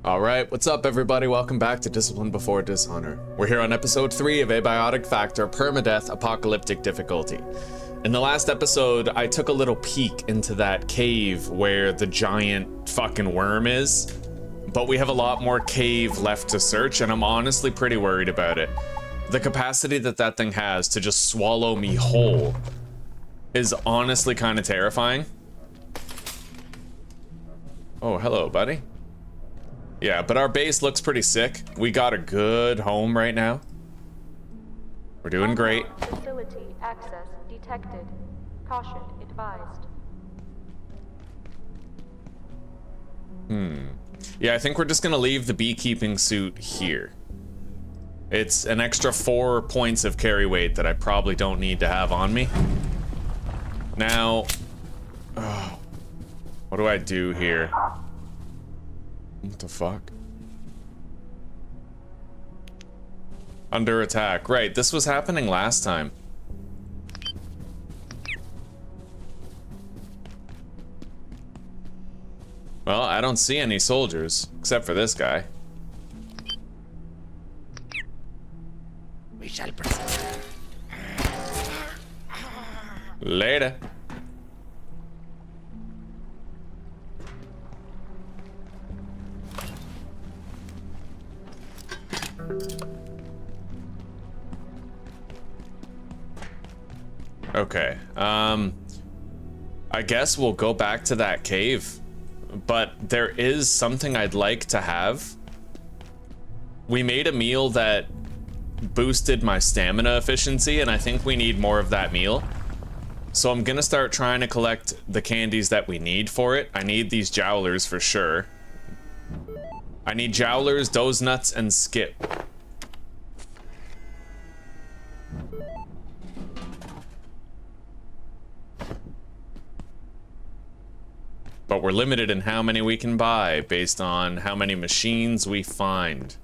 Alright, what's up everybody? Welcome back to Discipline Before Dishonor. We're here on episode 3 of Abiotic Factor, Permadeath, Apocalyptic difficulty. In the last episode, I took a little peek into that cave where the giant fucking worm is, but we have a lot more cave left to search, and I'm honestly pretty worried about it. The capacity that that thing has to just swallow me whole is honestly kind of terrifying. Oh, hello, buddy. Yeah, but our base looks pretty sick. We got a good home right now. We're doing great. Facility access detected. Caution advised. Yeah, I think we're just gonna leave the beekeeping suit here. It's an extra 4 points of carry weight that I probably don't need to have on me. Now, what do I do here? What the fuck? Under attack. Right, this was happening last time. Well, I don't see any soldiers, except for this guy. We shall proceed. Later. Okay, I guess we'll go back to that cave, but there is something I'd like to have. We made a meal that boosted my stamina efficiency, and I think we need more of that meal. So I'm gonna start trying to collect the candies that we need for it. I need these jowlers for sure. I need jowlers, doze nuts, and skip. But we're limited in how many we can buy based on how many machines we find.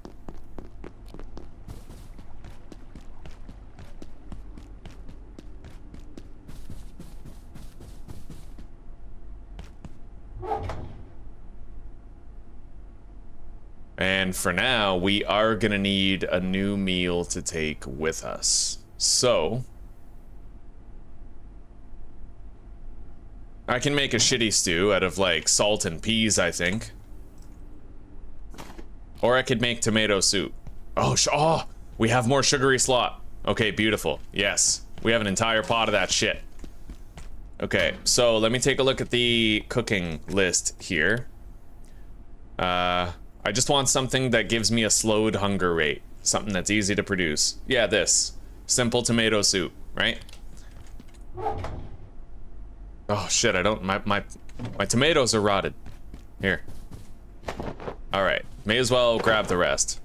And for now, we are gonna need a new meal to take with us. So I can make a shitty stew out of like salt and peas, I think. Or I could make tomato soup. Oh, we have more sugary slot. Okay, beautiful. Yes, we have an entire pot of that shit. Okay, so let me take a look at the cooking list here. I just want something that gives me a slowed hunger rate. Something that's easy to produce. Yeah, this. Simple tomato soup, right? Oh shit, I don't, my tomatoes are rotted. Here. All right, may as well grab the rest.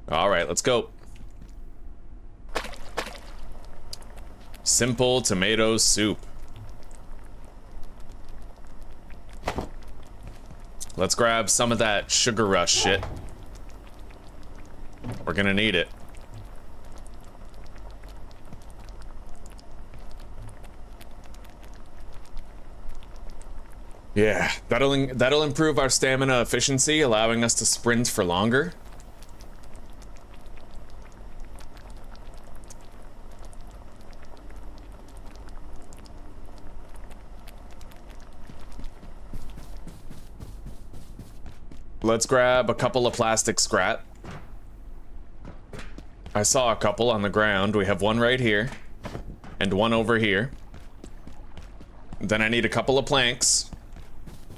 All right, let's go. Simple tomato soup. Let's grab some of that sugar rush shit. We're gonna need it. Yeah, that'll improve our stamina efficiency, allowing us to sprint for longer. Let's grab a couple of plastic scrap. I saw a couple on the ground. We have one right here and one over here. Then I need a couple of planks.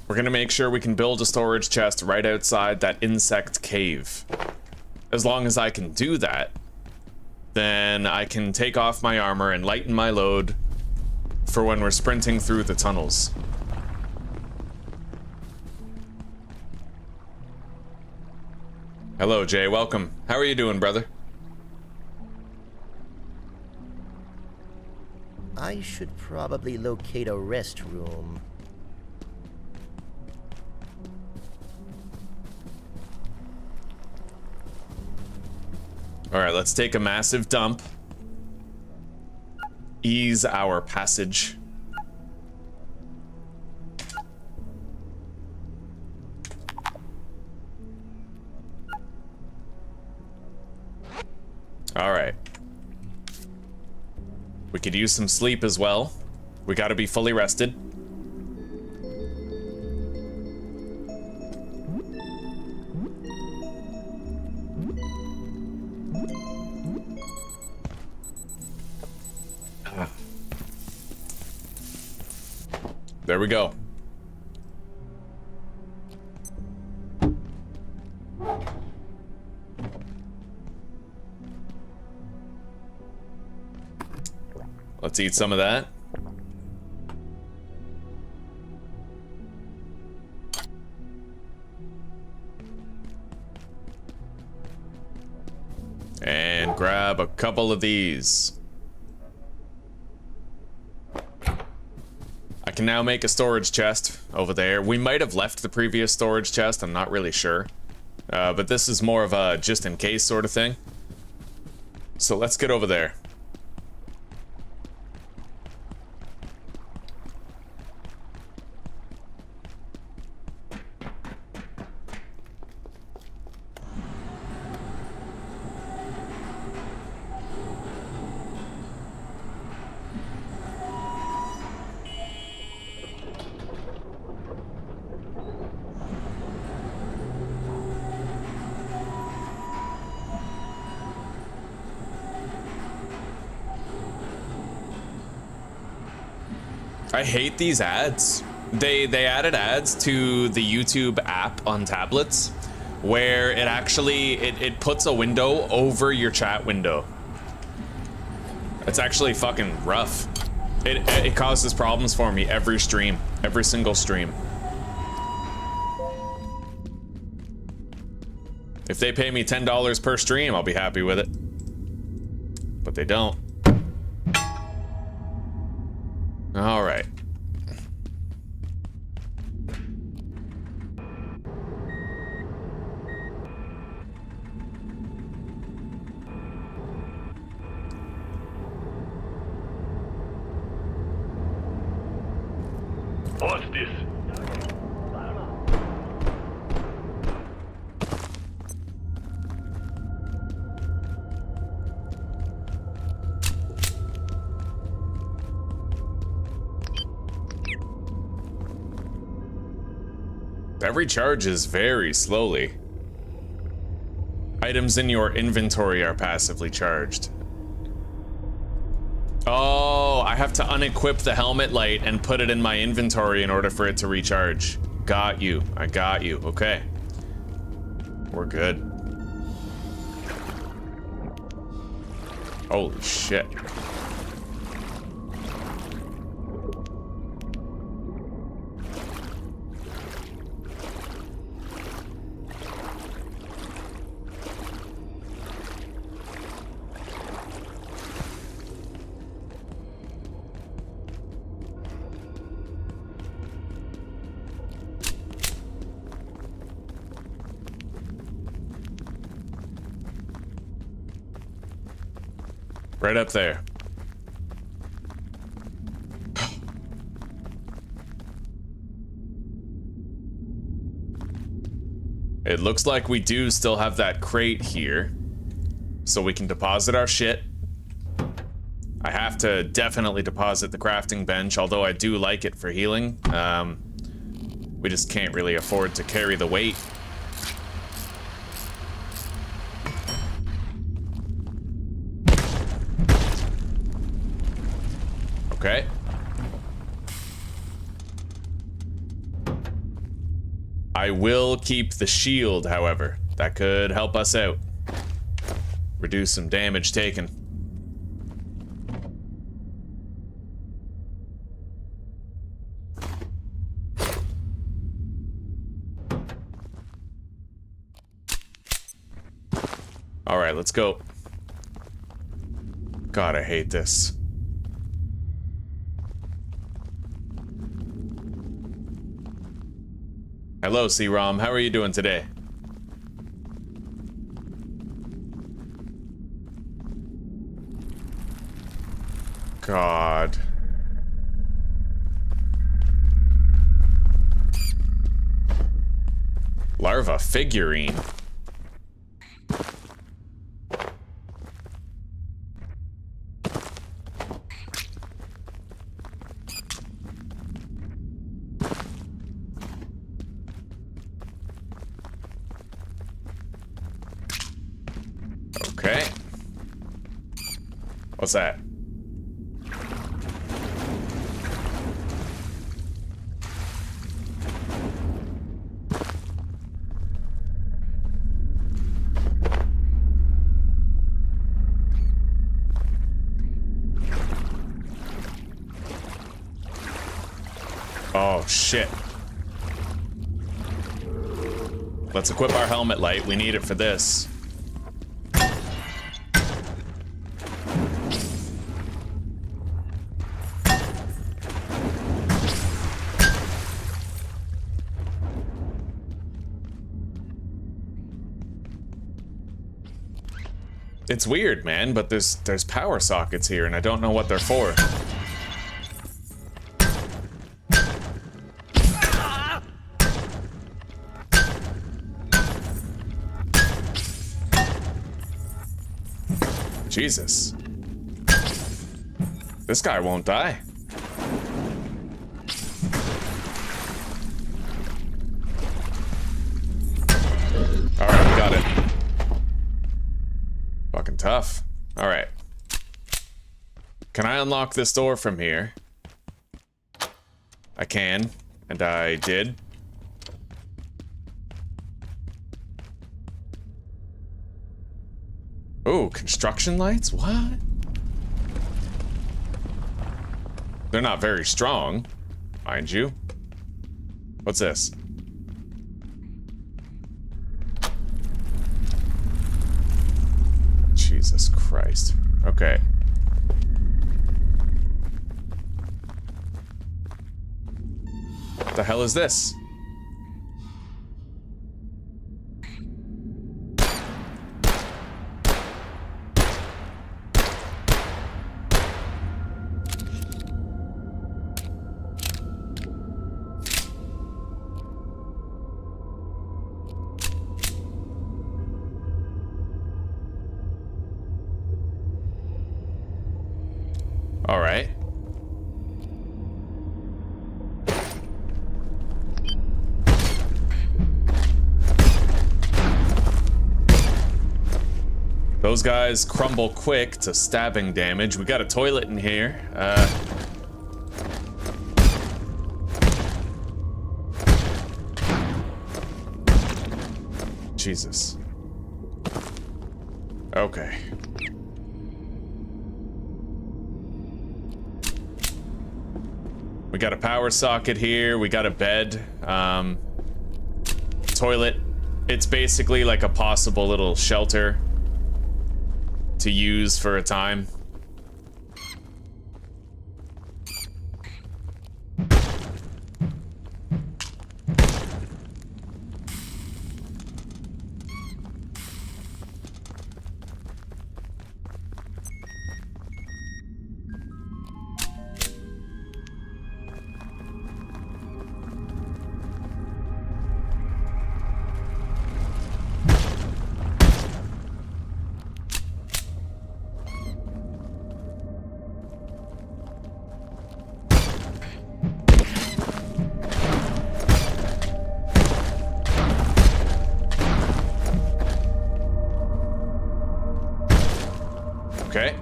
We're gonna make sure we can build a storage chest right outside that insect cave. As long as I can do that, then I can take off my armor and lighten my load for when we're sprinting through the tunnels. Hello, Jay. Welcome. How are you doing, brother? I should probably locate a restroom. All right, let's take a massive dump. Ease our passage. All right. We could use some sleep as well. We gotta be fully rested. There we go. Let's eat some of that. And grab a couple of these. I can now make a storage chest over there. We might have left the previous storage chest, I'm not really sure. But this is more of a just in case sort of thing. So let's get over there. I hate these ads. They added ads to the YouTube app on tablets where it actually it puts a window over your chat window. It's actually fucking rough. It causes problems for me every stream, every single stream. If they pay me $10 per stream, I'll be happy with it. But they don't. All right. What's this? That recharges very slowly. Items in your inventory are passively charged. Oh, I have to unequip the helmet light and put it in my inventory in order for it to recharge. Got you. I got you. Okay. We're good. Holy shit. Right up there. It looks like we do still have that crate here, so we can deposit our shit. I have to definitely deposit the crafting bench, although I do like it for healing. We just can't really afford to carry the weight. Okay. I will keep the shield, however. That could help us out. Reduce some damage taken. All right, let's go. God, I hate this. Hello, C-ROM. How are you doing today? God. Larva figurine. Okay. What's that? Oh, shit. Let's equip our helmet light. We need it for this. It's weird, man, but there's power sockets here and I don't know what they're for. Jesus. This guy won't die. Alright, we got it. Fucking tough. Alright. Can I unlock this door from here? I can, and I did. Oh, construction lights? What? They're not very strong, mind you. What's this? Jesus Christ. Okay. What the hell is this? All right. Those guys crumble quick to stabbing damage. We got a toilet in here. Jesus. Okay. We got a power socket here, we got a bed, toilet. It's basically like a possible little shelter to use for a time. Okay.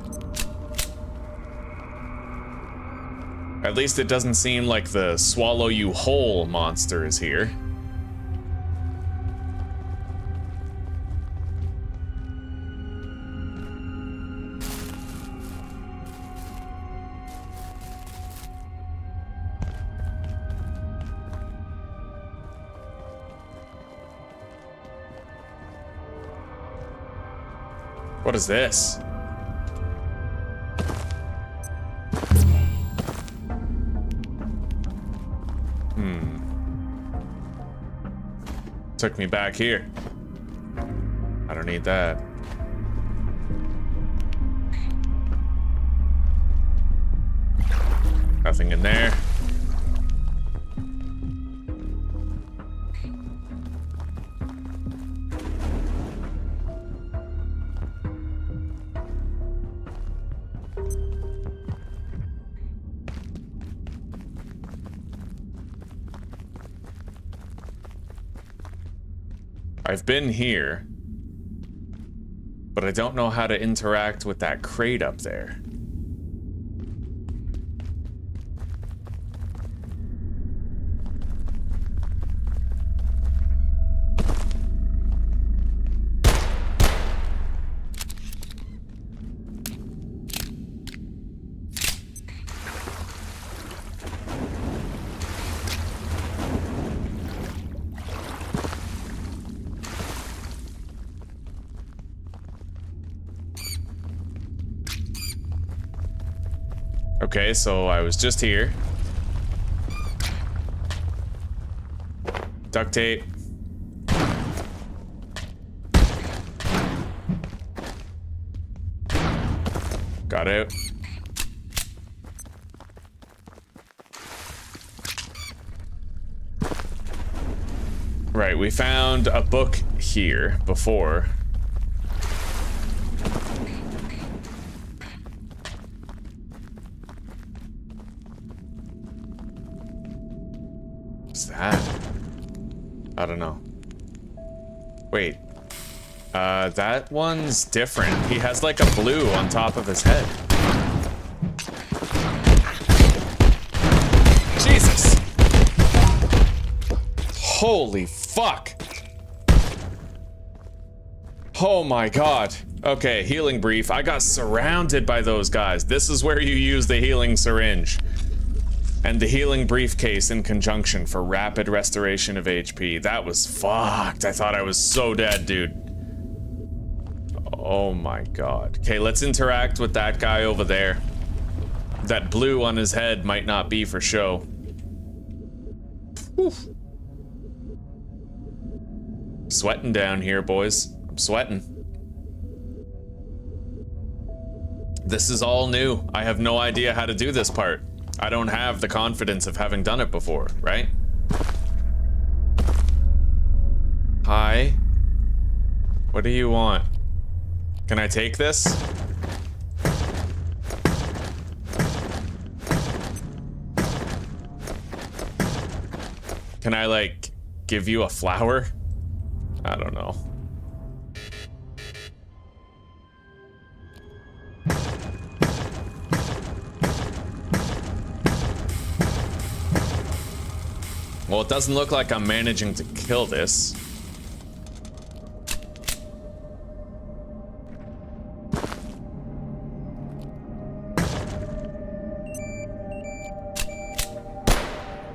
At least it doesn't seem like the swallow you whole monster is here. What is this? Took me back here. I don't need that. Nothing in there. I've been here, but I don't know how to interact with that crate up there. Okay, so I was just here. Duct tape. Got out. Right, we found a book here before. I don't know. Wait. That one's different. He has like a blue on top of his head. Jesus! Holy fuck! Oh my god. Okay, healing brief. I got surrounded by those guys. This is where you use the healing syringe. And the healing briefcase in conjunction for rapid restoration of HP. That was fucked. I thought I was so dead, dude. Oh my god. Okay, let's interact with that guy over there. That blue on his head might not be for show. Whew. Sweating down here, boys. I'm sweating. This is all new. I have no idea how to do this part. I don't have the confidence of having done it before, right? Hi. What do you want? Can I take this? Can I, like, give you a flower? I don't know. Well, it doesn't look like I'm managing to kill this.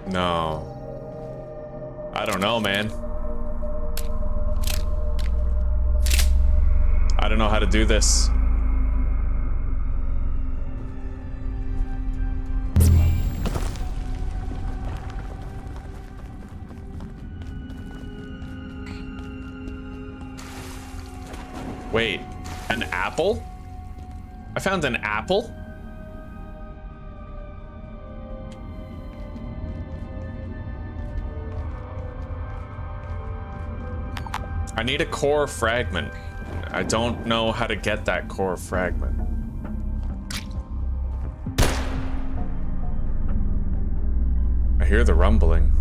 No. I don't know, man. I don't know how to do this. Wait, an apple? I found an apple? I need a core fragment. I don't know how to get that core fragment. I hear the rumbling.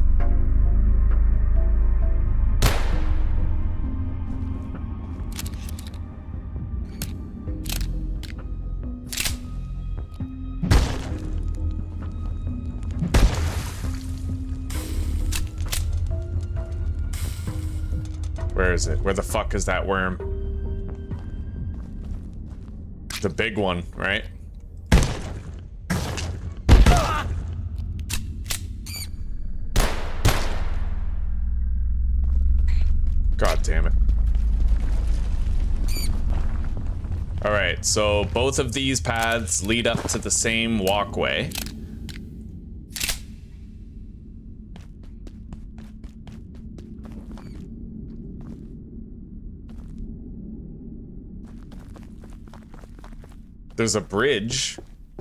Where is it? Where the fuck is that worm? The big one, right? God damn it. All right, so both of these paths lead up to the same walkway. There's a bridge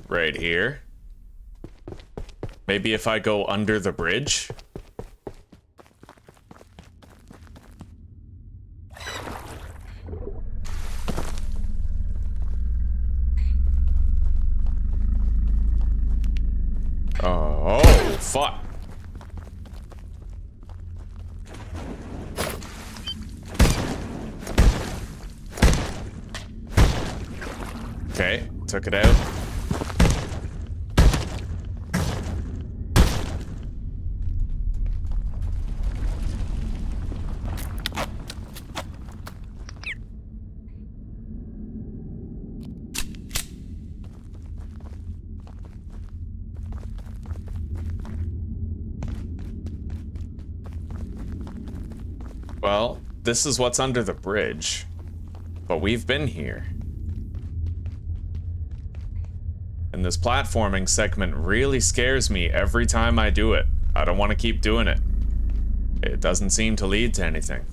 right here. Maybe if I go under the bridge? Oh, fuck. Okay, took it out. Well, this is what's under the bridge. But we've been here. And this platforming segment really scares me every time I do it. I don't want to keep doing it. It doesn't seem to lead to anything.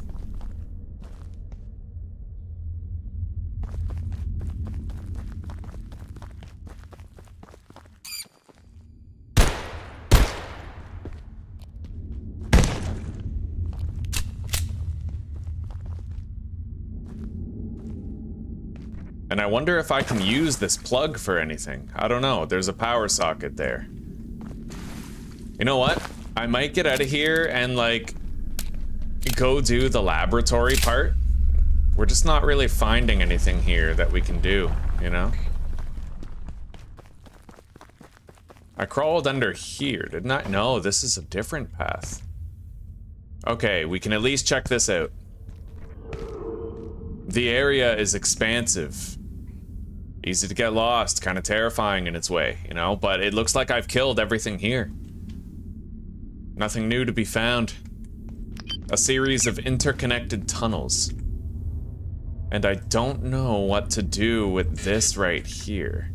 And I wonder if I can use this plug for anything. I don't know. There's a power socket there. You know what? I might get out of here and, like, go do the laboratory part. We're just not really finding anything here that we can do, you know? I crawled under here, didn't I? No, this is a different path. Okay, we can at least check this out. The area is expansive. Easy to get lost, kind of terrifying in its way, you know? But it looks like I've killed everything here. Nothing new to be found. A series of interconnected tunnels. And I don't know what to do with this right here.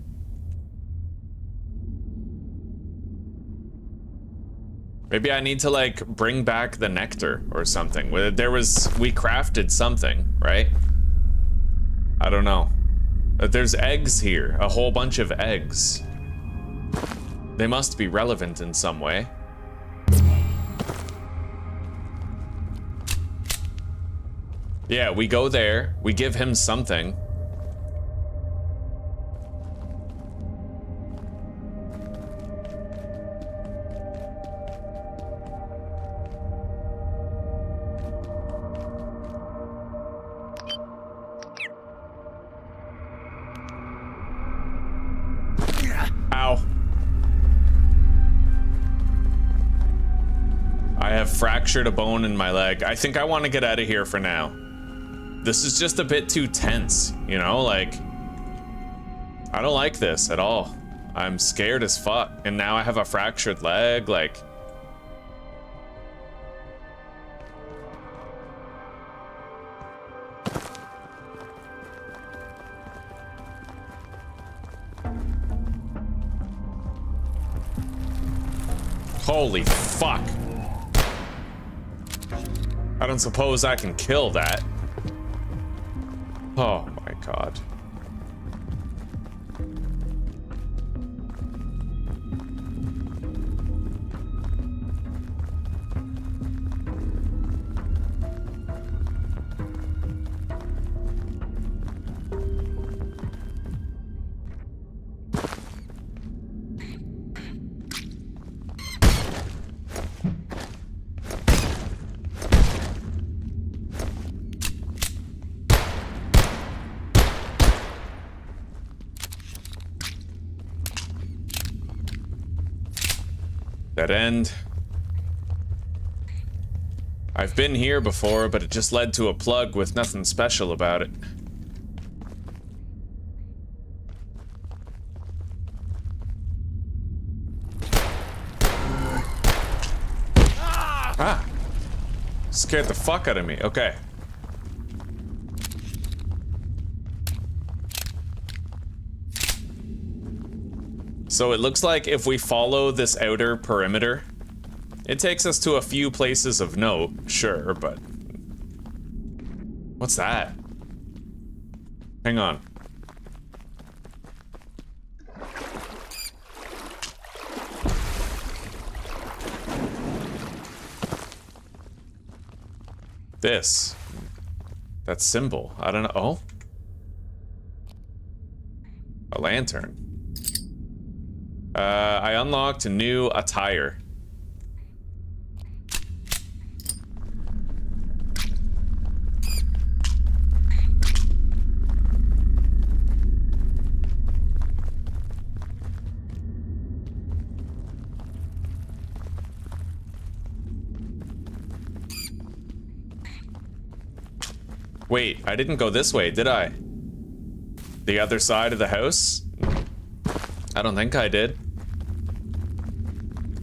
Maybe I need to, like, bring back the nectar or something. We crafted something, right? I don't know. There's eggs here, a whole bunch of eggs. They must be relevant in some way. Yeah, we go there, we give him something. Fractured a bone in my leg. I think I want to get out of here for now. This is just a bit too tense, you know? Like, I don't like this at all. I'm scared as fuck. And now I have a fractured leg, like... Holy fuck. I don't suppose I can kill that. Oh my god. Dead end. I've been here before, but it just led to a plug with nothing special about it. Ah! Scared the fuck out of me. Okay. So it looks like if we follow this outer perimeter, it takes us to a few places of note, sure, but... What's that? Hang on. This. That symbol. I don't know. Oh. A lantern. I unlocked a new attire. Wait, I didn't go this way, did I? The other side of the house? I don't think I did.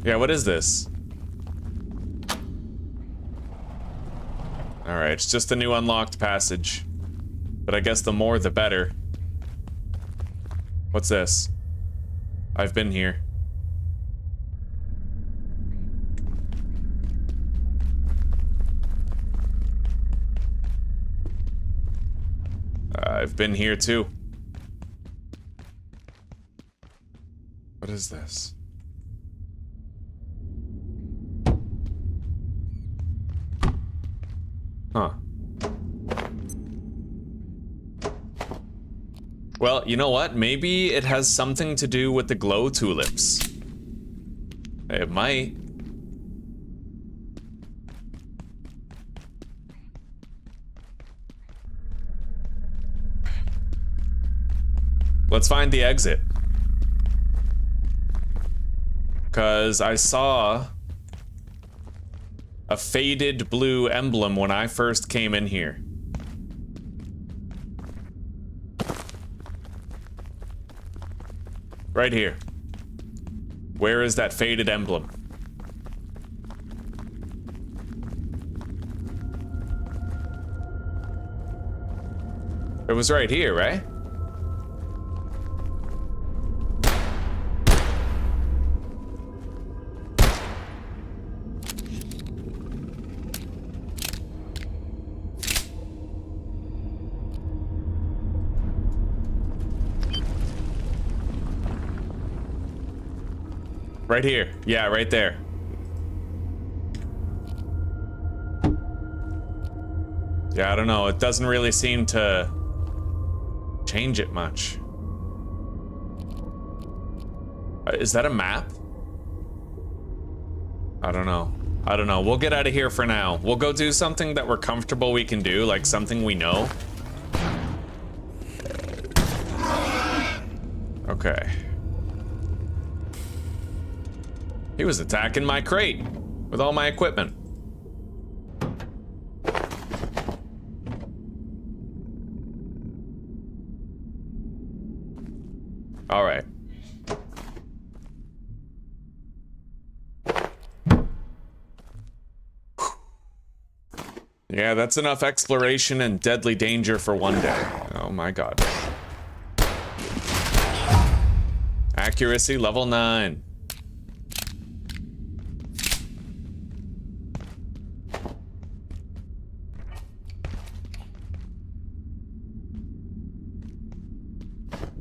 Yeah, what is this? Alright, it's just a new unlocked passage. But I guess the more the better. What's this? I've been here. I've been here too. What is this? Huh. Well, you know what? Maybe it has something to do with the glow tulips. It might. Let's find the exit. Because I saw a faded blue emblem when I first came in here. Right here. Where is that faded emblem? It was right here, right? Right here. Yeah, right there. Yeah, I don't know. It doesn't really seem to change it much. Is that a map? I don't know. I don't know. We'll get out of here for now. We'll go do something that we're comfortable we can do, like something we know. Okay. He was attacking my crate with all my equipment. All right. Yeah, that's enough exploration and deadly danger for one day. Oh my god. Accuracy level 9.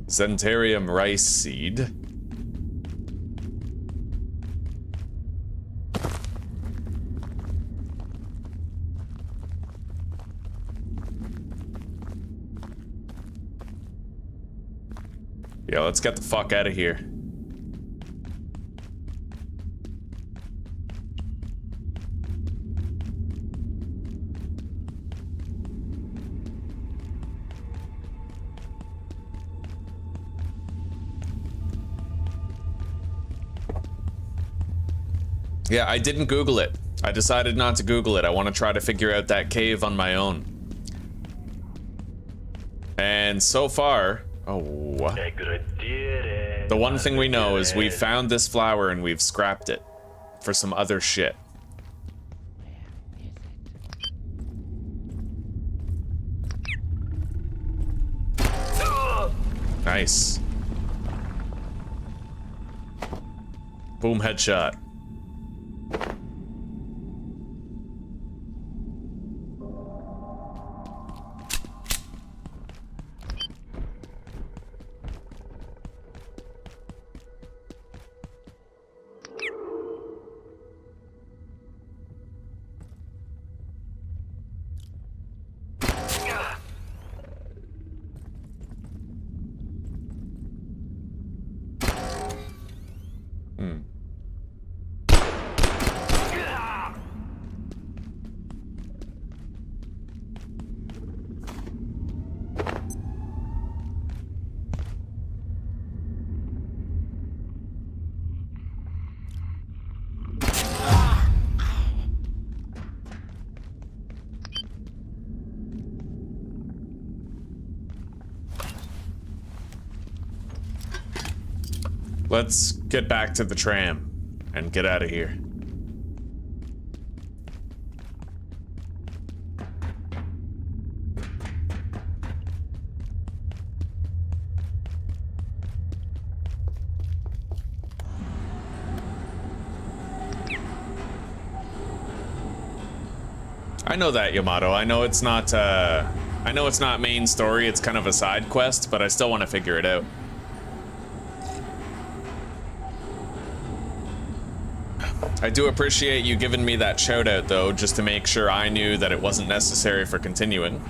Centarium rice seed. Yeah, let's get the fuck out of here. Yeah, I didn't Google it. I decided not to Google it. I want to try to figure out that cave on my own. And so far, the one thing we know is we found this flower and we've scrapped it for some other shit. Nice. Boom, headshot. Hmm. Let's get back to the tram and get out of here. I know that, Yamato. I know it's not main story, it's kind of a side quest, but I still want to figure it out. I do appreciate you giving me that shout out though, just to make sure I knew that it wasn't necessary for continuing.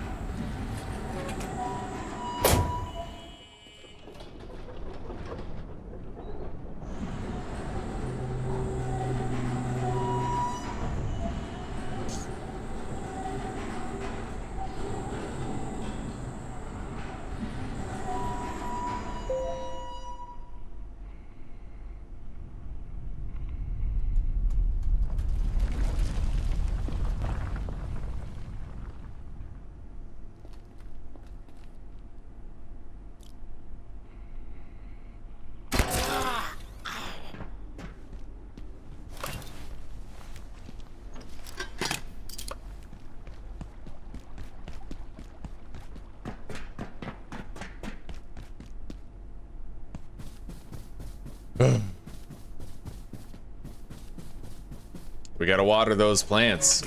We gotta water those plants.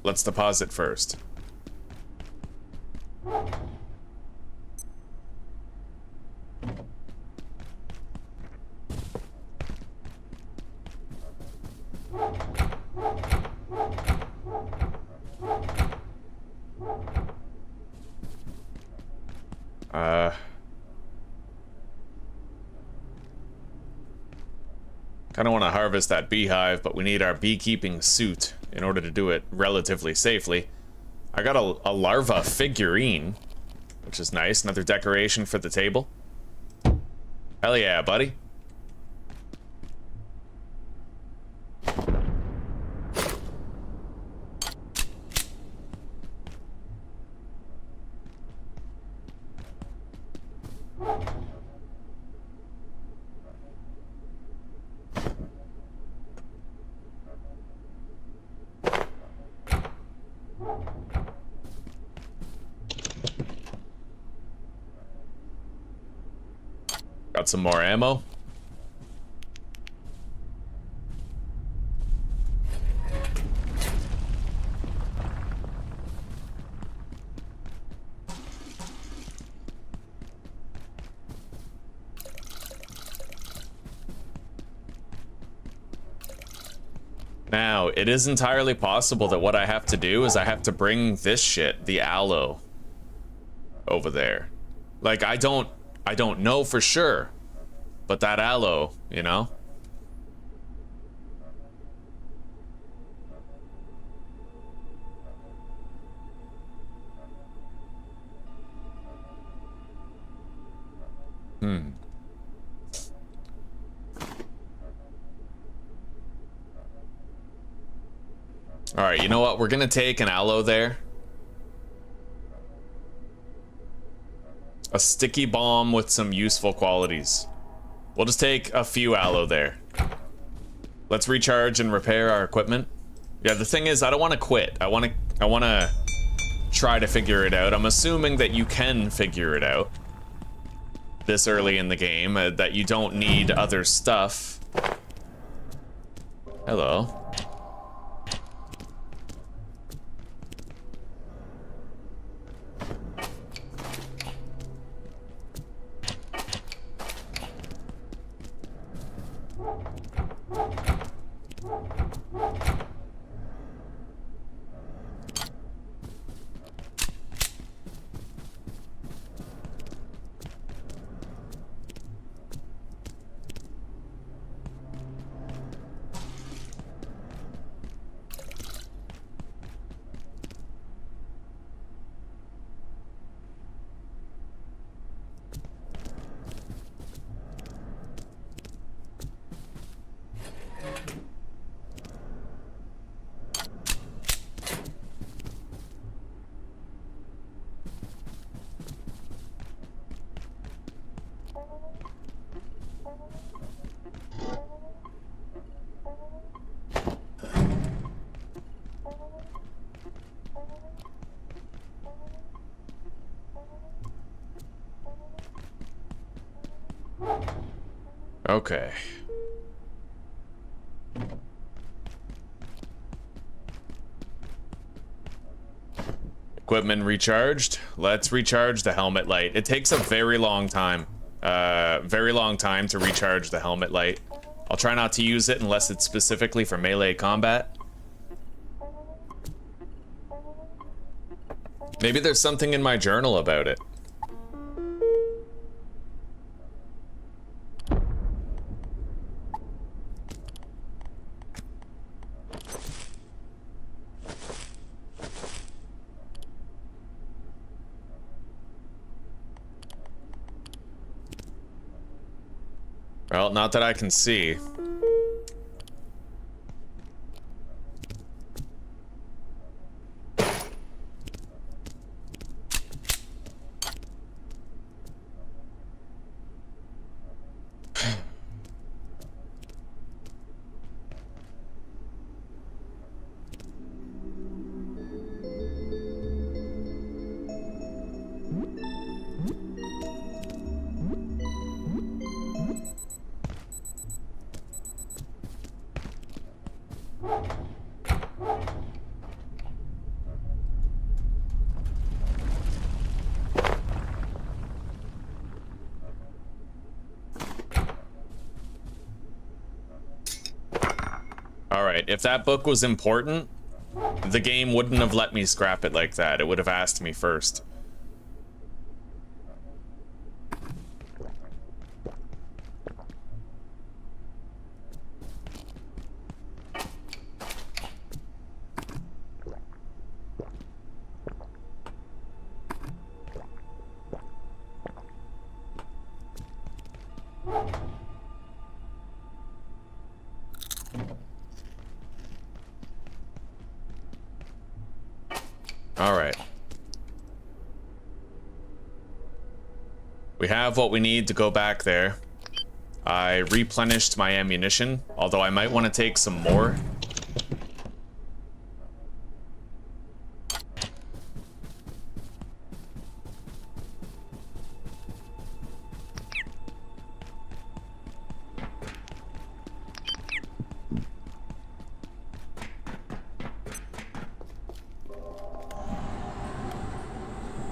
Let's deposit first. Kind of want to harvest that beehive, but we need our beekeeping suit in order to do it relatively safely. I got a larva figurine, which is nice. Another decoration for the table. Hell yeah, buddy. Got some more ammo. Now, it is entirely possible that what I have to do is I have to bring this shit, the aloe, over there. Like, I don't know for sure, but that aloe, you know? All right, you know what? We're gonna take an aloe there. A sticky bomb with some useful qualities. We'll just take a few aloe there. Let's recharge and repair our equipment. Yeah, the thing is, I don't want to quit. I want to try to figure it out. I'm assuming that you can figure it out this early in the game, that you don't need other stuff. Hello. Okay. Equipment recharged. Let's recharge the helmet light. It takes a very long time. Very long time to recharge the helmet light. I'll try not to use it unless it's specifically for melee combat. Maybe there's something in my journal about it. Well, not that I can see. Alright, if that book was important, the game wouldn't have let me scrap it like that. It would have asked me first. Alright. We have what we need to go back there. I replenished my ammunition, although I might want to take some more.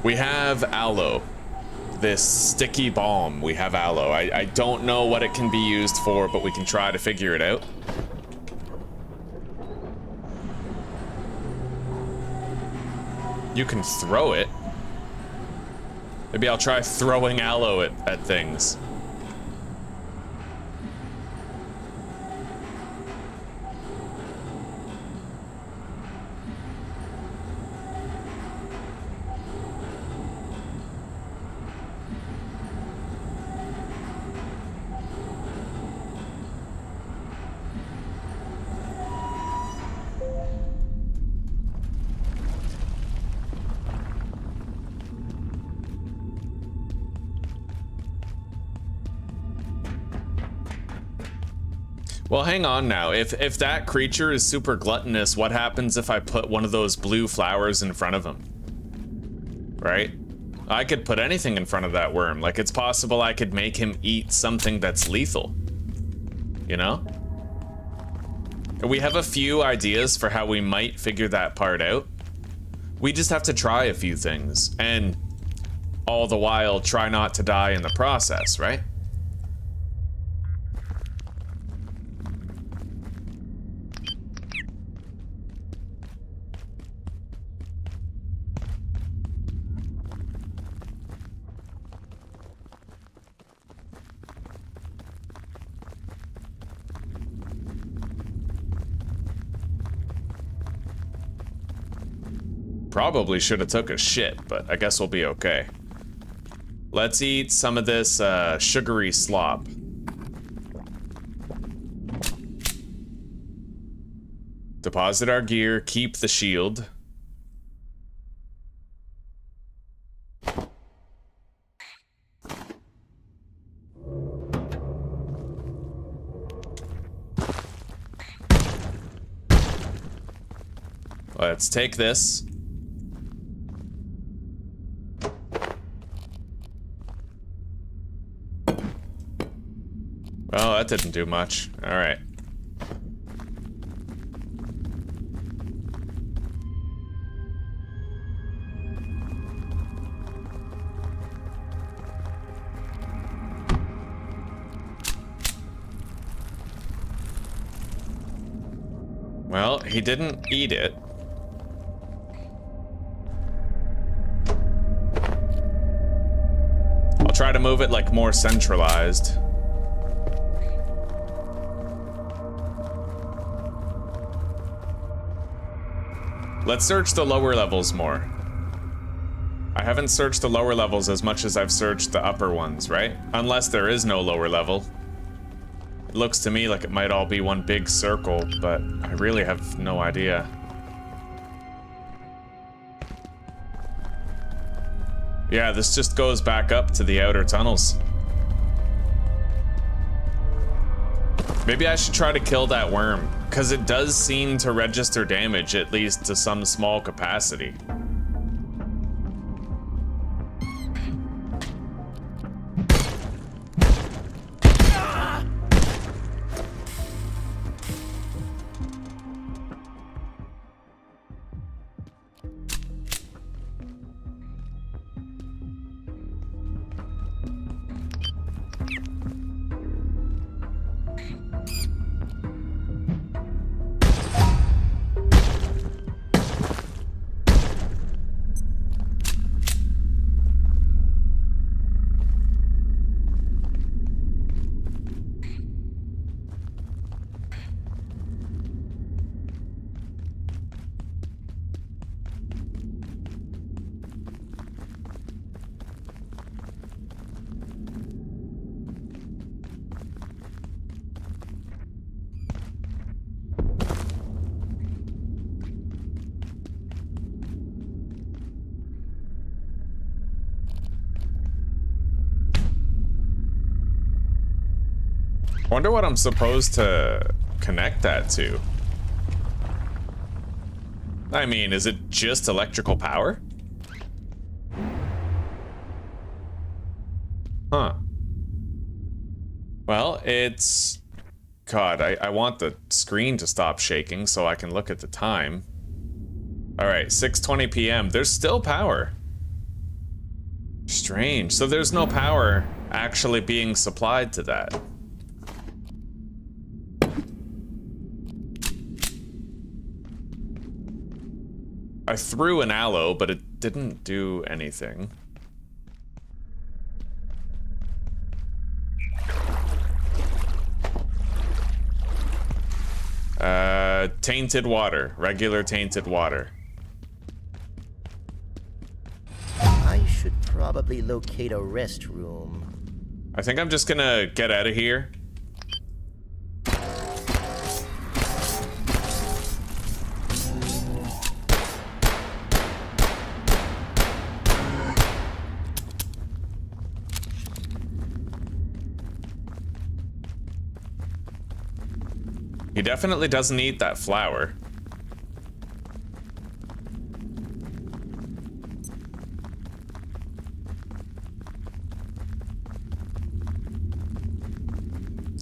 We have aloe. This sticky balm, we have aloe. I don't know what it can be used for, but we can try to figure it out. You can throw it. Maybe I'll try throwing aloe at things. Well, hang on now. If that creature is super gluttonous, what happens if I put one of those blue flowers in front of him? Right? I could put anything in front of that worm. Like, it's possible I could make him eat something that's lethal. You know? We have a few ideas for how we might figure that part out. We just have to try a few things, and all the while try not to die in the process, right? Probably should have took a shit, but I guess we'll be okay. Let's eat some of this sugary slop. Deposit our gear, keep the shield. Let's take this. Well, that didn't do much. All right. Well, he didn't eat it. I'll try to move it like more centralized. Let's search the lower levels more. I haven't searched the lower levels as much as I've searched the upper ones, right? Unless there is no lower level. It looks to me like it might all be one big circle, but I really have no idea. Yeah, this just goes back up to the outer tunnels. Maybe I should try to kill that worm, because it does seem to register damage, at least to some small capacity. Wonder what I'm supposed to connect that to. I mean, is it just electrical power? Huh. Well, it's... God, I want the screen to stop shaking so I can look at the time. Alright, 6:20 p.m. There's still power. Strange. So there's no power actually being supplied to that. I threw an aloe, but it didn't do anything. Tainted water. Regular tainted water. I should probably locate a restroom. I think I'm just gonna get out of here. He definitely doesn't eat that flower.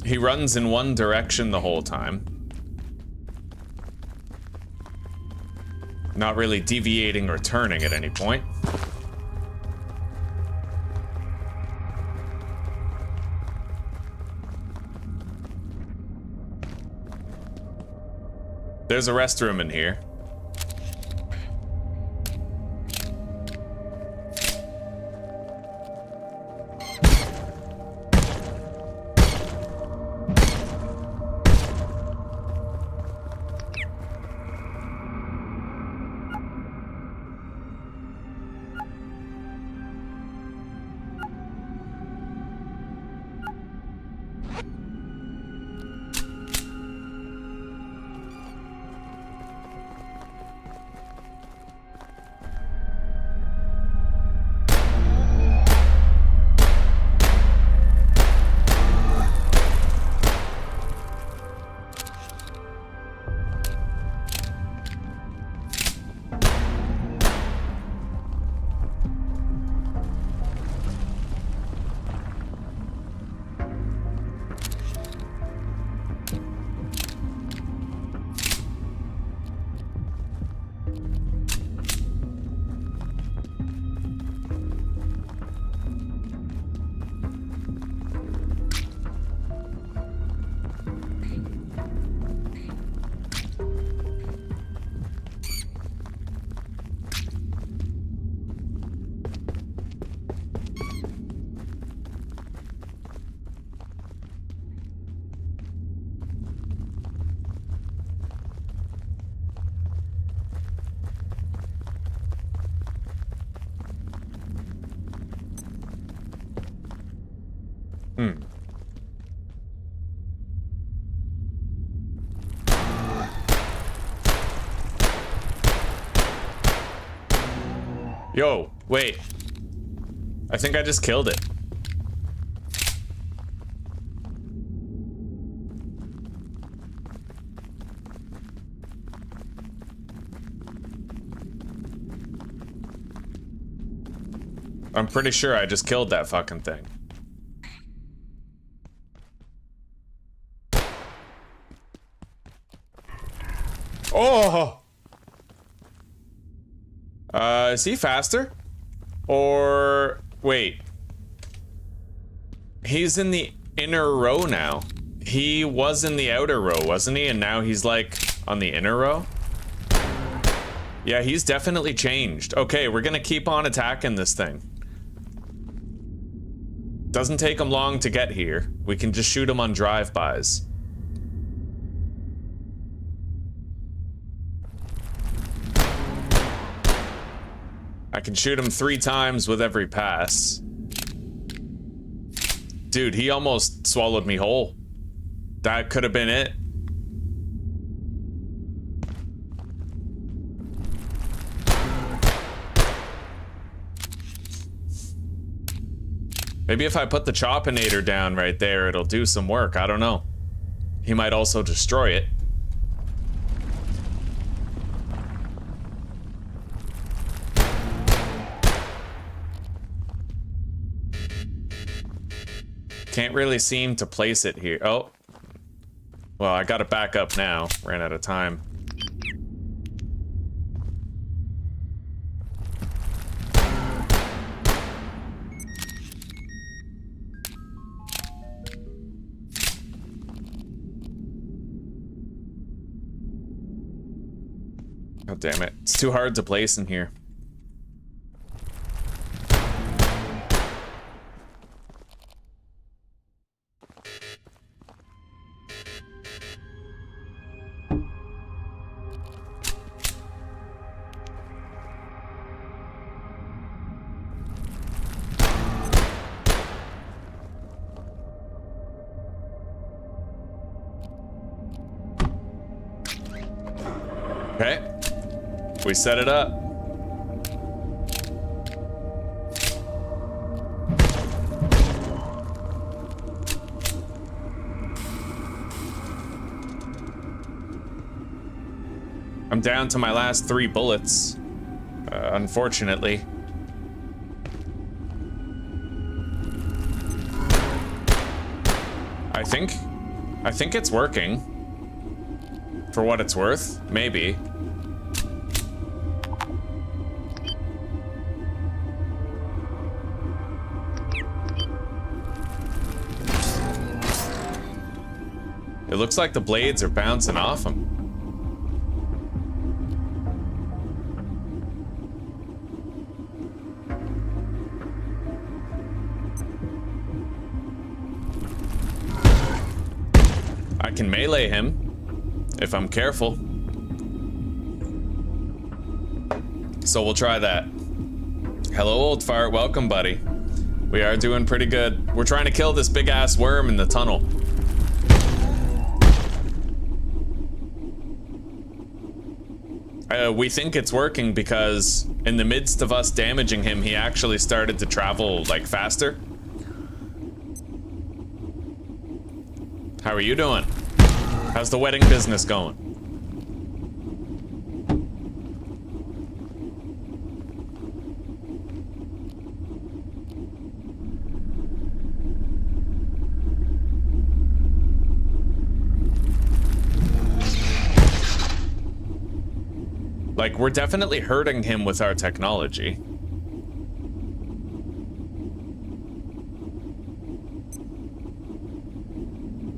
He runs in one direction the whole time. Not really deviating or turning at any point. There's a restroom in here. Yo, wait. I think I just killed it. I'm pretty sure I just killed that fucking thing. Oh! Is he faster? Or... wait. He's in the inner row now. He was in the outer row, wasn't he? And now he's, like, on the inner row? Yeah, he's definitely changed. Okay, we're gonna keep on attacking this thing. Doesn't take him long to get here. We can just shoot him on drive-bys. I can shoot him 3 times with every pass. Dude, he almost swallowed me whole. That could have been it. Maybe if I put the Choppinator down right there, it'll do some work. I don't know. He might also destroy it. Can't really seem to place it here. Oh. Well, I got it back up now. Ran out of time. God damn it. It's too hard to place in here. Okay. We set it up. I'm down to my last 3 bullets, unfortunately. I think it's working. For what it's worth, maybe. It looks like the blades are bouncing off him. I can melee him if I'm careful. So we'll try that. Hello, old fart. Welcome, buddy. We are doing pretty good. We're trying to kill this big ass worm in the tunnel. We think it's working because in the midst of us damaging him, he actually started to travel, like, faster. How are you doing? How's the wedding business going? Like, we're definitely hurting him with our technology.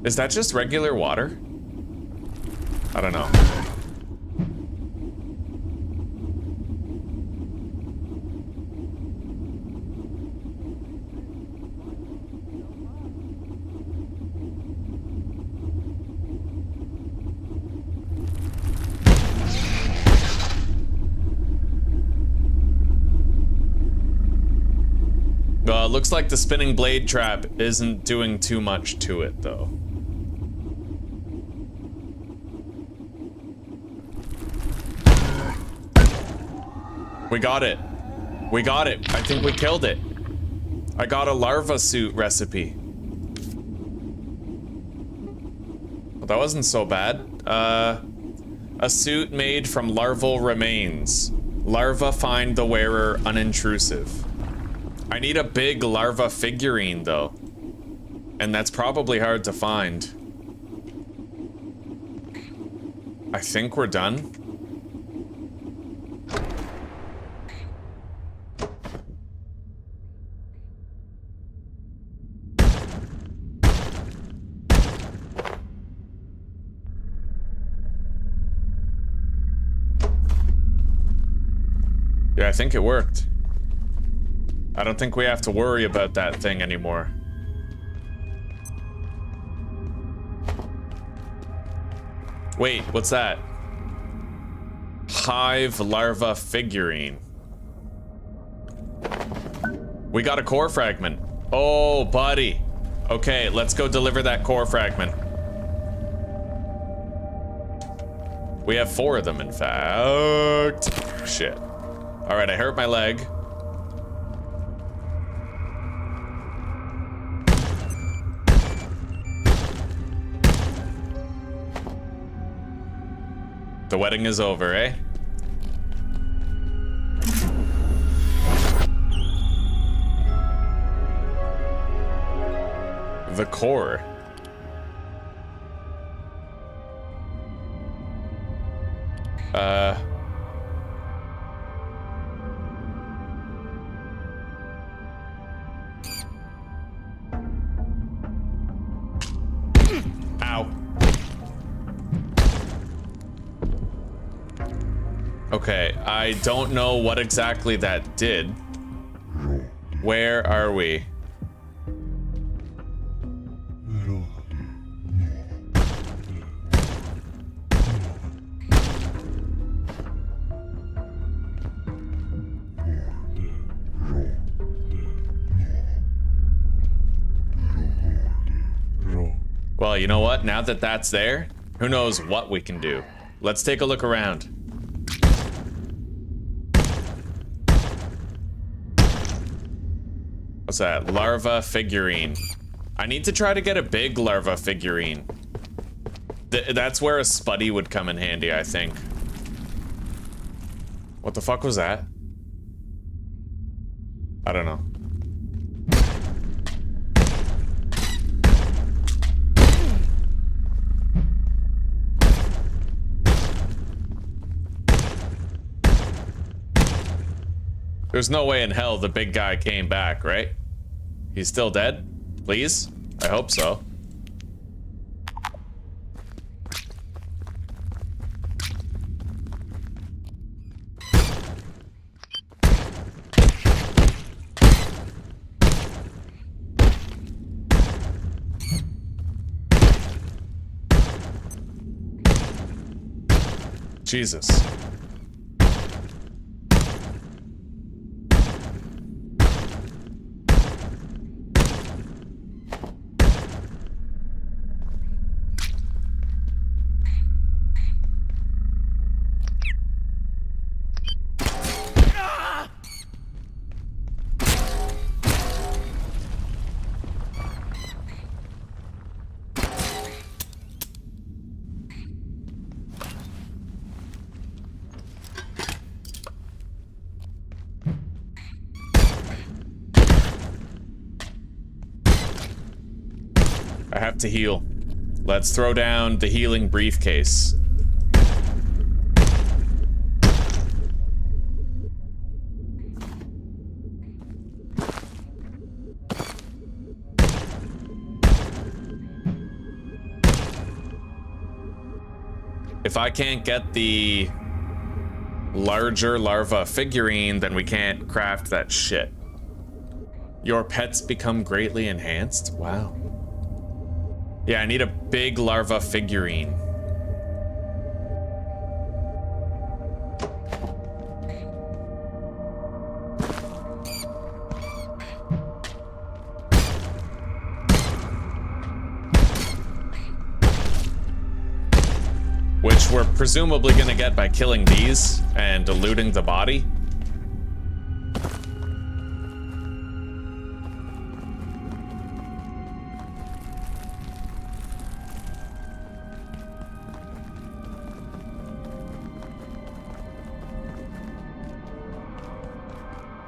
Is that just regular water? I don't know. Looks like the spinning blade trap isn't doing too much to it, though. We got it. We got it. I think we killed it. I got a larva suit recipe. Well, that wasn't so bad. A suit made from larval remains. Larva find the wearer unintrusive. I need a big larva figurine, though. And that's probably hard to find. I think we're done. Yeah, I think it worked. I don't think we have to worry about that thing anymore. Wait, what's that? Hive larva figurine. We got a core fragment. Oh, buddy. Okay, let's go deliver that core fragment. We have 4 of them, in fact. Shit. All right, I hurt my leg. The wedding is over, eh? The core. Ow. Okay, I don't know what exactly that did. Where are we? Well, you know what? Now that that's there, who knows what we can do. Let's take a look around. What's that? Larva figurine. I need to try to get a big larva figurine. That's where a spuddy would come in handy, I think. What the fuck was that? I don't know. There's no way in hell the big guy came back, right? He's still dead? Please? I hope so. Jesus. I have to heal. Let's throw down the healing briefcase. If I can't get the larger larva figurine, then we can't craft that shit. Your pets become greatly enhanced? Wow. Yeah, I need a big larva figurine. Which we're presumably gonna get by killing these and diluting the body.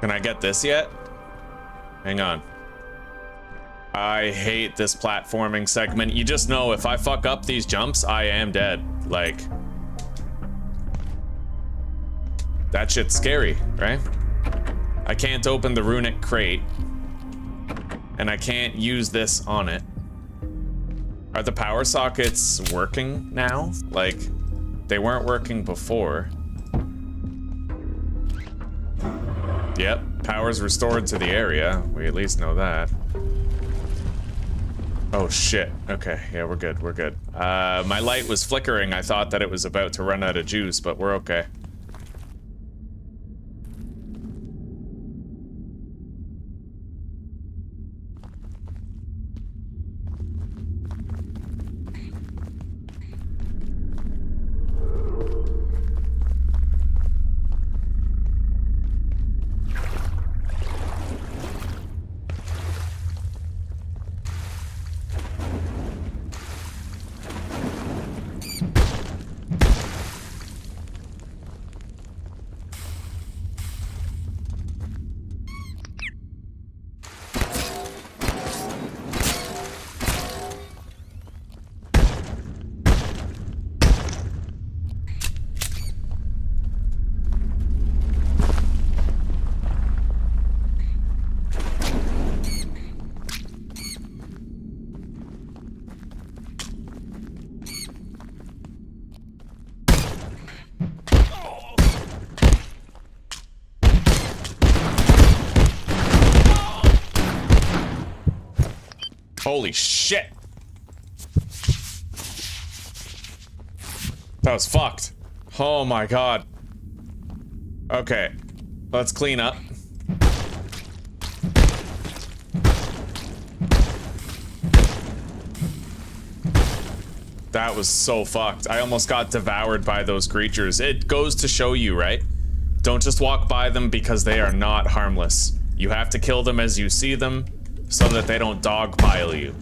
Can I get this yet? Hang on. I hate this platforming segment. You just know if I fuck up these jumps, I am dead. Like, that shit's scary, right? I can't open the runic crate, and I can't use this on it. Are the power sockets working now? Like, they weren't working before. Yep, power's restored to the area. We at least know that. Oh shit. Okay, yeah, we're good, we're good. My light was flickering. I thought that it was about to run out of juice, but we're okay. Holy shit. That was fucked. Oh my god. Okay, let's clean up. That was so fucked. I almost got devoured by those creatures. It goes to show you, right? Don't just walk by them because they are not harmless. You have to kill them as you see them so that they don't dogpile you.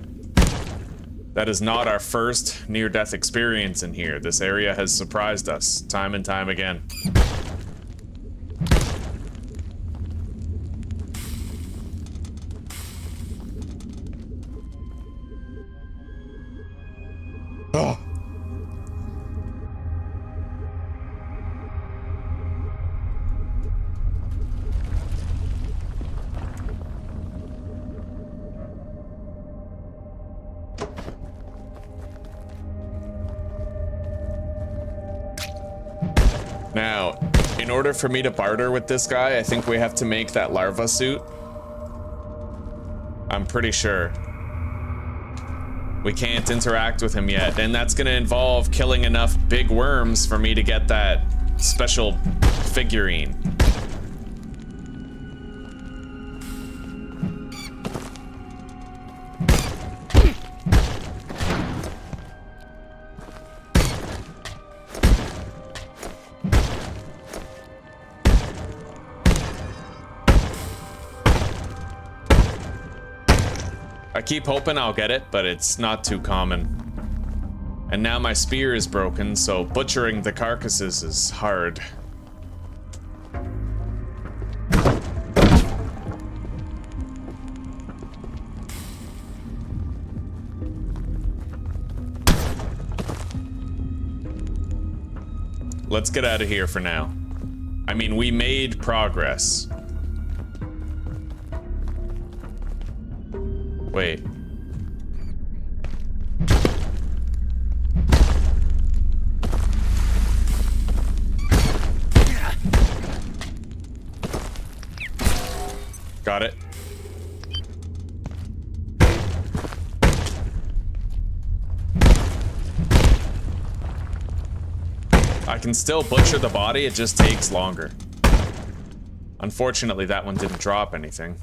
That is not our first near-death experience in here. This area has surprised us time and time again. Oh. Now, in order for me to barter with this guy, I think we have to make that larva suit. I'm pretty sure. We can't interact with him yet, and that's gonna involve killing enough big worms for me to get that special figurine. I keep hoping I'll get it, but it's not too common. And now my spear is broken, so butchering the carcasses is hard. Let's get out of here for now. I mean, we made progress. Wait. Got it. I can still butcher the body, it just takes longer. Unfortunately, that one didn't drop anything.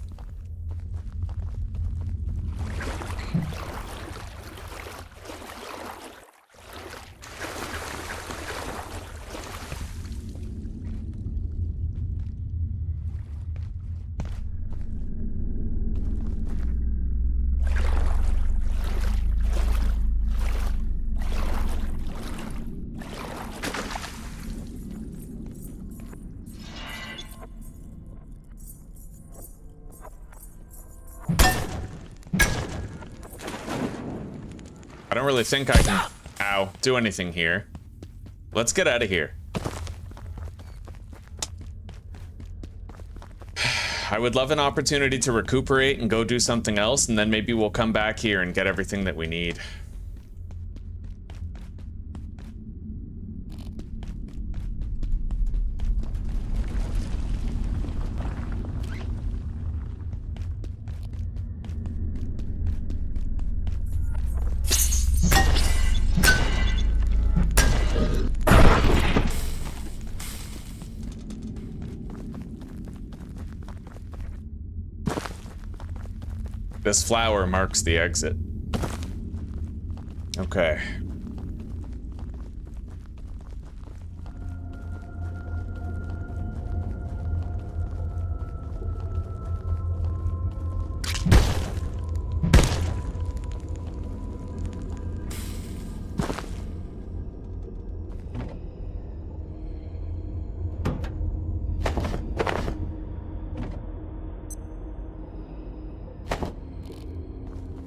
really think I can, ow, do anything here. Let's get out of here. I would love an opportunity to recuperate and go do something else, and then maybe we'll come back here and get everything that we need. This flower marks the exit. Okay.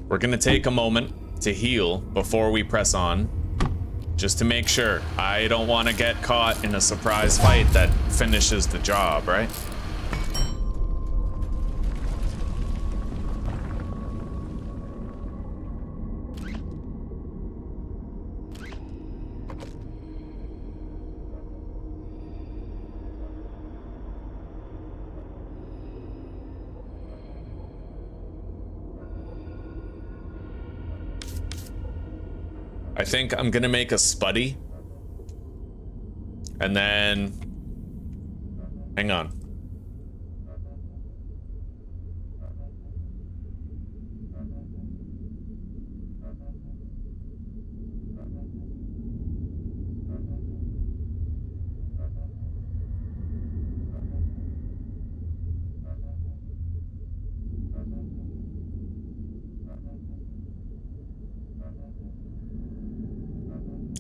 We're gonna take a moment to heal before we press on, just to make sure. I don't want to get caught in a surprise fight that finishes the job, right? I think I'm gonna make a spuddy. And then... hang on.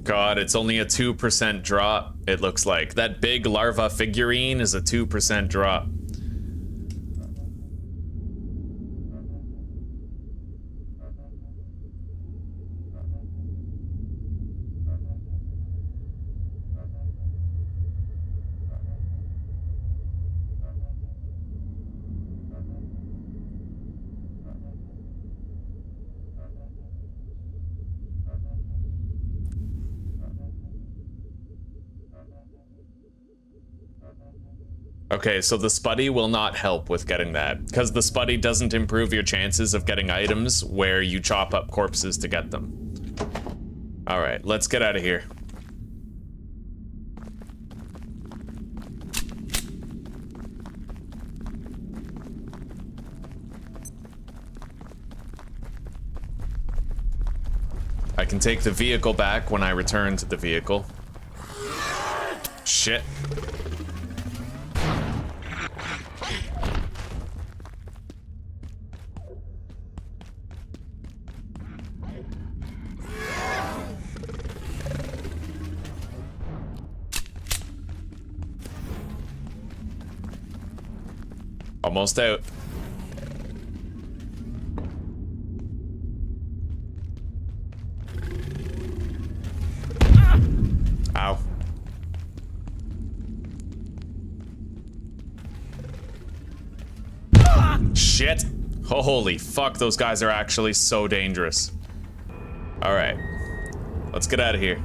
God, it's only a 2% drop, it looks like. That big larva figurine is a 2% drop. Okay, so the spuddy will not help with getting that, because the spuddy doesn't improve your chances of getting items where you chop up corpses to get them. Alright, let's get out of here. I can take the vehicle back when I return to the vehicle. Shit. Almost out. Ow. Shit. Holy fuck, those guys are actually so dangerous. Alright. Let's get out of here.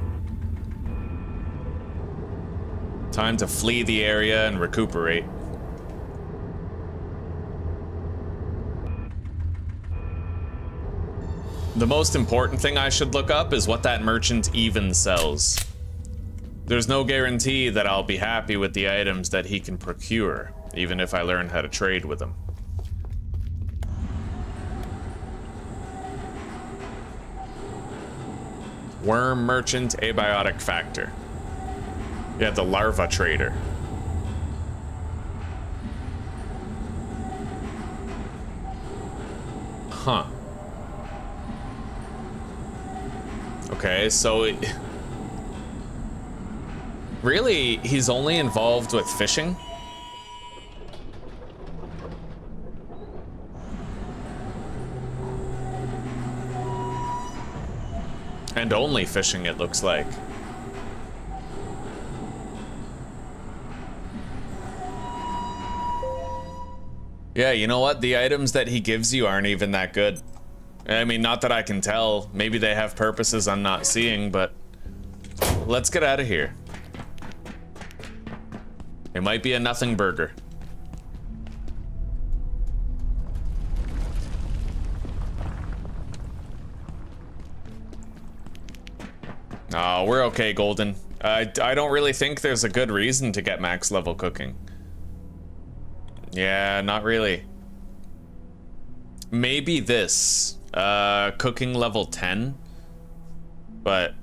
Time to flee the area and recuperate. The most important thing I should look up is what that merchant even sells. There's no guarantee that I'll be happy with the items that he can procure, even if I learn how to trade with him. Worm merchant, Abiotic Factor. Yeah, the larva trader. Huh. Okay, so really, he's only involved with fishing? And only fishing, it looks like. Yeah, you know what? The items that he gives you aren't even that good. I mean, not that I can tell. Maybe they have purposes I'm not seeing, but let's get out of here. It might be a nothing burger. Oh, we're okay, Golden. I don't really think there's a good reason to get max level cooking. Yeah, not really. Maybe this. Cooking level 10. But...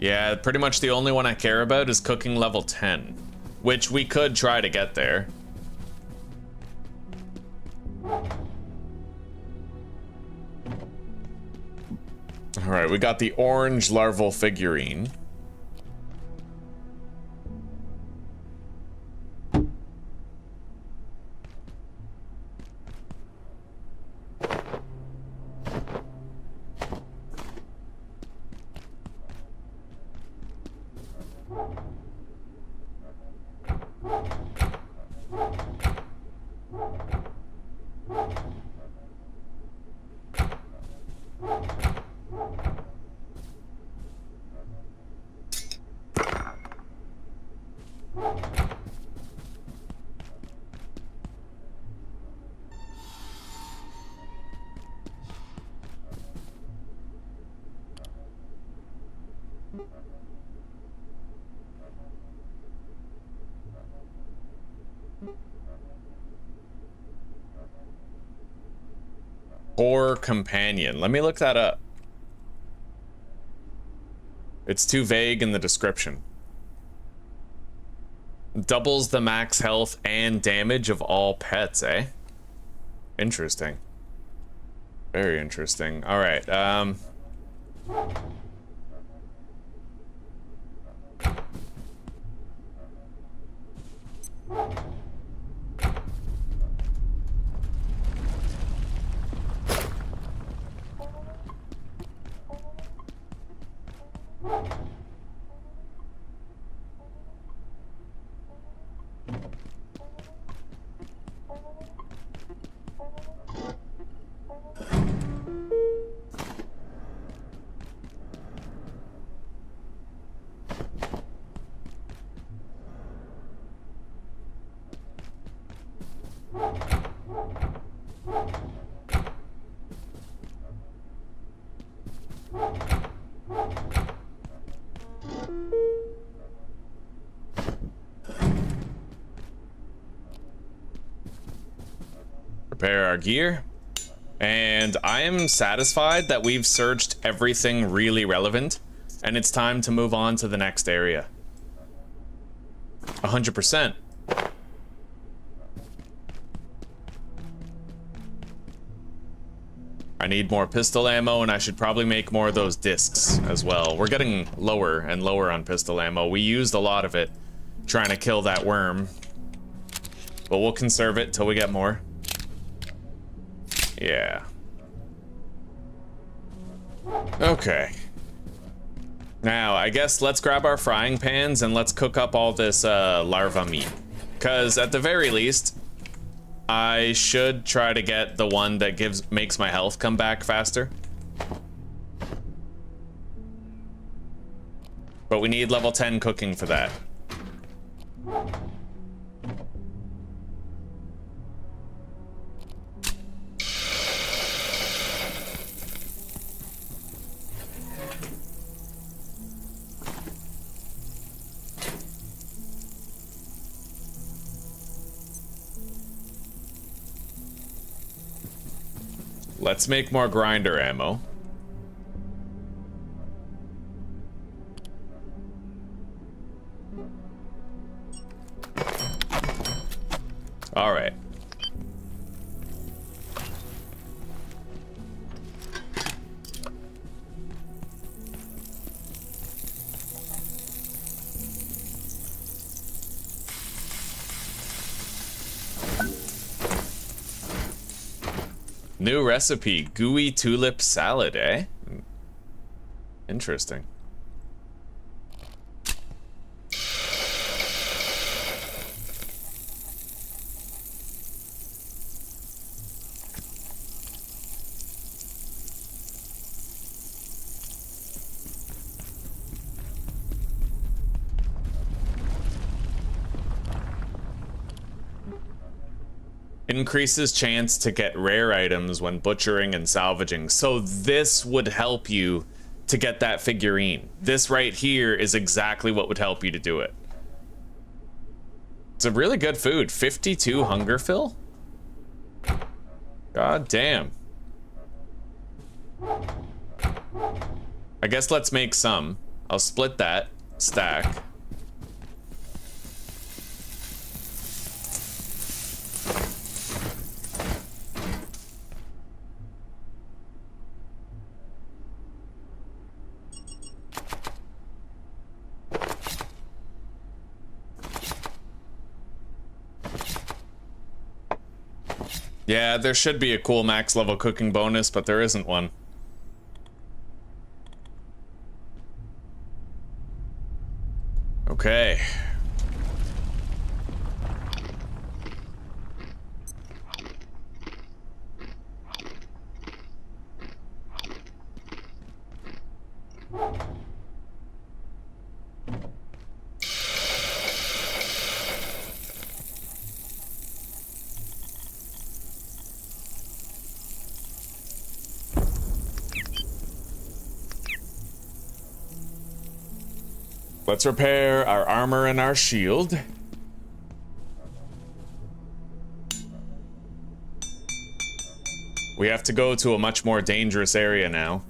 yeah, pretty much the only one I care about is cooking level 10. Which we could try to get there. Alright, we got the orange larval figurine. Poor companion. Let me look that up. It's too vague in the description. Doubles the max health and damage of all pets, eh? Interesting. Very interesting. All right. Prepare our gear, and I am satisfied that we've searched everything really relevant, and it's time to move on to the next area. 100%. I need more pistol ammo, and I should probably make more of those discs as well. We're getting lower and lower on pistol ammo. We used a lot of it trying to kill that worm, but we'll conserve it till we get more. Yeah. Okay. Now, I guess let's grab our frying pans and let's cook up all this larva meat. Because at the very least, I should try to get the one that makes my health come back faster. But we need level 10 cooking for that. Let's make more grinder ammo. All right. New recipe, gooey tulip salad, eh? Interesting. Increases chance to get rare items when butchering and salvaging. So this would help you to get that figurine. This right here is exactly what would help you to do it. It's a really good food. 52 hunger fill? God damn. I guess let's make some. I'll split that stack. Yeah, there should be a cool max level cooking bonus, but there isn't one. Okay. Let's repair our armor and our shield. We have to go to a much more dangerous area now.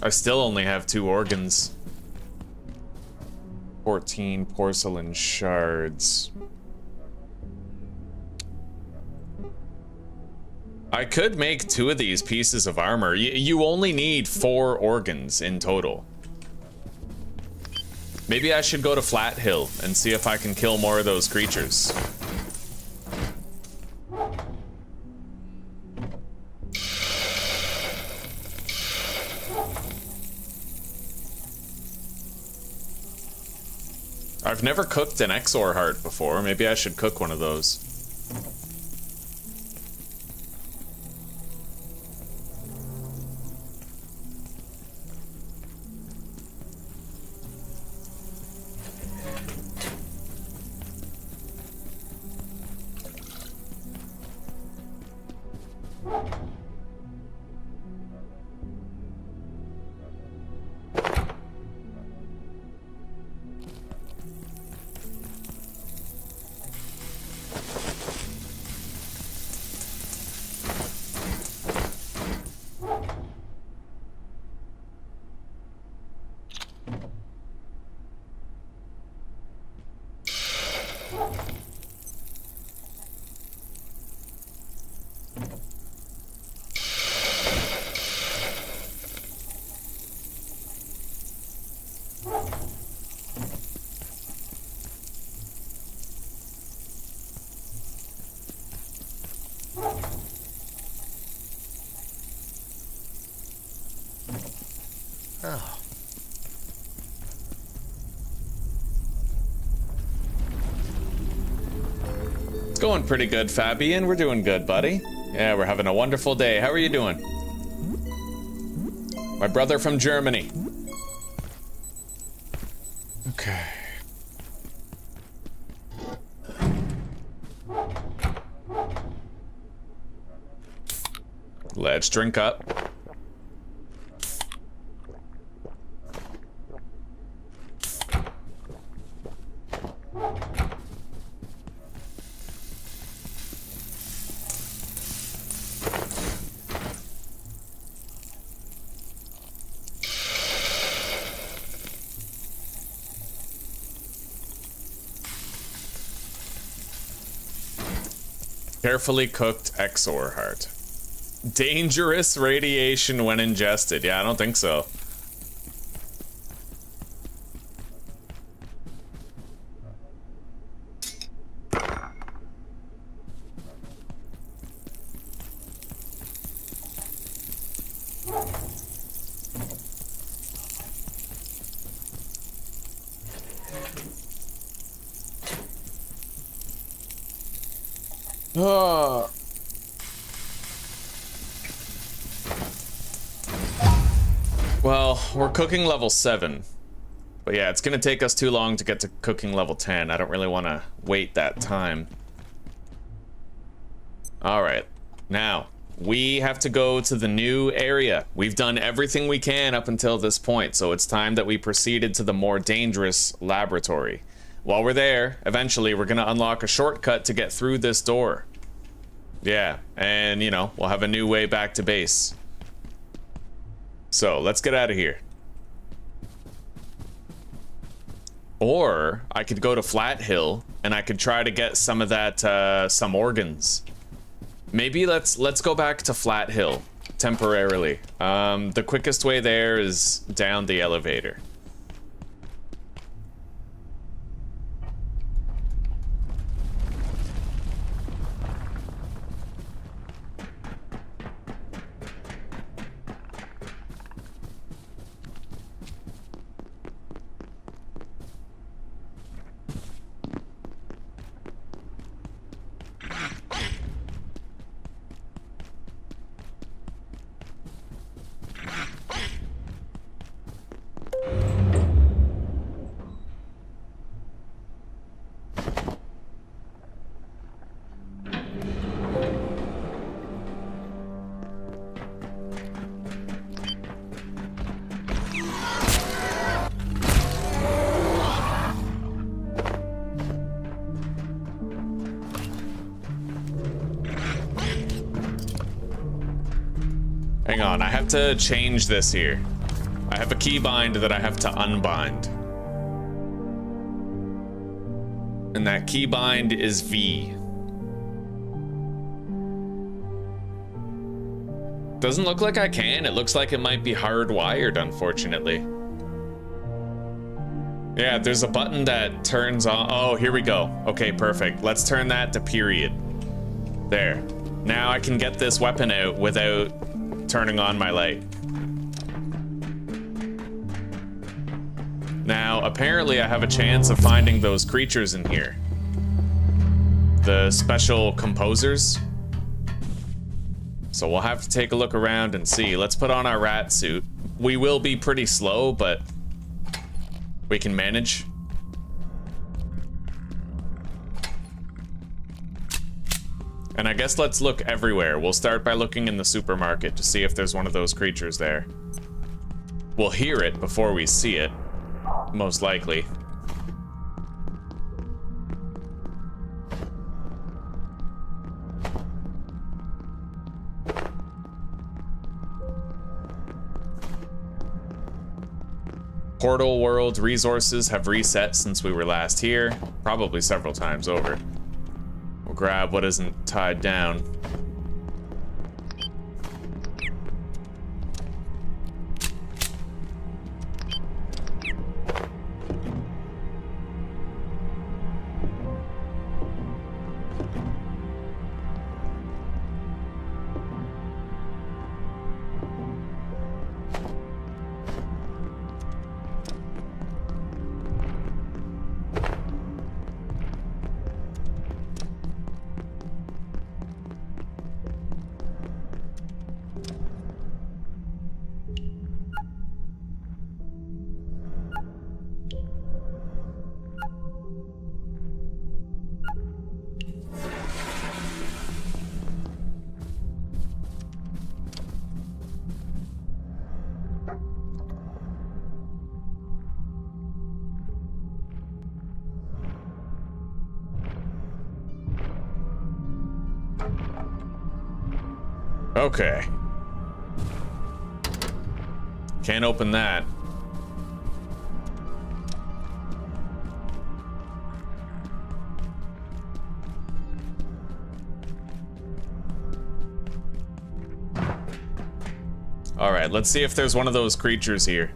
I still only have 2 organs. 14 porcelain shards. I could make 2 of these pieces of armor. You only need 4 organs in total. Maybe I should go to Flat Hill and see if I can kill more of those creatures. I've never cooked an Exxo heart before. Maybe I should cook one of those. Oh. It's going pretty good, Fabian. We're doing good, buddy. Yeah, we're having a wonderful day. How are you doing? My brother from Germany. Okay. Let's drink up. Carefully cooked Exxo heart. Dangerous radiation when ingested. Yeah, I don't think so. Well, we're cooking level 7. But yeah, it's gonna take us too long to get to cooking level 10. I don't really want to wait that time. Alright, now, we have to go to the new area. We've done everything we can up until this point, so it's time that we proceeded to the more dangerous laboratory. While we're there, eventually we're gonna unlock a shortcut to get through this door. Yeah, and you know, we'll have a new way back to base. So, let's get out of here. Or, I could go to Flat Hill, and I could try to get some of that, some organs. Maybe let's go back to Flat Hill, temporarily. The quickest way there is down the elevator. Hang on, I have to change this here. I have a keybind that I have to unbind. And that keybind is V. Doesn't look like I can. It looks like it might be hardwired, unfortunately. Yeah, there's a button that turns on. Oh, here we go. Okay, perfect. Let's turn that to period. There. Now I can get this weapon out without turning on my light. Now, apparently I have a chance of finding those creatures in here. The special composers. So we'll have to take a look around and see. Let's put on our rat suit. We will be pretty slow, but we can manage. And I guess let's look everywhere. We'll start by looking in the supermarket to see if there's one of those creatures there. We'll hear it before we see it, most likely. Portal world resources have reset since we were last here, probably several times over. We'll grab what isn't tied down. Okay. Can't open that. All right, let's see if there's one of those creatures here.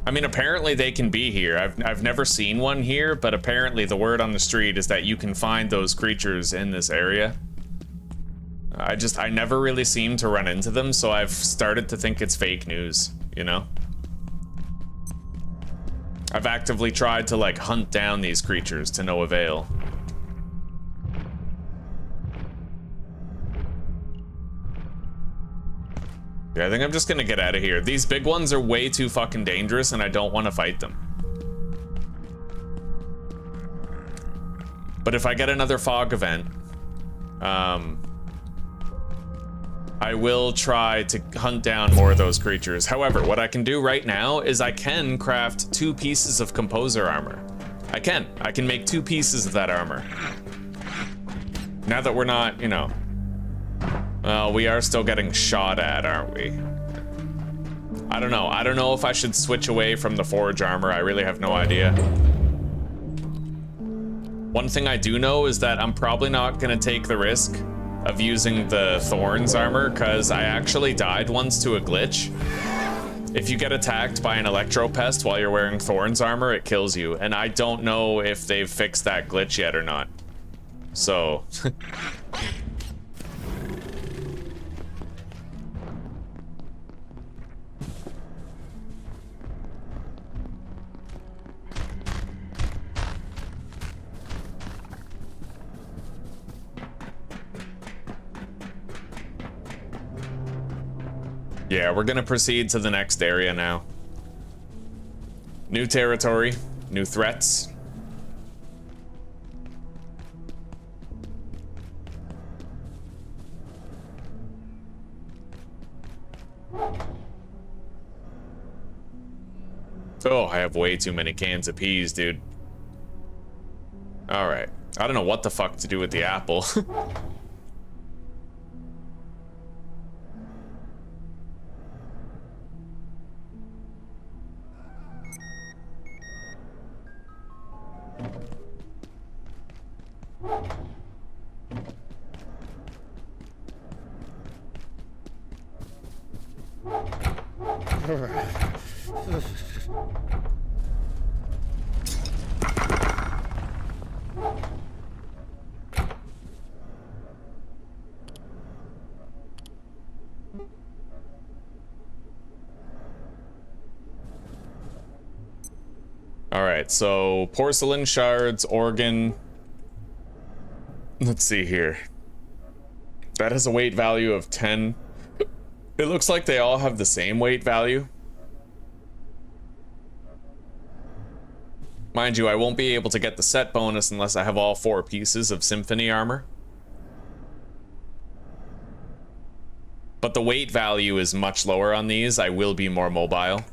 I mean, apparently they can be here. I've never seen one here, but apparently the word on the street is that you can find those creatures in this area. I never really seem to run into them, so I've started to think it's fake news, you know? I've actively tried to like hunt down these creatures to no avail. Yeah, I think I'm just gonna get out of here. These big ones are way too fucking dangerous and I don't want to fight them. But if I get another fog event, I will try to hunt down more of those creatures. However, what I can do right now is I can craft 2 pieces of composer armor. I can make 2 pieces of that armor. Now that we're not, you know, well, we are still getting shot at, aren't we? I don't know. I don't know if I should switch away from the forge armor. I really have no idea. One thing I do know is that I'm probably not gonna take the risk of using the thorns armor, because I actually died once to a glitch. If you get attacked by an electro pest while you're wearing thorns armor, it kills you, and I don't know if they've fixed that glitch yet or not. So yeah, we're gonna proceed to the next area now. New territory, new threats. Oh, I have way too many cans of peas, dude. All right, I don't know what the fuck to do with the apple. Alright, so porcelain shards, organ. Let's see here. That has a weight value of 10. It looks like they all have the same weight value. Mind you, I won't be able to get the set bonus unless I have all 4 pieces of symphony armor. But the weight value is much lower on these. I will be more mobile.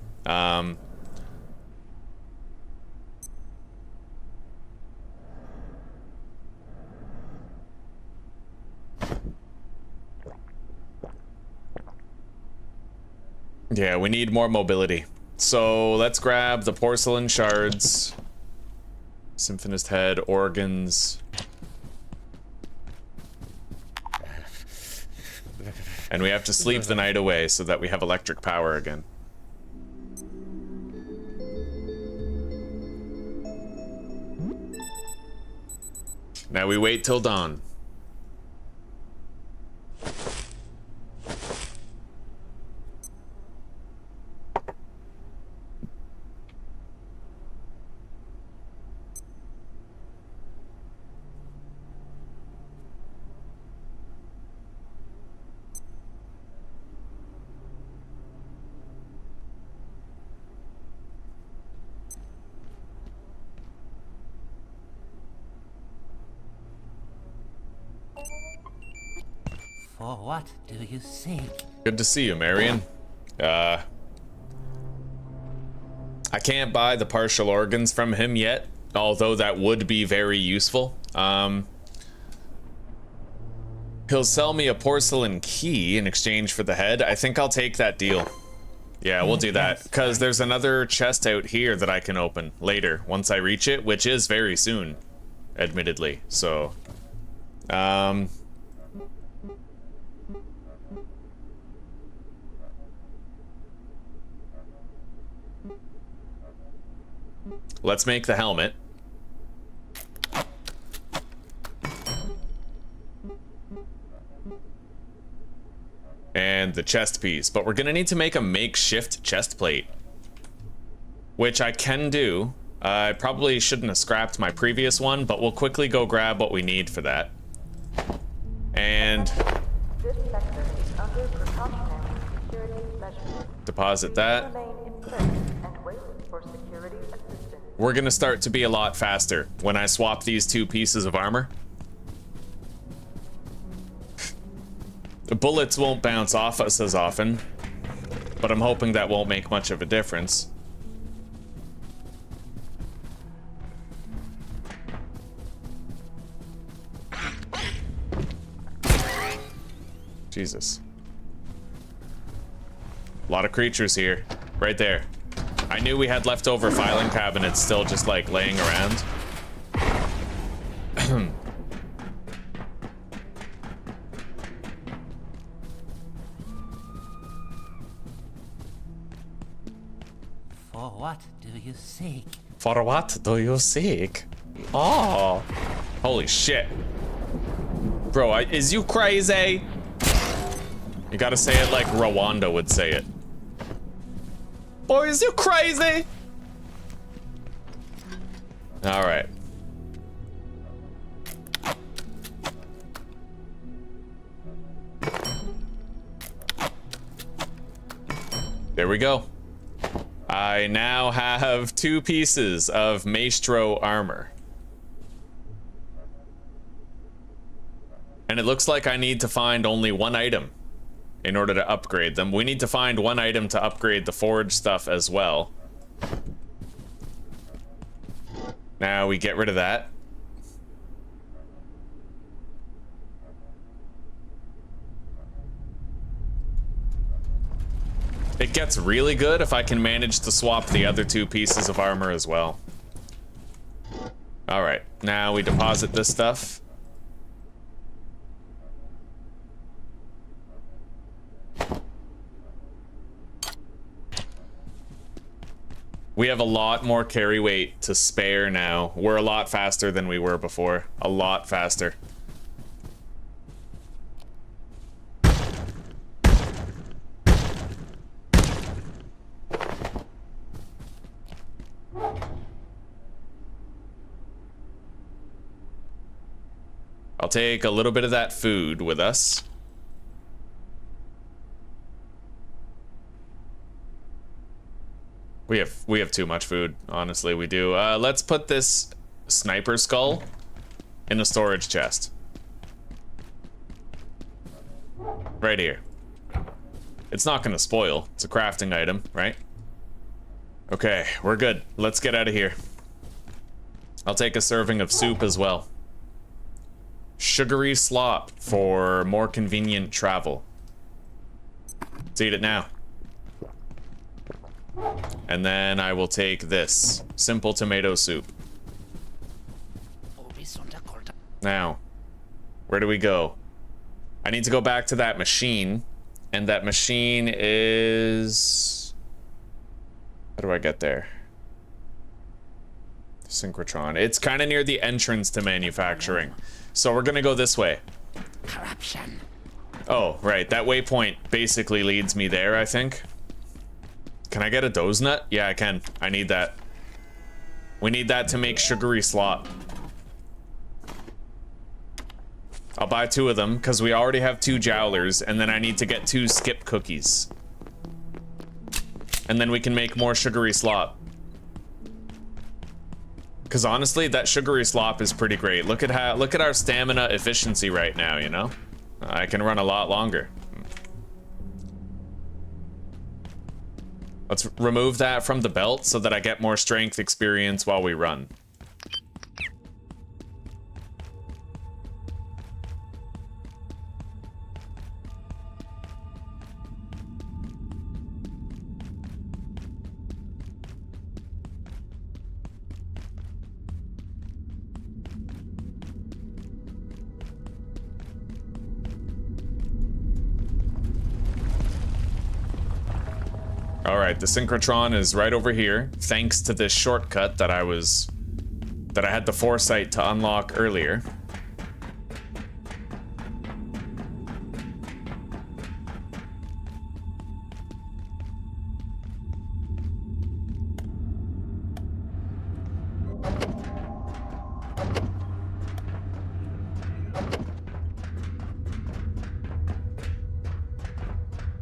Yeah, we need more mobility. So let's grab the porcelain shards, symphonist head, organs, and we have to sleep the night away so that we have electric power again. Now we wait till dawn. For what do you seek? Good to see you, Marion. I can't buy the partial organs from him yet, although that would be very useful. He'll sell me a porcelain key in exchange for the head. I think I'll take that deal. Yeah, we'll do that, because there's another chest out here that I can open later, once I reach it, which is very soon, admittedly, so... Let's make the helmet. And the chest piece, but we're gonna need to make a makeshift chest plate. which I can do. I probably shouldn't have scrapped my previous one, but we'll quickly go grab what we need for that. And This sector is under precautionary security measures. deposit that. Remain in place and wait for security assistance. We're gonna start to be a lot faster when I swap these two pieces of armor. The bullets won't bounce off us as often, but I'm hoping that won't make much of a difference. Jesus. A lot of creatures here. Right there. I knew we had leftover filing cabinets still just like laying around. For what do you seek? For what do you seek? Oh. Holy shit. Bro, is you crazy? You gotta say it like Rwanda would say it. Boy, is you crazy? All right. There we go. I now have 2 pieces of Maestro armor. And it looks like I need to find only 1 item in order to upgrade them. We need to find 1 item to upgrade the forge stuff as well. Now we get rid of that. It gets really good if I can manage to swap the other 2 pieces of armor as well. Alright, now we deposit this stuff. We have a lot more carry weight to spare now. We're a lot faster than we were before. A lot faster. I'll take a little bit of that food with us. We have too much food, honestly, we do. Let's put this sniper skull in a storage chest. Right here. It's not gonna spoil. It's a crafting item, right? Okay, we're good. Let's get out of here. I'll take a serving of soup as well. Sugary slop for more convenient travel. Let's eat it now. And then I will take this simple tomato soup. Now, where do we go? I need to go back to that machine, and that machine is... How do I get there? Synchrotron. It's kind of near the entrance to manufacturing. So we're gonna go this way. Corruption. Oh, right. That waypoint basically leads me there, I think. Can I get a doze nut? Yeah, I can. I need that. We need that to make sugary slop. I'll buy 2 of them, because we already have 2 jowlers, and then I need to get 2 skip cookies. And then we can make more sugary slop. Because honestly, that sugary slop is pretty great. Look at our stamina efficiency right now, you know? I can run a lot longer. Let's remove that from the belt so that I get more strength experience while we run. Alright, the synchrotron is right over here, thanks to this shortcut that I had the foresight to unlock earlier.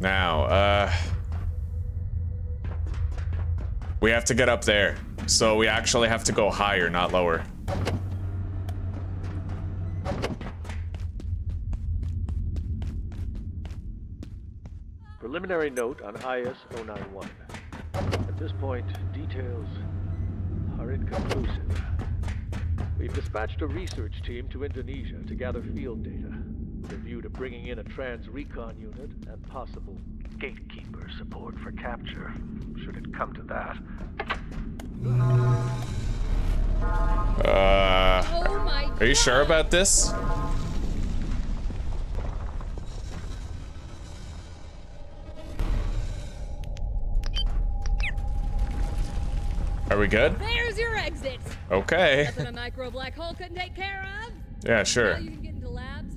Now, we have to get up there. So we actually have to go higher, not lower. Preliminary note on IS-091. At this point, details are inconclusive. We've dispatched a research team to Indonesia to gather field data, with a view to bringing in a trans-recon unit and possible gatekeeper support for capture, should it come to that. Are you sure about this? Are we good? There's your exit. Okay. Nothing a micro black hole couldn't take care of. Yeah, sure. Now you can get into labs.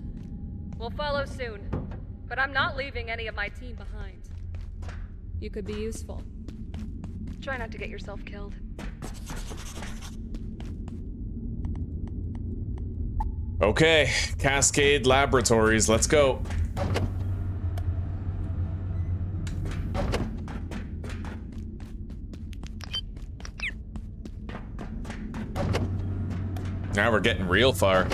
We'll follow soon, but I'm not leaving any of my team behind. You could be useful. Try not to get yourself killed. Okay, Cascade Laboratories, let's go. Now we're getting real far.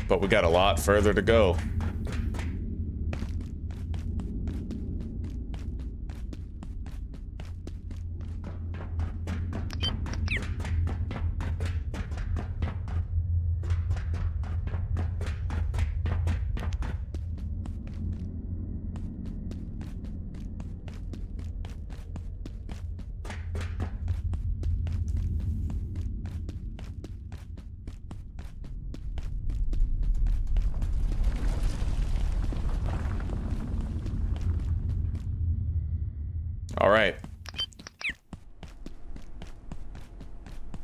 But we got a lot further to go. All right.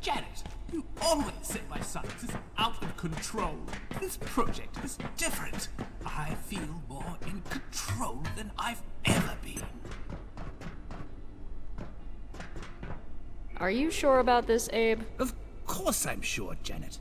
Janet, you always say my science is out of control. This project is different. I feel more in control than I've ever been. Are you sure about this, Abe? Of course I'm sure, Janet.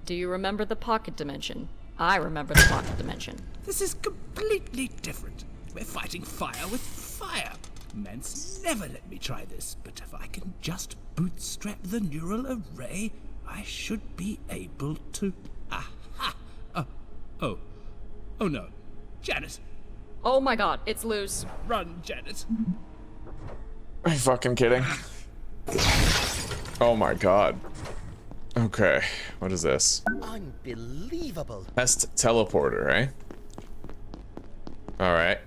Do you remember the pocket dimension? I remember the pocket dimension. This is completely different. We're fighting fire with fire. Mance never let me try this, but if I can just bootstrap the neural array, I should be able to... Aha! Oh no. Janet! Oh my god, it's loose. Run, Janet. Are you fucking kidding? Oh my god. Okay, what is this? Unbelievable. Test teleporter, eh? Alright.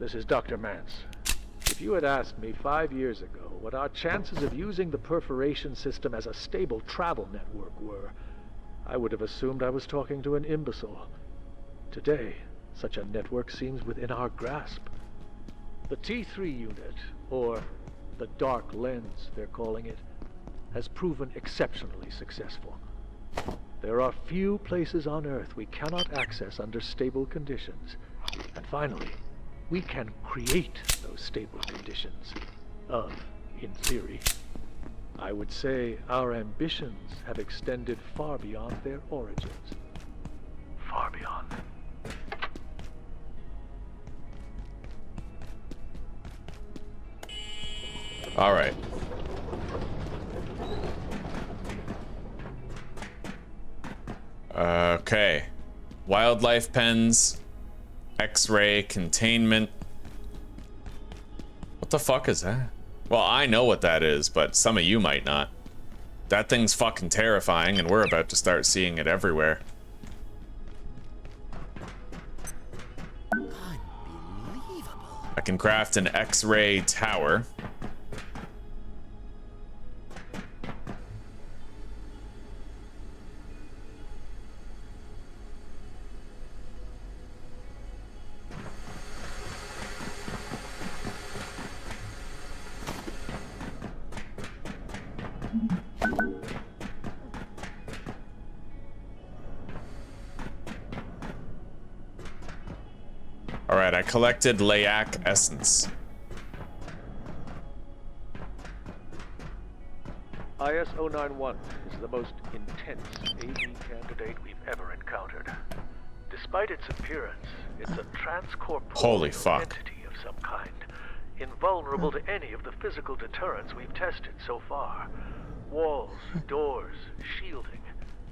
This is Dr. Mance. If you had asked me 5 years ago what our chances of using the perforation system as a stable travel network were, I would have assumed I was talking to an imbecile. Today, such a network seems within our grasp. The T3 unit, or the dark lens they're calling it, has proven exceptionally successful. There are few places on Earth we cannot access under stable conditions. And finally, we can create those stable conditions. In theory. I would say our ambitions have extended far beyond their origins. Far beyond. All right. Okay. Wildlife pens. X-ray containment. What the fuck is that? Well, I know what that is, but some of you might not. That thing's fucking terrifying, and we're about to start seeing it everywhere. Unbelievable. I can craft an X-ray tower. Alright, I collected Layak essence. IS-091 is the most intense AV candidate we've ever encountered. Despite its appearance, it's a Holy transcorporeal fuck. entity of some kind, invulnerable to any of the physical deterrents we've tested so far. Walls, doors, shielding.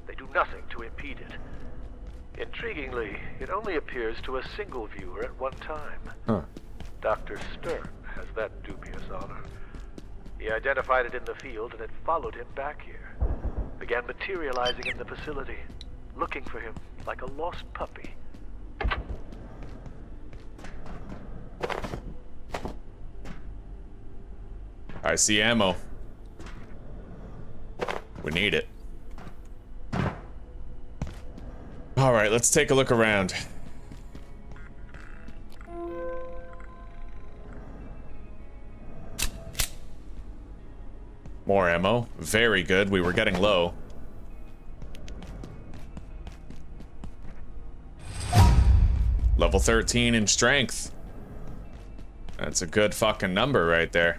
They do nothing to impede it. Intriguingly, it only appears to a single viewer at one time. Huh. Dr. Stern has that dubious honor. He identified it in the field and it followed him back here. Began materializing in the facility, looking for him like a lost puppy. I see ammo. We need it. All right, let's take a look around. More ammo. Very good. We were getting low. Level 13 in strength. That's a good fucking number right there.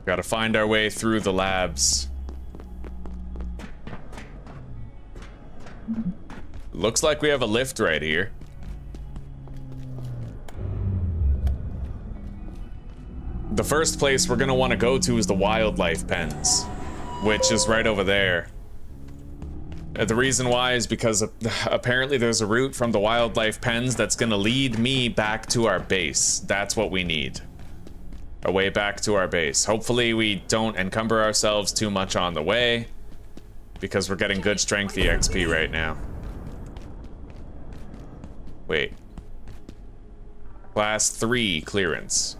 Gotta find our way through the labs. Looks like we have a lift right here. The first place we're gonna want to go to is the wildlife pens, which is right over there. The reason why is because apparently there's a route from the wildlife pens that's gonna lead me back to our base. That's what we need. A way back to our base. Hopefully we don't encumber ourselves too much on the way, because we're getting good strength EXP right now. Wait. Class 3 clearance.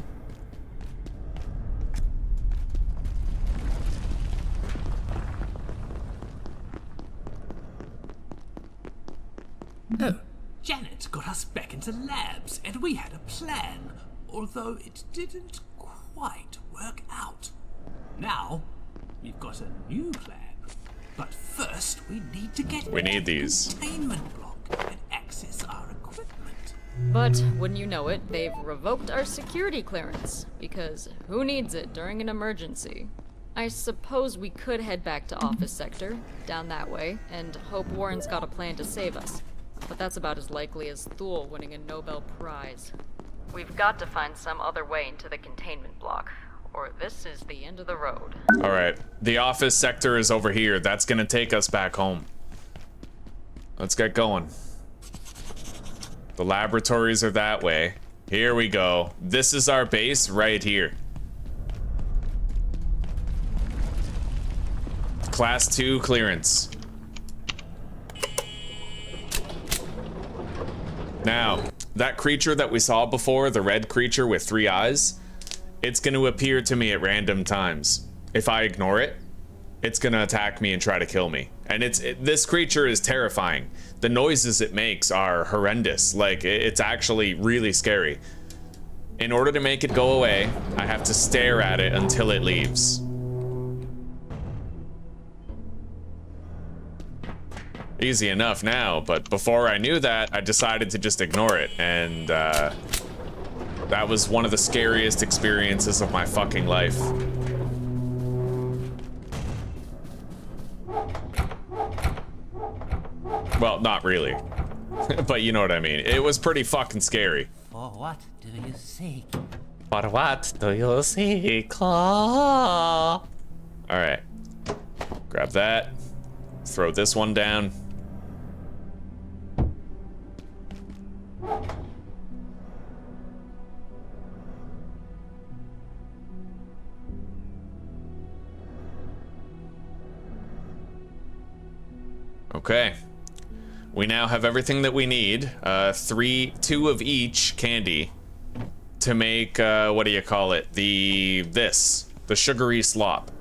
Oh, Janet got us back into labs, and we had a plan, although it didn't quite work out. Now, we've got a new plan. But first, we need to get these containment block and access our equipment. But wouldn't you know it, they've revoked our security clearance, because who needs it during an emergency? I suppose we could head back to Office Sector, down that way, and hope Warren's got a plan to save us. But that's about as likely as Thule winning a Nobel Prize. We've got to find some other way into the containment block, or this is the end of the road. All right, the Office Sector is over here. That's gonna take us back home. Let's get going. The laboratories are that way. Here we go. This is our base right here. Class 2 clearance. Now, that creature that we saw before, the red creature with 3 eyes, it's going to appear to me at random times. If I ignore it, it's going to attack me and try to kill me. And this creature is terrifying. The noises it makes are horrendous. Like, it's actually really scary. In order to make it go away, I have to stare at it until it leaves. Easy enough now, but before I knew that, I decided to just ignore it, and that was one of the scariest experiences of my fucking life. Well, not really, but you know what I mean. It was pretty fucking scary. For what do you seek? For what do you seek? All right, grab that, throw this one down. Okay. We now have everything that we need. Two of each candy to make, what do you call it? The sugary slop.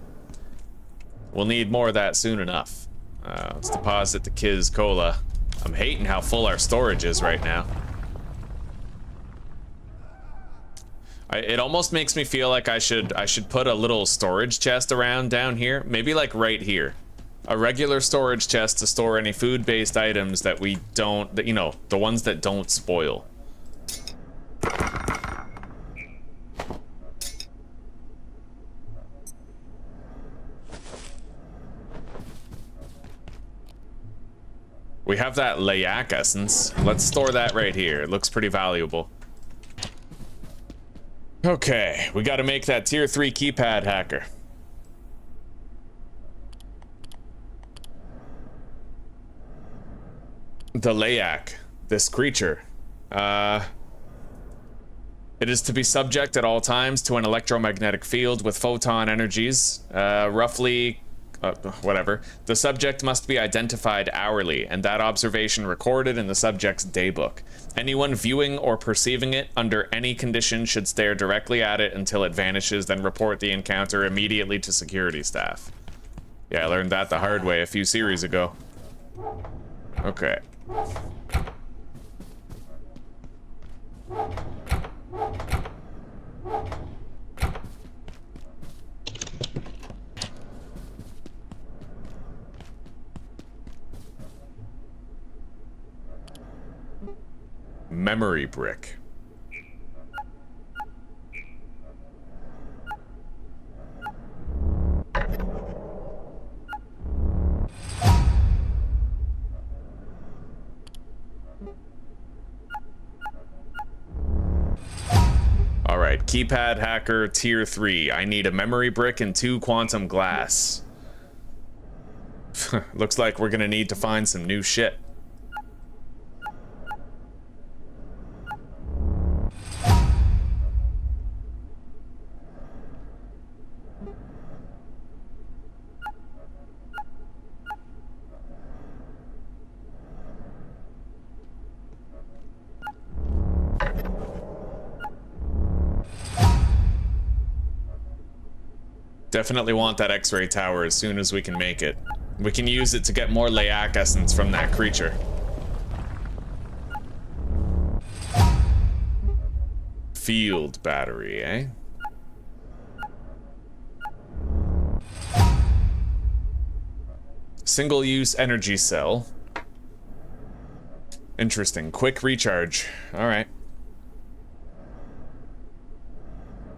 We'll need more of that soon enough. Let's deposit the Kiz Cola. I'm hating how full our storage is right now. It almost makes me feel like I should put a little storage chest around down here. Maybe like right here. A regular storage chest to store any food-based items that we don't, that, you know, the ones that don't spoil. We have that Layak essence. Let's store that right here. It looks pretty valuable. Okay, we gotta make that tier 3 keypad hacker. The Layak, this creature. It is to be subject at all times to an electromagnetic field with photon energies, roughly, whatever. The subject must be identified hourly, and that observation recorded in the subject's daybook. Anyone viewing or perceiving it under any condition should stare directly at it until it vanishes, then report the encounter immediately to security staff. Yeah, I learned that the hard way a few series ago. Okay. Memory brick. Alright, keypad hacker tier 3. I need a memory brick and 2 quantum glass. Looks like we're gonna need to find some new shit. Definitely want that X-ray tower as soon as we can make it. We can use it to get more Layak essence from that creature. Field battery, eh? Single-use energy cell. Interesting. Quick recharge. Alright.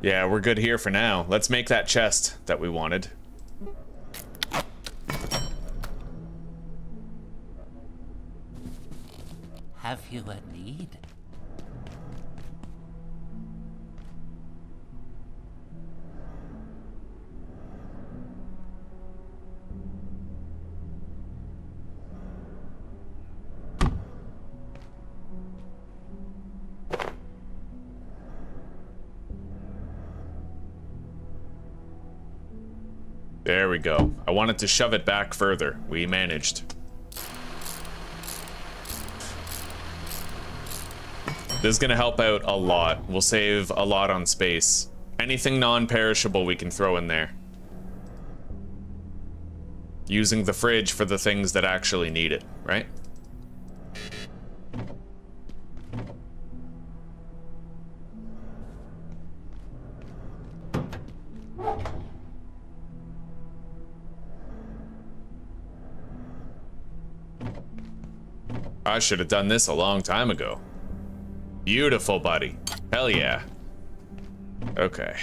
Yeah, we're good here for now. Let's make that chest that we wanted. Have you a need? There we go. I wanted to shove it back further. We managed. This is gonna help out a lot. We'll save a lot on space. Anything non-perishable we can throw in there. Using the fridge for the things that actually need it, right? I should have done this a long time ago. Beautiful, buddy. Hell yeah. Okay.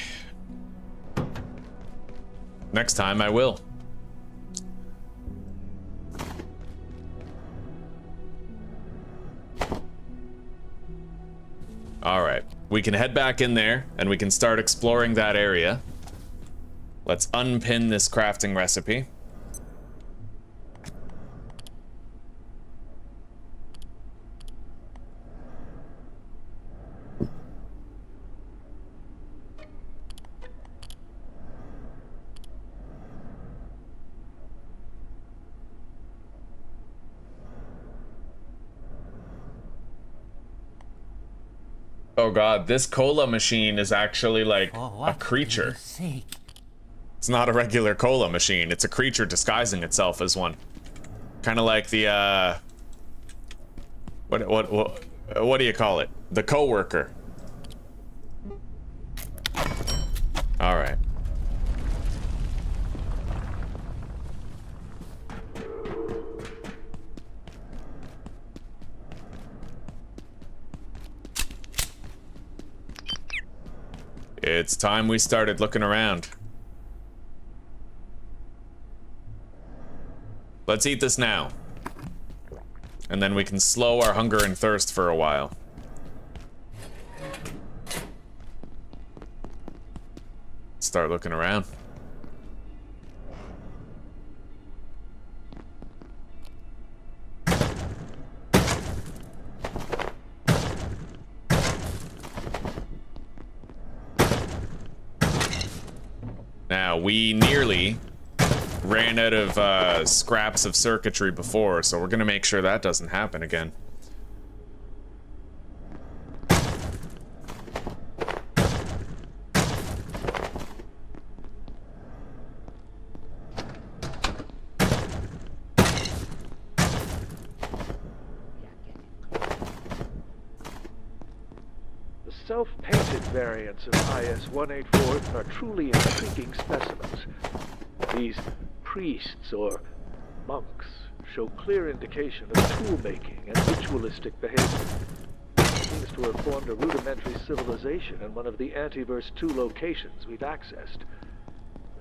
Next time I will. Alright. We can head back in there, and we can start exploring that area. Let's unpin this crafting recipe. Oh god, this cola machine is actually like a creature. It's not a regular cola machine, it's a creature disguising itself as one. Kind of like the what do you call it? The coworker. All right. It's time we started looking around. Let's eat this now. And then we can slow our hunger and thirst for a while. Start looking around. Now, we nearly ran out of scraps of circuitry before, so we're gonna make sure that doesn't happen again. The self-painted variants of IS-184 are truly intriguing specimens. These priests or monks show clear indication of tool-making and ritualistic behavior. Seems to have formed a rudimentary civilization in one of the Antiverse 2 locations we've accessed.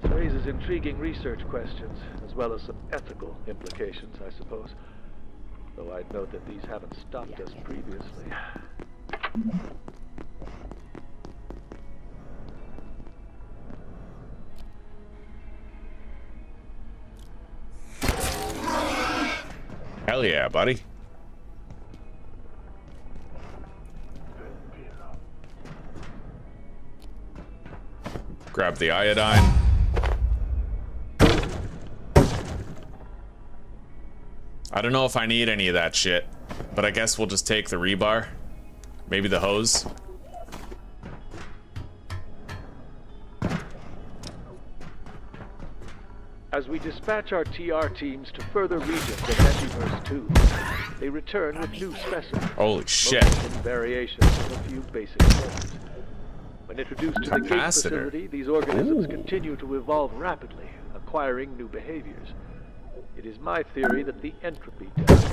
This raises intriguing research questions, as well as some ethical implications, I suppose. Though I'd note that these haven't stopped us previously. Hell yeah, buddy. Grab the iodine. I don't know if I need any of that shit, but I guess we'll just take the rebar. Maybe the hose. As we dispatch our TR teams to further regions of Antiverse 2, they return with new specimens. Holy shit. Most of them variations of a few basic forms. When introduced to the gate facility, these organisms continue to evolve rapidly, acquiring new behaviors. It is my theory that the entropy delta is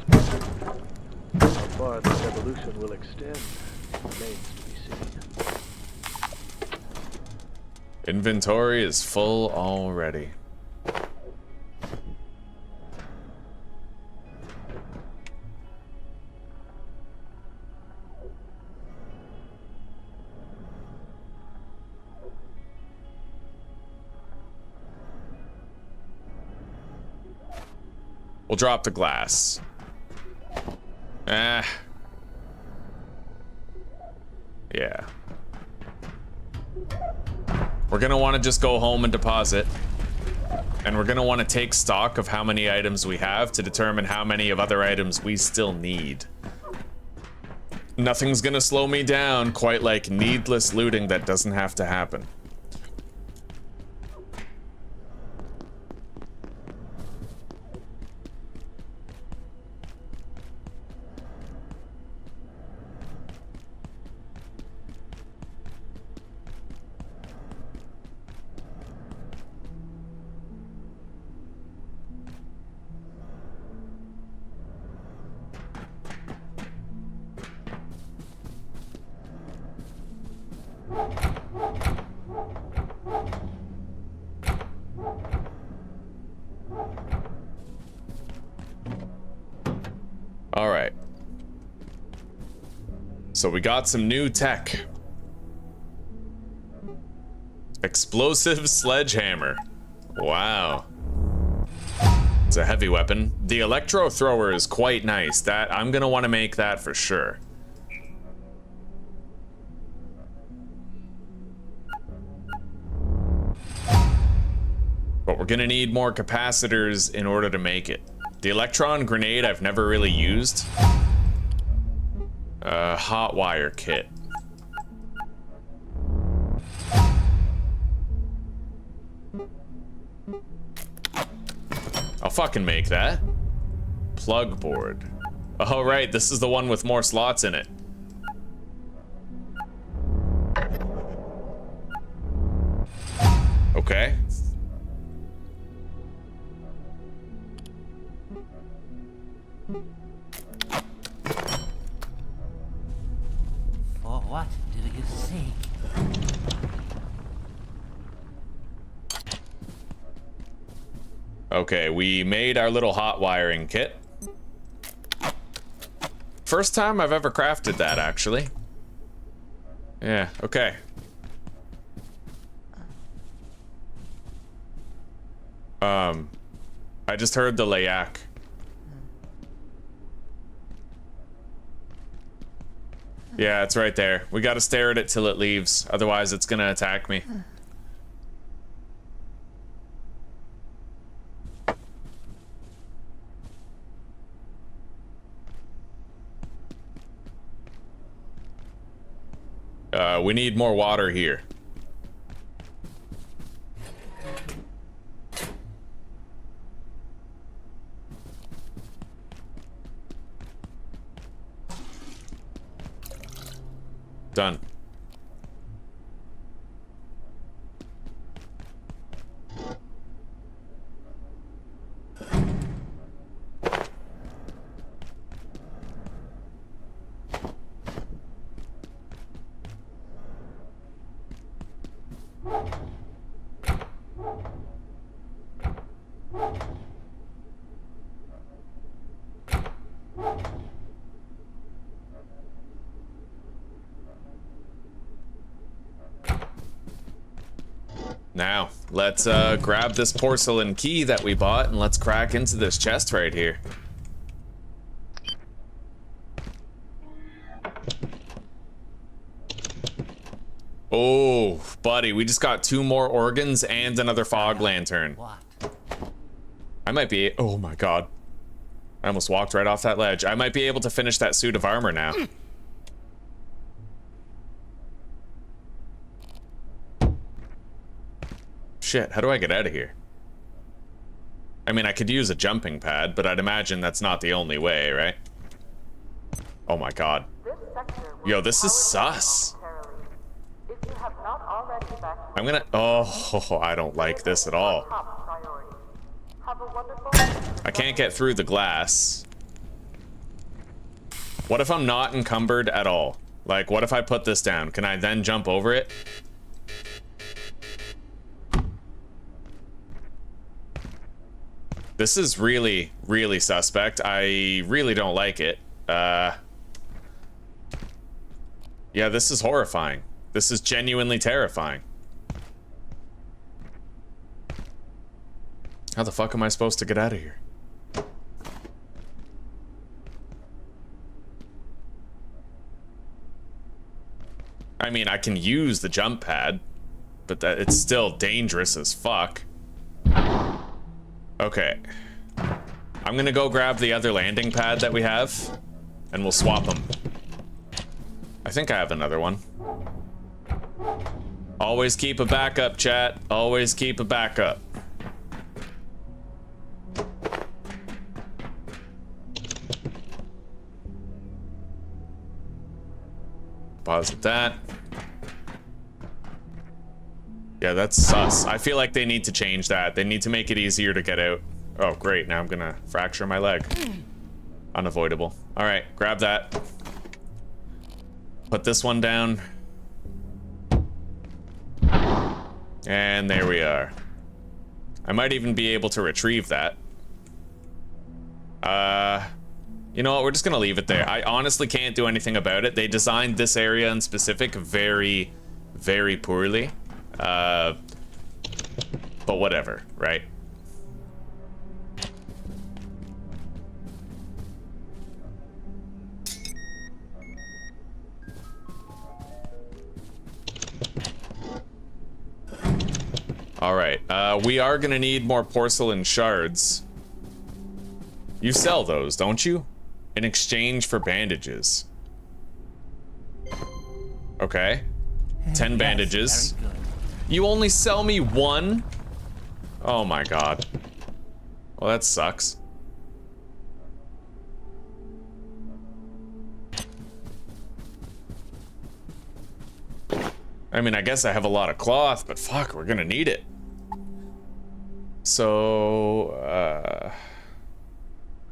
responsible. How far this evolution will extend remains to be seen. Inventory is full already. We'll drop the glass. Yeah. We're gonna want to just go home and deposit. And we're gonna want to take stock of how many items we have to determine how many of other items we still need. Nothing's gonna slow me down quite like needless looting that doesn't have to happen. All right. So we got some new tech. Explosive sledgehammer. Wow. It's a heavy weapon. The electro thrower is quite nice. That I'm gonna want to make that for sure. But we're gonna need more capacitors in order to make it. The electron grenade I've never really used. Hot wire kit. I'll fucking make that. Plug board. Oh, right, this is the one with more slots in it. Okay. For what do you seek? Okay, we made our little hot wiring kit. First time I've ever crafted that, actually. Yeah, okay. I just heard the layak. Yeah, it's right there. We gotta stare at it till it leaves, otherwise it's gonna attack me. We need more water here. Done. Now, let's grab this porcelain key that we bought and let's crack into this chest right here. Oh, buddy, we just got 2 more organs and another fog lantern. What? I might be, oh my god. I almost walked right off that ledge. I might be able to finish that suit of armor now. Shit, how do I get out of here? I mean, I could use a jumping pad, but I'd imagine that's not the only way, right? Oh my god. Yo, this is sus. I'm gonna... Oh, I don't like this at all. I can't get through the glass. What if I'm not encumbered at all? Like, what if I put this down? Can I then jump over it? This is really, really suspect. I really don't like it. Yeah, this is horrifying. This is genuinely terrifying. How the fuck am I supposed to get out of here? I mean, I can use the jump pad, but that it's still dangerous as fuck. Okay. I'm gonna go grab the other landing pad that we have, and we'll swap them. I think I have another one. Always keep a backup, chat. Always keep a backup. Deposit that. Yeah, that's sus. I feel like they need to change that. They need to make it easier to get out. Oh, great. Now I'm gonna fracture my leg. Unavoidable. All right, grab that. Put this one down. And there we are. I might even be able to retrieve that. You know what? We're just gonna leave it there. I honestly can't do anything about it. They designed this area in specific very, very poorly. But whatever, right? All right, we are gonna need more porcelain shards. You sell those, don't you? In exchange for bandages. Okay. 10 bandages. Very good. You only sell me 1? Oh my god. Well, that sucks. I mean, I guess I have a lot of cloth, but fuck, we're gonna need it. So,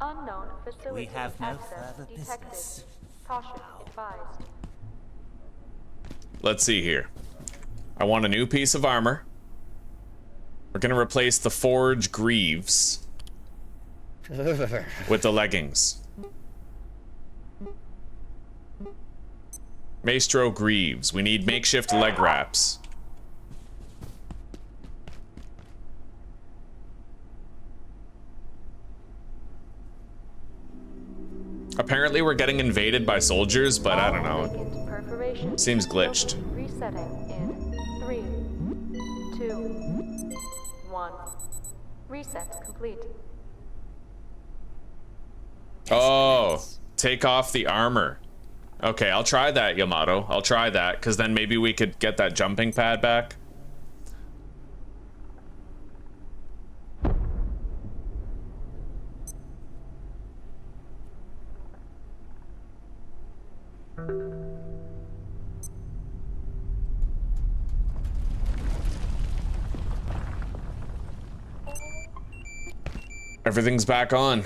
Unknown facility We have no access further detected. business. Caution advised. let's see here. I want a new piece of armor. We're gonna replace the forge greaves with the leggings. Maestro greaves. We need makeshift leg wraps. Apparently we're getting invaded by soldiers, but I don't know. Vacant perforation Seems glitched. resetting in 3, 2, 1. Reset complete. Oh, take off the armor. Okay, I'll try that, Yamato. I'll try that, because then maybe we could get that jumping pad back. Everything's back on.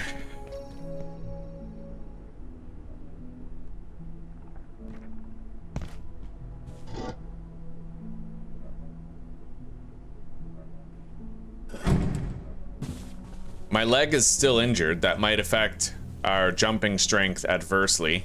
My leg is still injured. That might affect our jumping strength adversely.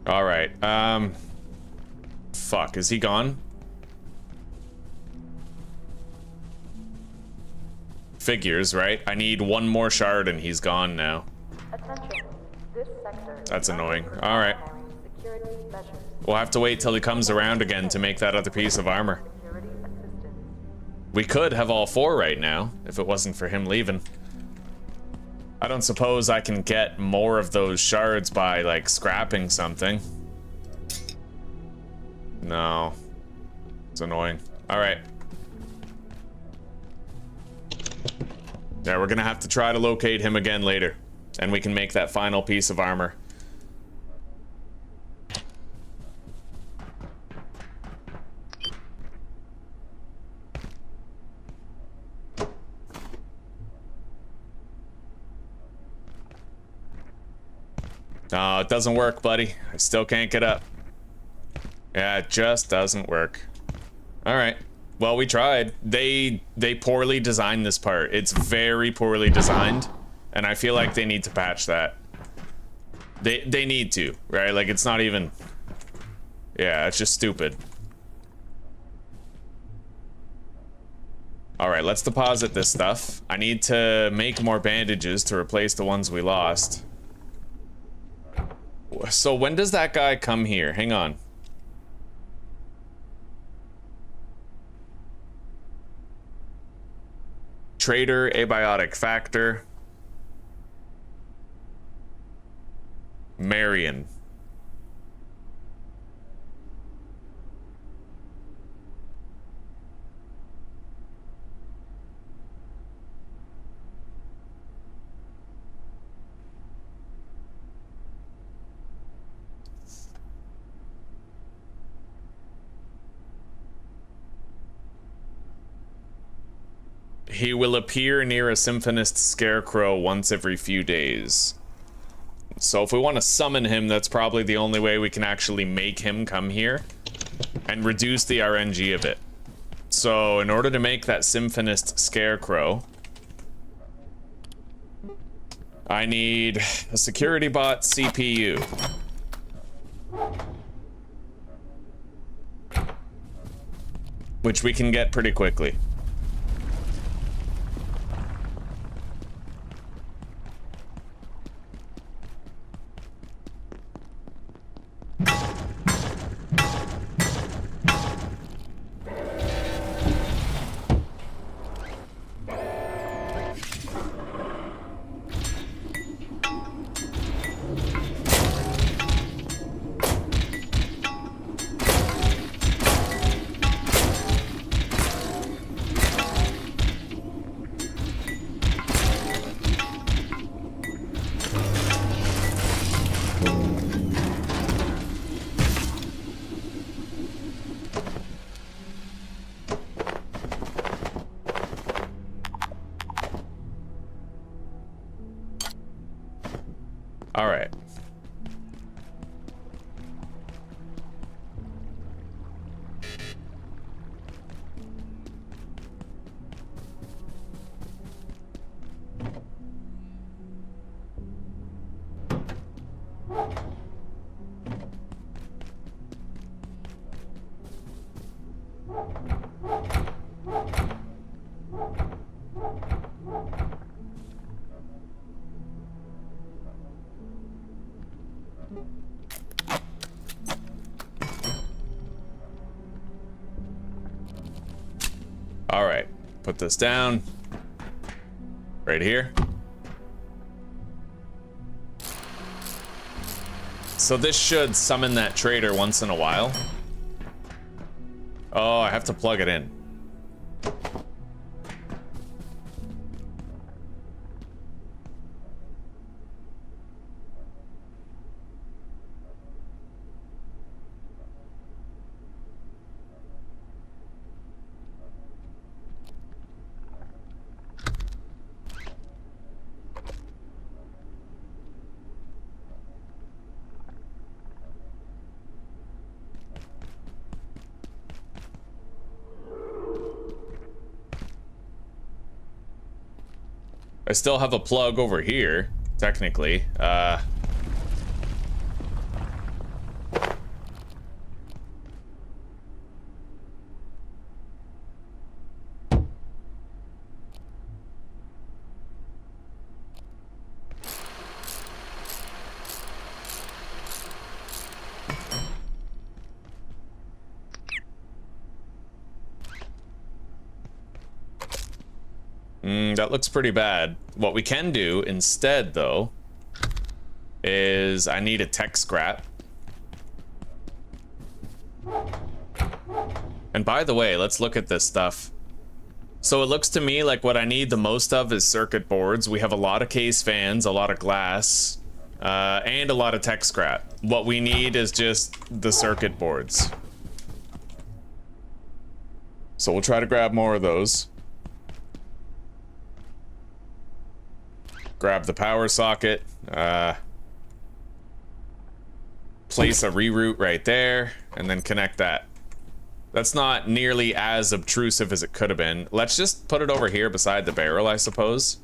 All right. Fuck, is he gone? Figures, right? I need one more shard and he's gone now. Attention. This sector That's annoying. All right. security measures. We'll have to wait till he comes around again to make that other piece of armor. Security assistance. We could have all four right now if it wasn't for him leaving. I don't suppose I can get more of those shards by, like, scrapping something. No. It's annoying. Alright. Yeah, we're gonna have to try to locate him again later. And we can make that final piece of armor. No, it doesn't work, buddy. I still can't get up. Yeah, it just doesn't work. All right. Well, we tried. They poorly designed this part. It's very poorly designed, and I feel like they need to patch that. They need to, right? Like, it's not even... Yeah, it's just stupid. All right, let's deposit this stuff. I need to make more bandages to replace the ones we lost. So when does that guy come here? Hang on. Trader, Abiotic Factor. Marion. He will appear near a symphonist scarecrow once every few days. So if we want to summon him, that's probably the only way we can actually make him come here and reduce the RNG of it. So in order to make that symphonist scarecrow, I need a security bot CPU. Which we can get pretty quickly. All right. All right, put this down right here. So this should summon that trader once in a while. Oh, I have to plug it in. I still have a plug over here, technically. That looks pretty bad. What we can do instead, though, is I need a tech scrap. And by the way, let's look at this stuff. So it looks to me like what I need the most of is circuit boards. We have a lot of case fans, a lot of glass, and a lot of tech scrap. What we need is just the circuit boards. So we'll try to grab more of those. Grab the power socket, place a reroute right there, and then connect that. That's not nearly as obtrusive as it could have been. Let's just put it over here beside the barrel, I suppose.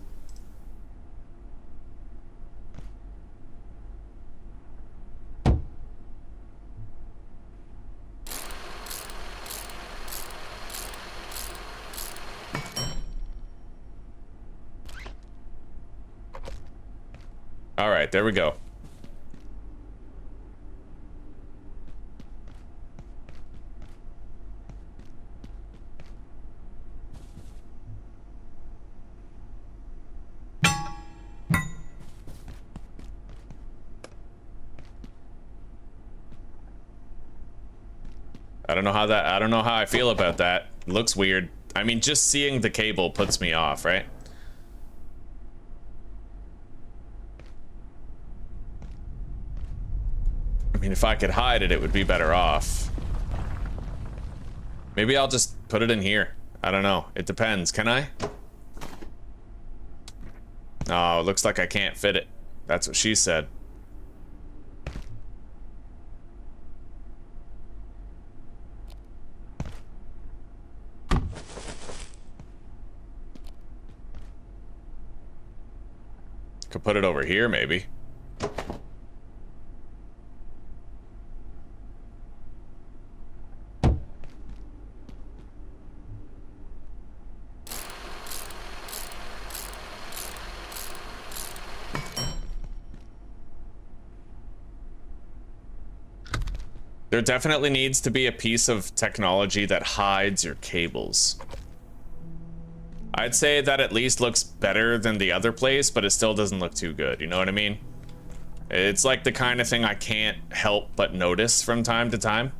All right, there we go. I don't know how I feel about that. It looks weird. I mean, just seeing the cable puts me off, right? I mean, if I could hide it, it would be better off. Maybe I'll just put it in here. I don't know. It depends. Can I? Oh, it looks like I can't fit it. That's what she said. Could put it over here, maybe. There definitely needs to be a piece of technology that hides your cables. I'd say that at least looks better than the other place, but it still doesn't look too good, you know what I mean? It's like the kind of thing I can't help but notice from time to time.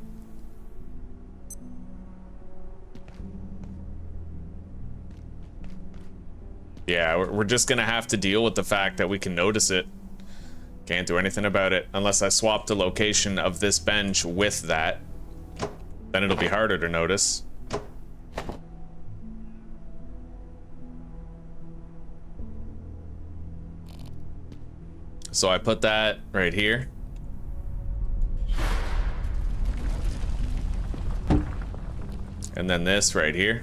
Yeah, we're just gonna have to deal with the fact that we can notice it. Can't do anything about it unless I swap the location of this bench with that. Then it'll be harder to notice. So So I put that right here. And then this right here.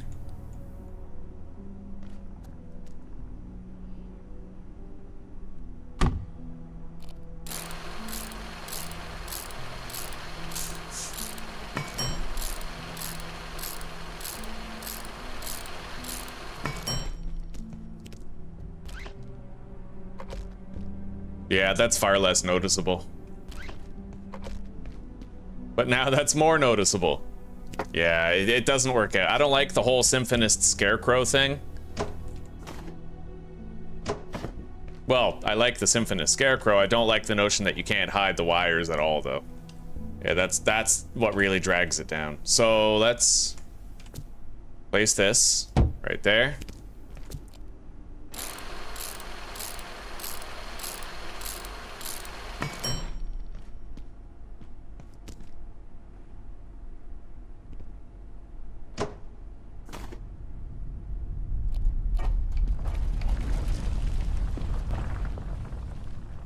Yeah, that's far less noticeable. But now that's more noticeable. Yeah, it doesn't work out. I don't like the whole Symphonist Scarecrow thing. Well, I like the Symphonist Scarecrow. I don't like the notion that you can't hide the wires at all, though. Yeah, that's what really drags it down. So let's place this right there.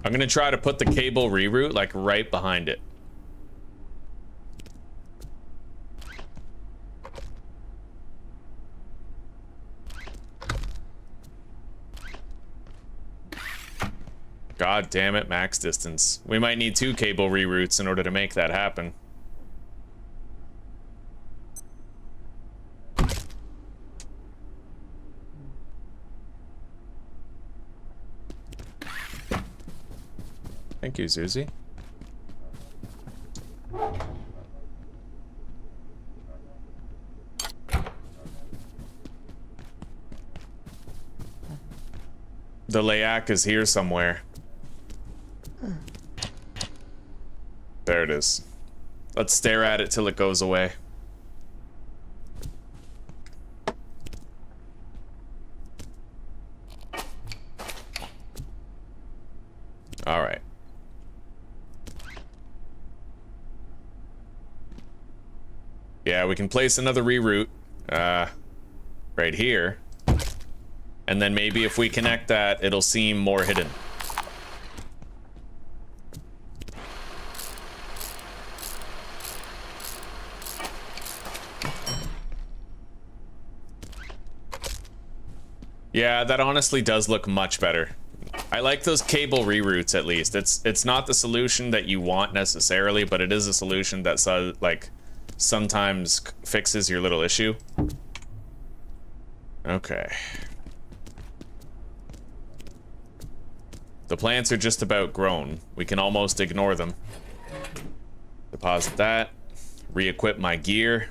I'm gonna try to put the cable reroute like right behind it. God damn it, max distance. We might need 2 cable reroutes in order to make that happen. Thank you, Zuzi. The Layak is here somewhere. There it is. Let's stare at it till it goes away. All right. Yeah, we can place another reroute right here. And then maybe if we connect that, it'll seem more hidden. Yeah, that honestly does look much better. I like those cable reroutes at least. It's not the solution that you want necessarily, but it is a solution that like sometimes fixes your little issue. Okay. The plants are just about grown. We can almost ignore them. Deposit that. Re-equip my gear.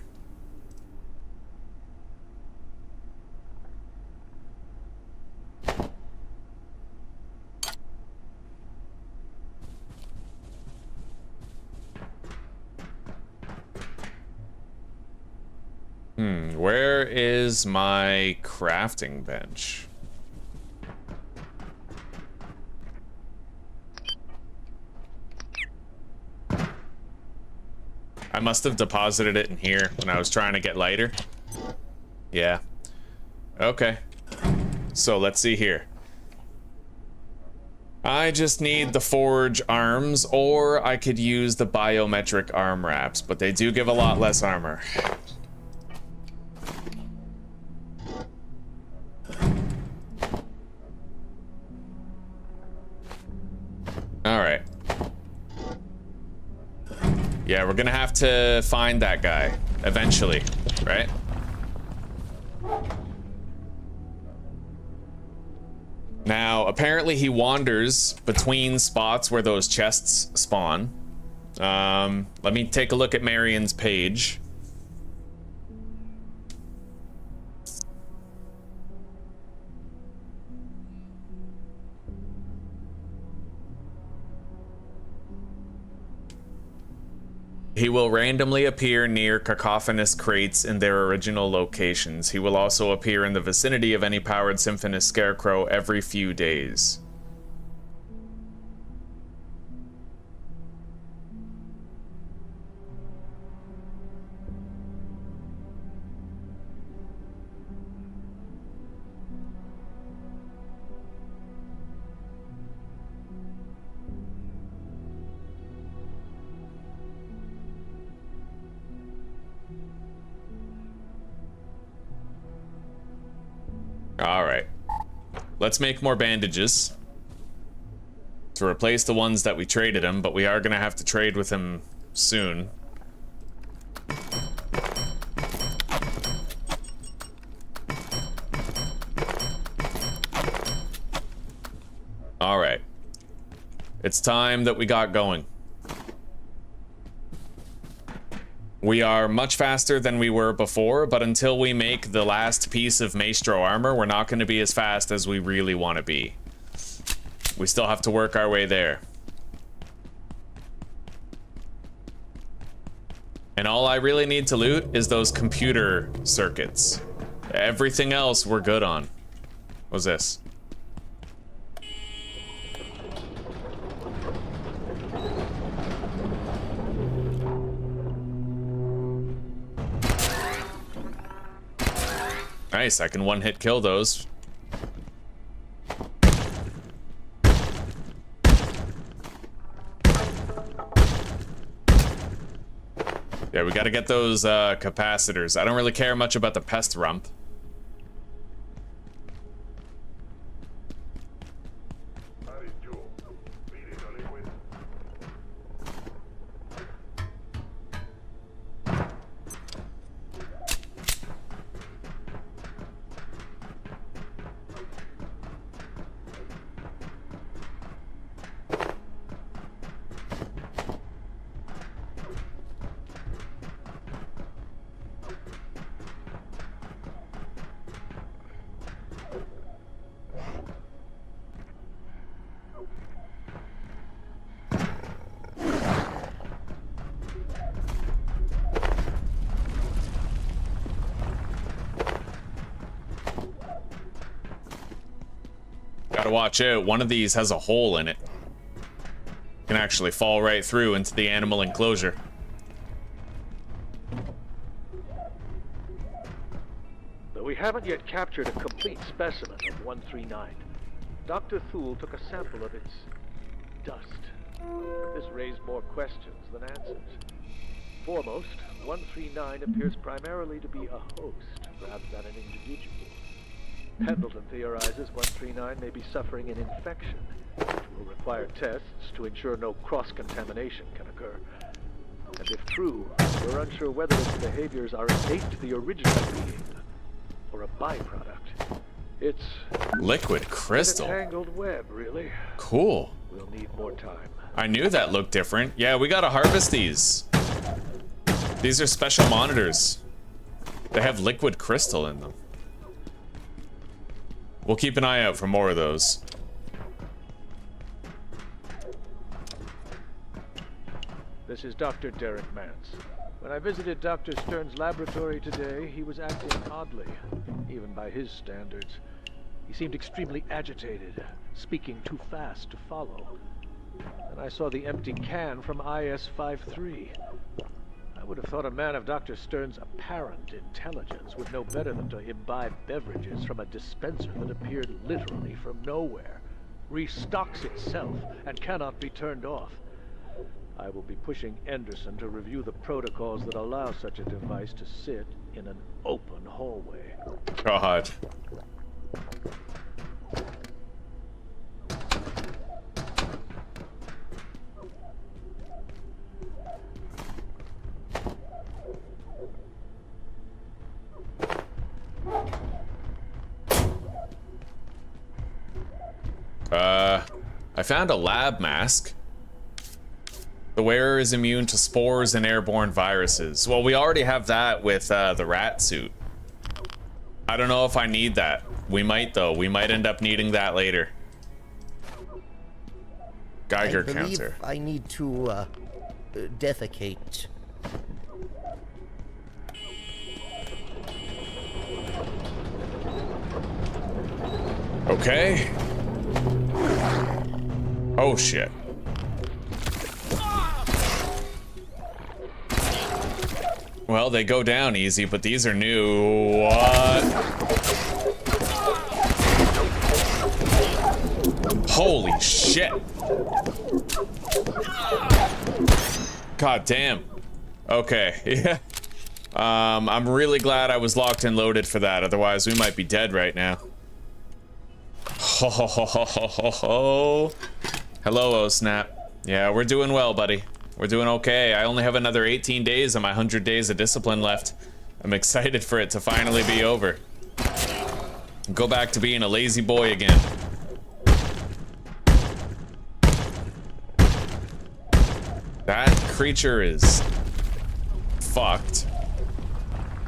Where is my crafting bench? I must have deposited it in here when I was trying to get lighter. Yeah. Okay. So let's see here. I just need the forge arms, or I could use the biometric arm wraps, but they do give a lot less armor. All right. Yeah, we're gonna have to find that guy eventually, right? Now, apparently he wanders between spots where those chests spawn. Let me take a look at Marion's page. He will randomly appear near cacophonous crates in their original locations. He will also appear in the vicinity of any powered Symphonist Scarecrow every few days. Alright. Let's make more bandages to replace the ones that we traded him, but we are gonna have to trade with him soon. Alright. It's time that we got going. We are much faster than we were before, but until we make the last piece of Maestro armor, we're not going to be as fast as we really want to be. We still have to work our way there. And all I really need to loot is those computer circuits. Everything else we're good on. What's this? Nice, I can one-hit kill those. Yeah, we gotta get those capacitors. I don't really care much about the pest rump. Gotta watch out, one of these has a hole in it. Can actually fall right through into the animal enclosure. Though we haven't yet captured a complete specimen of 139, Dr. Thule took a sample of its dust. This raised more questions than answers. Foremost, 139 appears primarily to be a host rather than an individual. Pendleton theorizes 139 may be suffering an infection, which will require tests to ensure no cross-contamination can occur. And if true, we're unsure whether its behaviors are innate to the original being, or a byproduct. It's liquid crystal. a tangled web, really. Cool. We'll need more time. I knew that looked different. Yeah, we gotta harvest these. These are special monitors. They have liquid crystal in them. We'll keep an eye out for more of those. This is Dr. Derek Mance. When I visited Dr. Stern's laboratory today, he was acting oddly, even by his standards. He seemed extremely agitated, speaking too fast to follow. And I saw the empty can from IS-53. I would have thought a man of Dr. Stern's apparent intelligence would know better than to imbibe beverages from a dispenser that appeared literally from nowhere, restocks itself, and cannot be turned off. I will be pushing Anderson to review the protocols that allow such a device to sit in an open hallway. God. I found a lab mask. The wearer is immune to spores and airborne viruses. Well, we already have that with the rat suit. I don't know if I need that. We might, though. We might end up needing that later. Geiger counter. I need to defecate. Okay. Oh shit. Well, they go down easy, but these are new. What? Holy shit. God damn. Okay, yeah. I'm really glad I was locked and loaded for that, otherwise we might be dead right now. Ho ho ho ho ho ho ho. Hello, oh snap. Yeah, we're doing well, buddy. We're doing okay. I only have another 18 days of my 100 days of discipline left. I'm excited for it to finally be over. Go back to being a lazy boy again. That creature is fucked.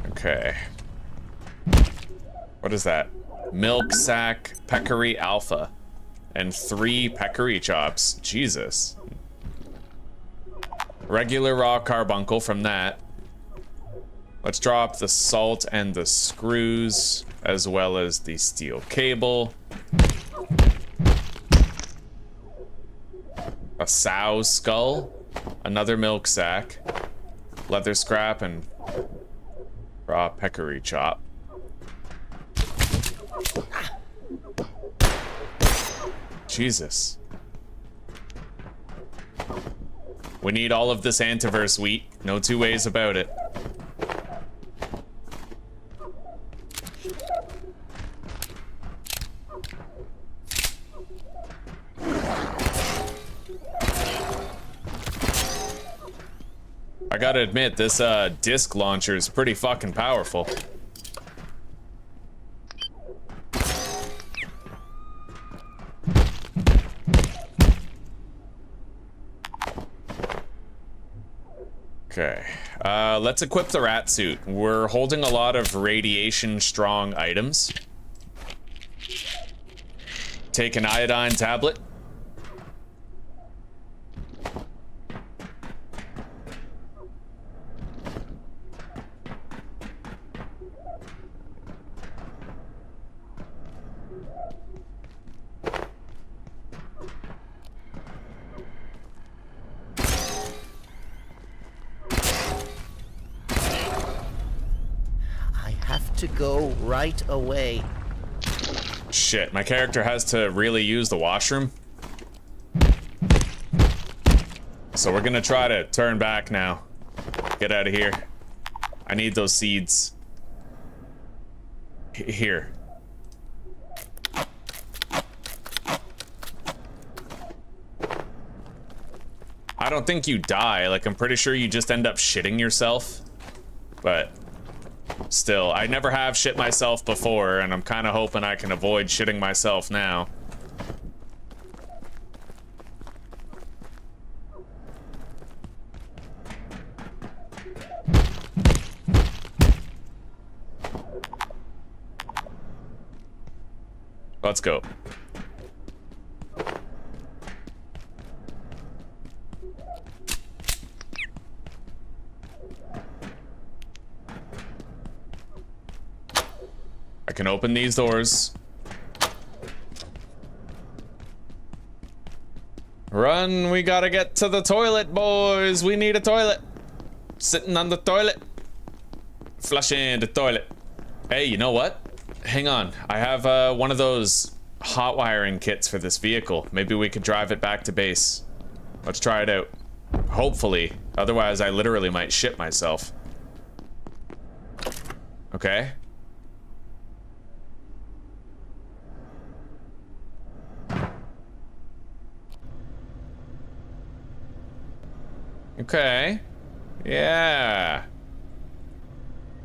Okay. What is that? Milk sack, peccary alpha, and 3 peccary chops. Jesus. Regular raw carbuncle from that. Let's drop the salt and the screws, as well as the steel cable. A sow's skull, another milk sack, leather scrap, and raw peccary chop. Jesus. We need all of this antiverse wheat. No two ways about it. I gotta admit, this disc launcher is pretty fucking powerful. Okay, let's equip the rat suit. We're holding a lot of radiation strong items. Take an iodine tablet. To go right away. Shit, my character has to really use the washroom. So we're gonna try to turn back now. Get out of here. I need those seeds. Here. I don't think you die. Like, I'm pretty sure you just end up shitting yourself. But still, I never have shit myself before, and I'm kind of hoping I can avoid shitting myself now. Let's go. I can open these doors. Run, we gotta get to the toilet, boys. We need a toilet. Sitting on the toilet. Flushing the toilet. Hey, you know what? Hang on. I have one of those hot wiring kits for this vehicle. Maybe we could drive it back to base. Let's try it out. Hopefully. Otherwise, I literally might shit myself. Okay. Okay. Yeah.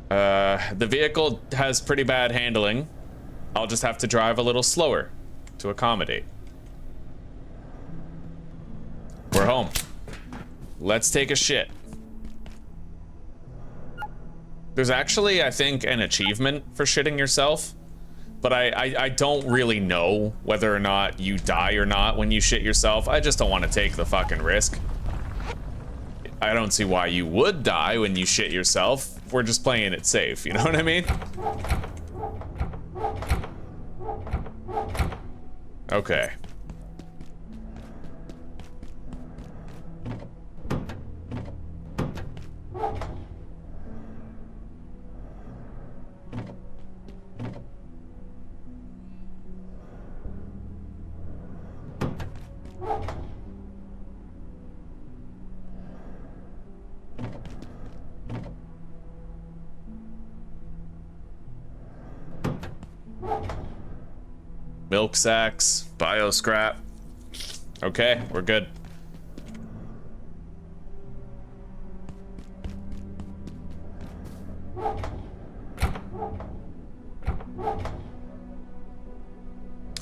The vehicle has pretty bad handling. I'll just have to drive a little slower to accommodate. We're home. Let's take a shit. There's actually, I think, an achievement for shitting yourself, but I don't really know whether or not you die or not when you shit yourself. I just don't want to take the fucking risk. I don't see why you would die when you shit yourself. We're just playing it safe, you know what I mean? Okay. Milk sacks, bio scrap. Okay, we're good.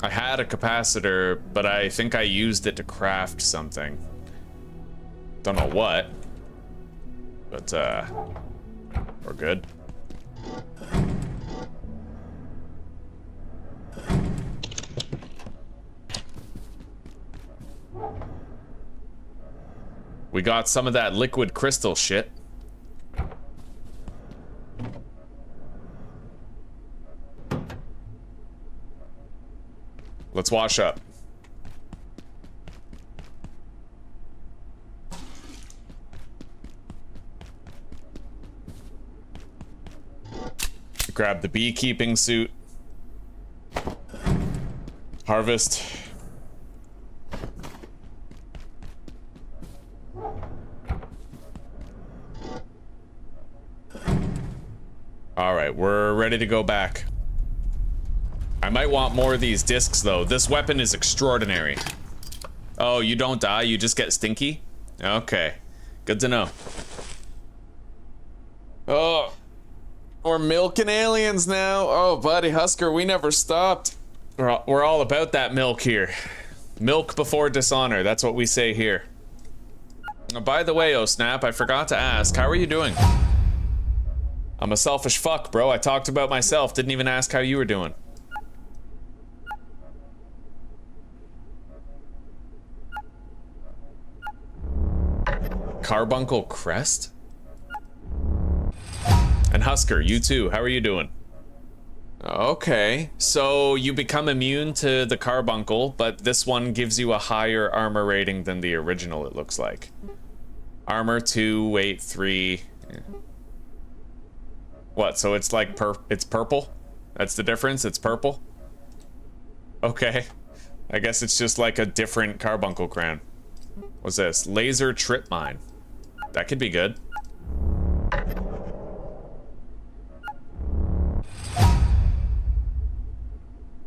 I had a capacitor, but I think I used it to craft something. Don't know what, but we're good. We got some of that liquid crystal shit. Let's wash up. Grab the beekeeping suit. Harvest. All right, we're ready to go back. I might want more of these discs though. This weapon is extraordinary. Oh, you don't die, you just get stinky? Okay, good to know. Oh, we're milking aliens now. Oh, buddy, Husker, we never stopped. We're all about that milk here. Milk before dishonor, that's what we say here. Oh, by the way, oh snap, I forgot to ask, how are you doing? I'm a selfish fuck, bro. I talked about myself, didn't even ask how you were doing. Carbuncle crest? And Husker, you too, how are you doing? Okay, so you become immune to the carbuncle, but this one gives you a higher armor rating than the original, it looks like. Armor 2, weight 3. What, so it's like it's purple? That's the difference, it's purple? Okay, I guess it's just like a different carbuncle crown. What's this? Laser trip mine. That could be good.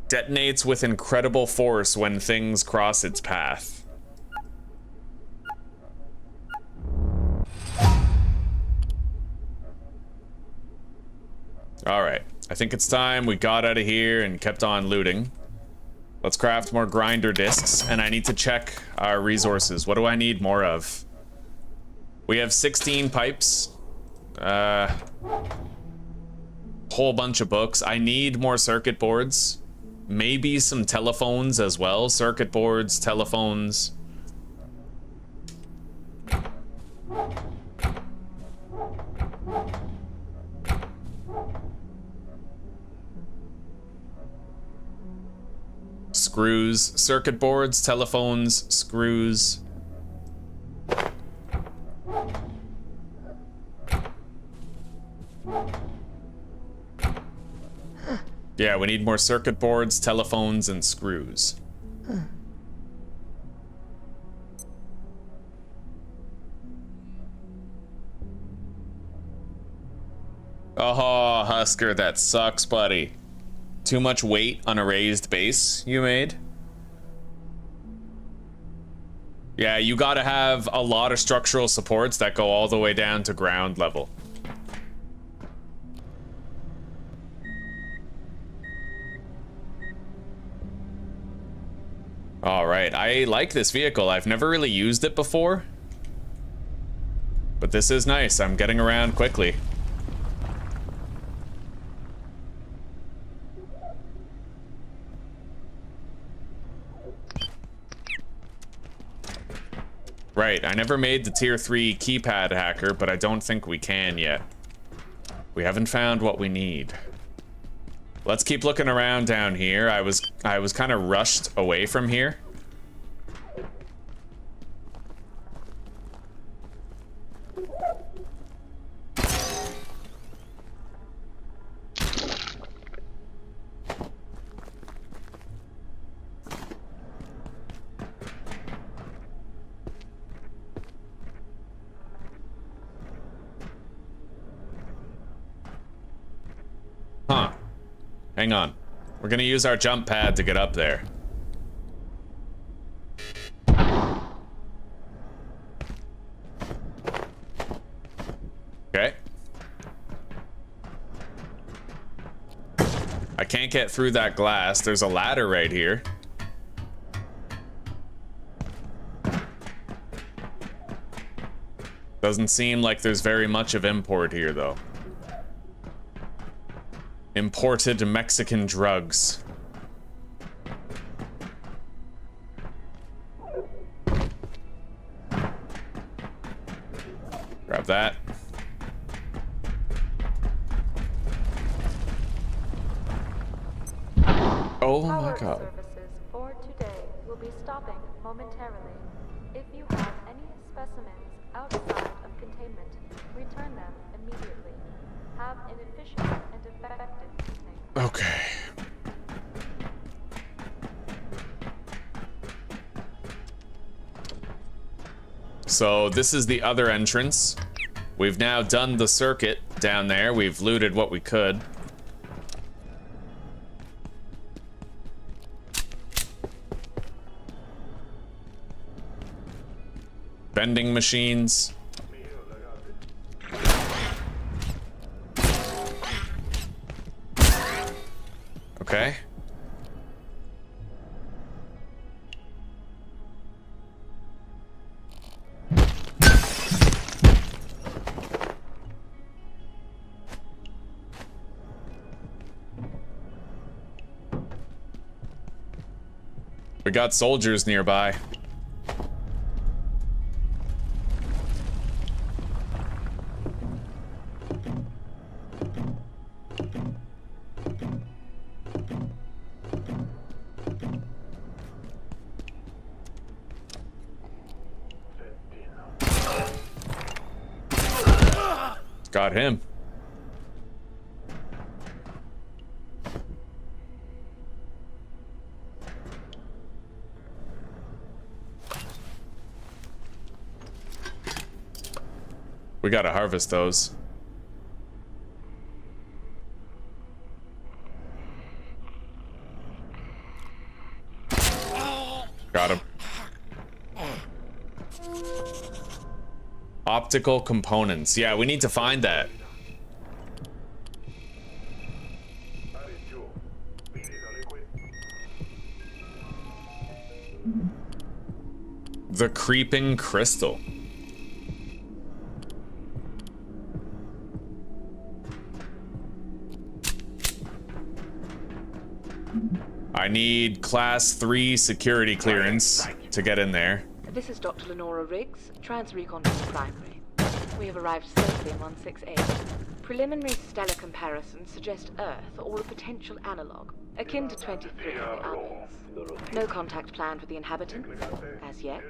Detonates with incredible force when things cross its path. Alright, I think it's time we got out of here and kept on looting. Let's craft more grinder discs, and I need to check our resources. What do I need more of? We have 16 pipes. Whole bunch of books. I need more circuit boards. Maybe some telephones as well. Circuit boards, telephones. Screws, circuit boards, telephones, screws. Yeah, we need more circuit boards, telephones, and screws. Oh, Husker, that sucks, buddy. Too much weight on a raised base you made? Yeah, you gotta have a lot of structural supports that go all the way down to ground level. Alright, I like this vehicle. I've never really used it before. But this is nice. I'm getting around quickly. Right, I never made the tier 3 keypad hacker, but I don't think we can yet. We haven't found what we need. Let's keep looking around down here. I was kind of rushed away from here. Huh. Hang on. We're gonna use our jump pad to get up there. Okay. I can't get through that glass. There's a ladder right here. Doesn't seem like there's very much of import here, though. Imported Mexican drugs. Grab that. Oh my god. Services for today will be stopping momentarily. If you have any specimens outside of containment, return them immediately. Have an efficient and effective evening. Okay. So this is the other entrance. We've now done the circuit down there. We've looted what we could. Vending machines. Okay. We got soldiers nearby. Got him. We gotta harvest those. Got him. Optical components. Yeah, we need to find that. The creeping crystal. I need class 3 security clearance to get in there. This is Dr. Lenora Riggs, Trans-Recon Primary. We have arrived safely in 168. Preliminary stellar comparisons suggest Earth or a potential analog, akin to 23 in the Almås. No contact planned with the inhabitants, as yet.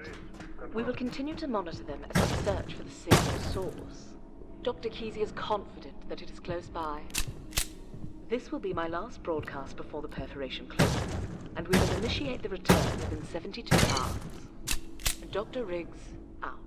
We will continue to monitor them as we search for the signal source. Dr. Kesey is confident that it is close by. This will be my last broadcast before the perforation closes, and we will initiate the return within 72 hours. Dr. Riggs, out.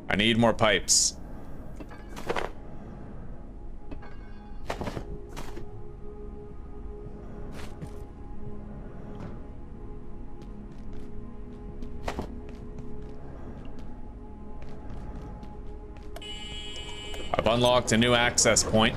I need more pipes. I've unlocked a new access point.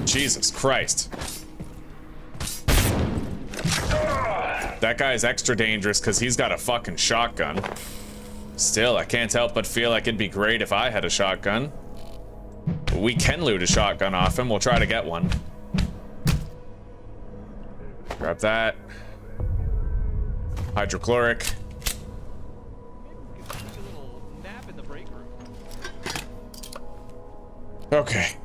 Jesus Christ. That guy's extra dangerous because he's got a fucking shotgun. Still, I can't help but feel like it'd be great if I had a shotgun. We can loot a shotgun off him. We'll try to get one. Grab that. Hydrochloric. Okay.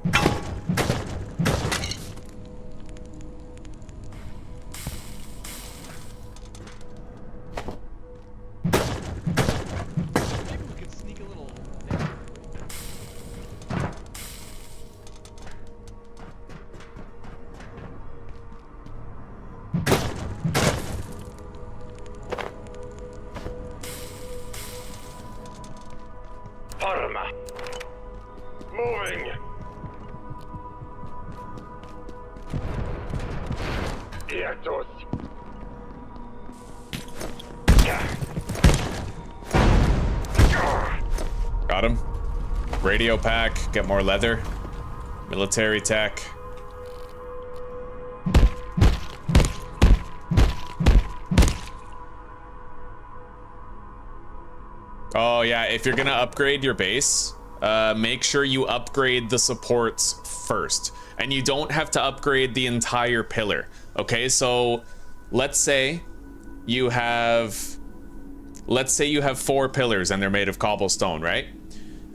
Got him. Radio pack, get more leather. Military tech. Oh yeah, if you're gonna upgrade your base, make sure you upgrade the supports first. And you don't have to upgrade the entire pillar. Okay, so let's say you have 4 pillars and they're made of cobblestone, right?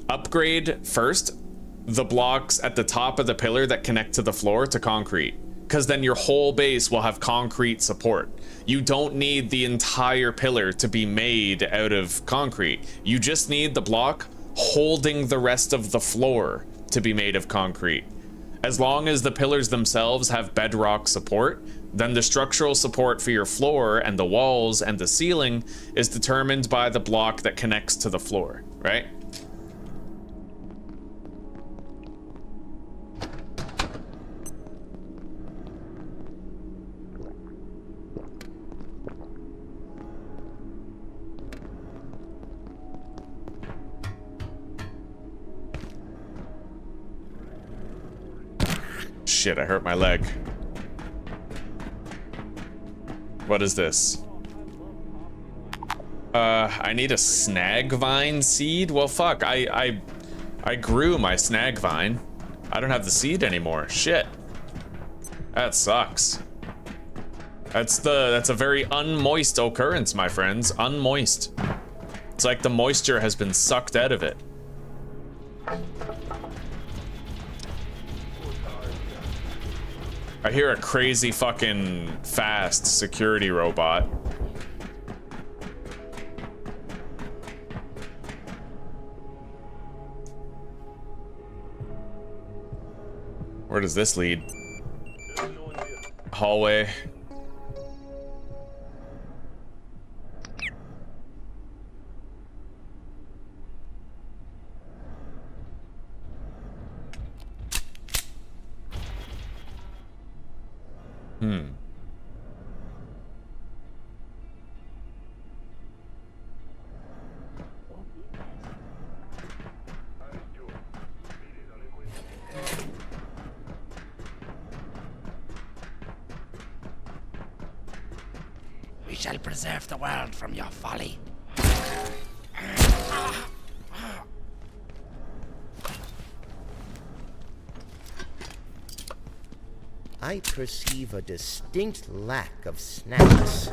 Upgrade first the blocks at the top of the pillar that connect to the floor to concrete, because then your whole base will have concrete support. You don't need the entire pillar to be made out of concrete. You just need the block holding the rest of the floor to be made of concrete. As long as the pillars themselves have bedrock support, then the structural support for your floor and the walls and the ceiling is determined by the block that connects to the floor, right? Shit, I hurt my leg. What is this? I need a snag vine seed? Well, fuck, I grew my snag vine. I don't have the seed anymore. Shit. That sucks. That's a very unmoist occurrence, my friends. Unmoist. It's like the moisture has been sucked out of it. I hear a crazy fucking fast security robot. Where does this lead? Hallway. We shall preserve the world from your folly. I perceive a distinct lack of snacks.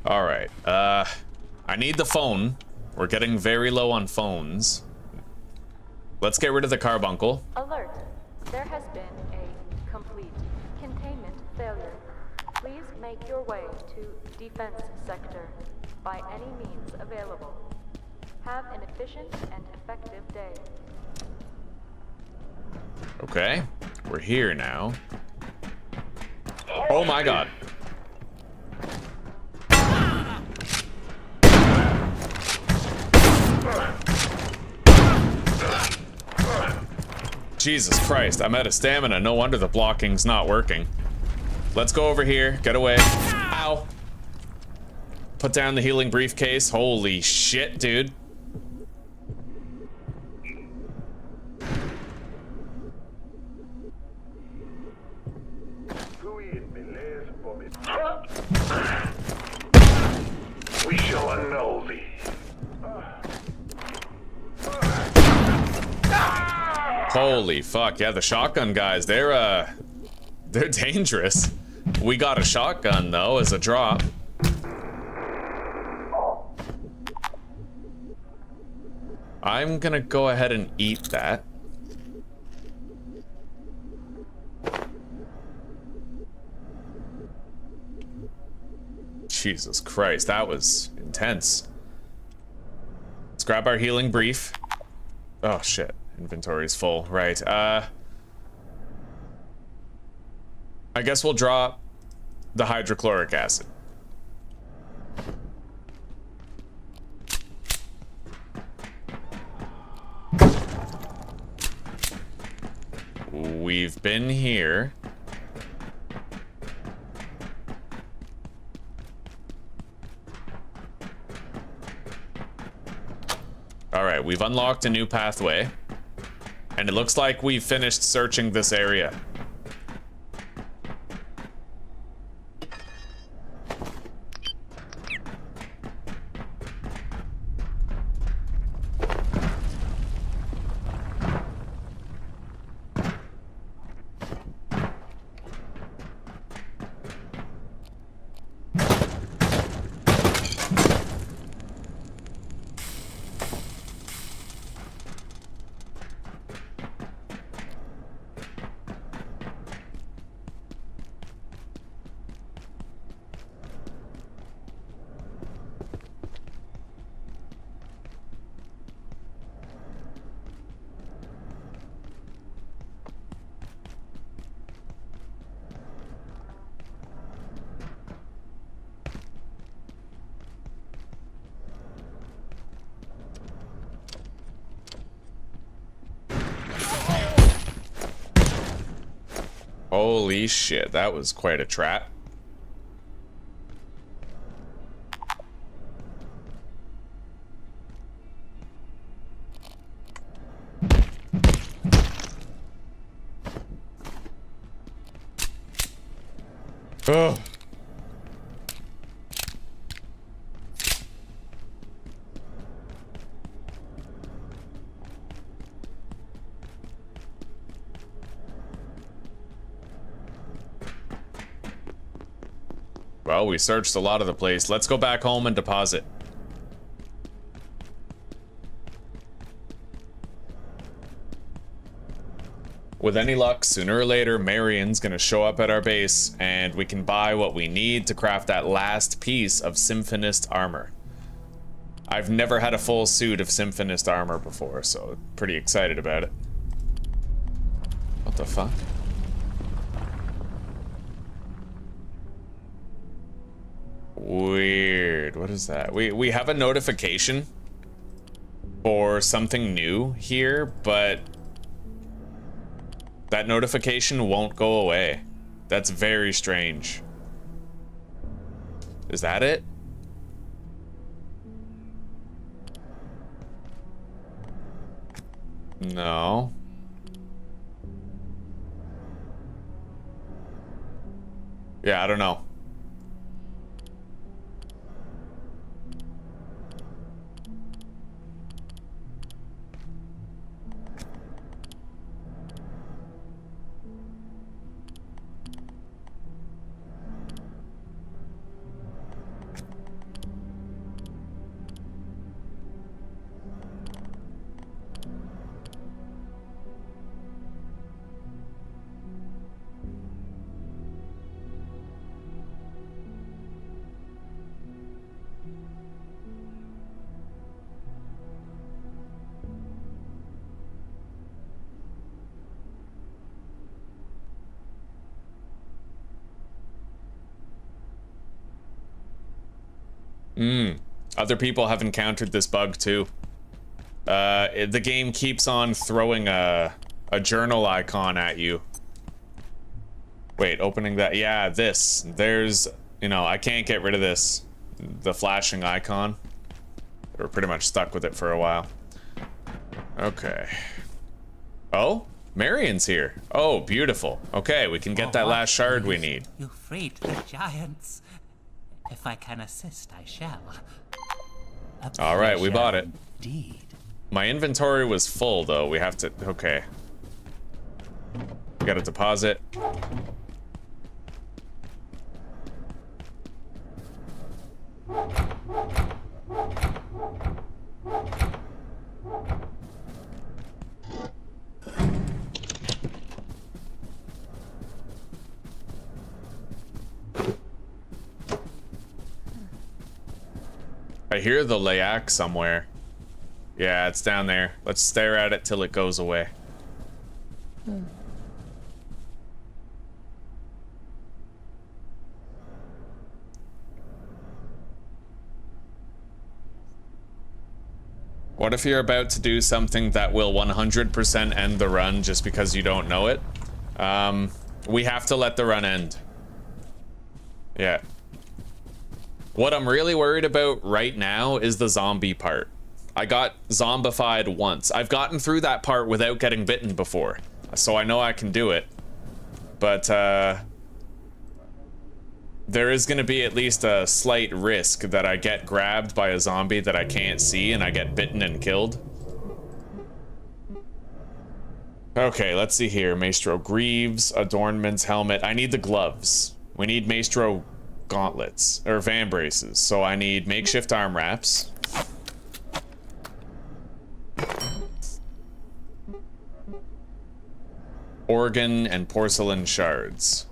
All right. I need the phone. We're getting very low on phones. Let's get rid of the carbuncle. Alert. There has been a complete containment failure. Please make your way to defense sector by any means available. Have an efficient and effective day. Okay, we're here now. Oh my god. Jesus Christ, I'm out of stamina. No wonder the blocking's not working. Let's go over here. Get away. Ow. Put down the healing briefcase. Holy shit, dude. Unholy. Holy fuck, yeah, the shotgun guys, they're dangerous. We got a shotgun though as a drop. I'm gonna go ahead and eat that. Jesus Christ, that was intense. Let's grab our healing brief. Oh shit, inventory's full, right. I guess we'll drop the hydrochloric acid. We've been here. All right, we've unlocked a new pathway, and it looks like we've finished searching this area. Holy shit, that was quite a trap. Oh. Well, we searched a lot of the place. Let's go back home and deposit. With any luck, sooner or later, Marion's gonna show up at our base, and we can buy what we need to craft that last piece of Symphonist armor. I've never had a full suit of Symphonist armor before, so pretty excited about it. What the fuck? Weird. What is that? We have a notification for something new here, but that notification won't go away. That's very strange. Is that it? No. Yeah, I don't know. Other people have encountered this bug too. The game keeps on throwing a journal icon at you. Wait, opening that. Yeah, this. There's, you know, I can't get rid of this. The flashing icon. We're pretty much stuck with it for a while. Okay. Oh, Marion's here. Oh, beautiful. Okay, we can get that last shard we need. You freed the giants. If I can assist, I shall. All right, we bought it. Indeed. My inventory was full, though. We have to... Okay. We got a deposit. I hear the Layak somewhere. Yeah, it's down there. Let's stare at it till it goes away. What if you're about to do something that will 100% end the run just because you don't know it? We have to let the run end. Yeah. What I'm really worried about right now is the zombie part. I got zombified once. I've gotten through that part without getting bitten before, so I know I can do it. But there is going to be at least a slight risk that I get grabbed by a zombie that I can't see and I get bitten and killed. Okay, let's see here. Maestro Greaves, Adornments, Helmet. I need the gloves. We need Maestro gauntlets, or van braces. So I need makeshift arm wraps. Organ and porcelain shards.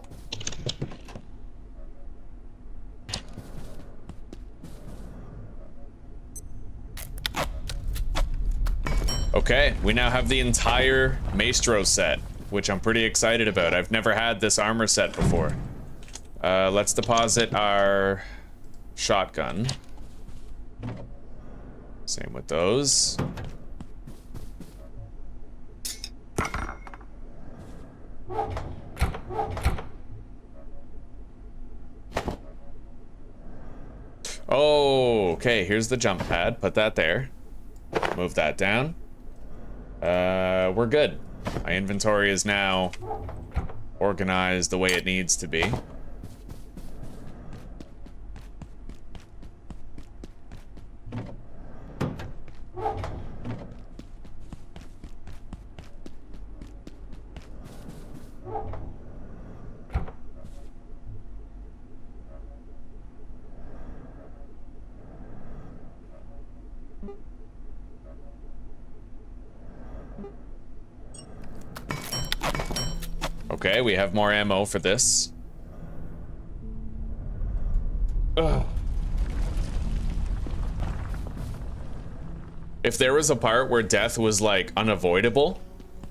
Okay, we now have the entire Maestro set, which I'm pretty excited about. I've never had this armor set before. Let's deposit our shotgun. Same with those. Oh, okay, here's the jump pad. Put that there. Move that down. We're good. My inventory is now organized the way it needs to be. Okay, we have more ammo for this. Ugh. If there was a part where death was like unavoidable,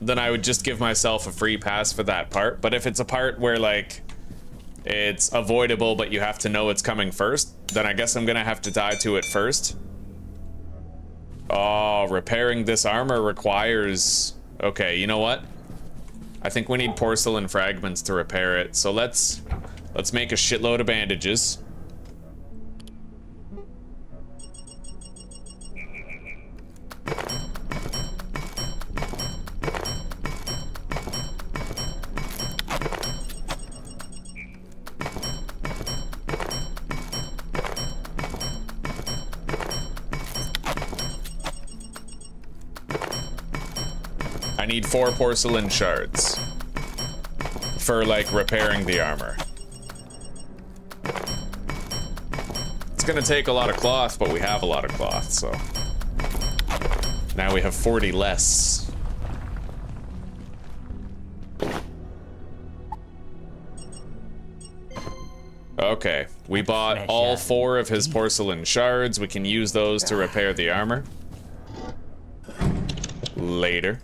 then I would just give myself a free pass for that part. But if it's a part where like it's avoidable but you have to know it's coming first, then I guess I'm gonna have to die to it first. Oh, repairing this armor requires... Okay, you know what? I think we need porcelain fragments to repair it, so let's make a shitload of bandages. I need 4 porcelain shards for like repairing the armor. It's gonna take a lot of cloth, but we have a lot of cloth, so now we have 40 less. Okay, we bought all 4 of his porcelain shards. We can use those to repair the armor later.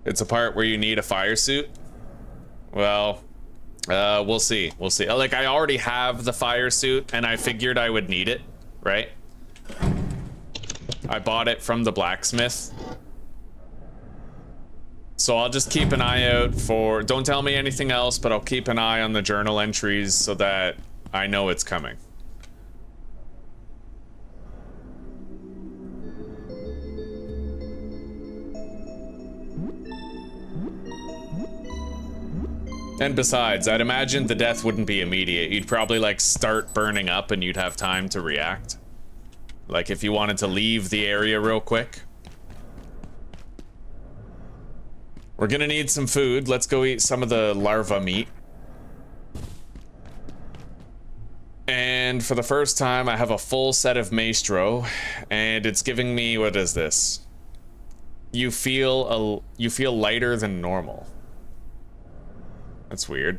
It's a part where you need a fire suit. Well, we'll see. We'll see. Like, I already have the fire suit, and I figured I would need it, right? I bought it from the blacksmith. So I'll just keep an eye out for... Don't tell me anything else, but I'll keep an eye on the journal entries so that I know it's coming. And besides, I'd imagine the death wouldn't be immediate. You'd probably, like, start burning up and you'd have time to react. Like, if you wanted to leave the area real quick. We're gonna need some food. Let's go eat some of the larva meat. And for the first time, I have a full set of Maestro, and it's giving me, what is this? You feel lighter than normal. That's weird.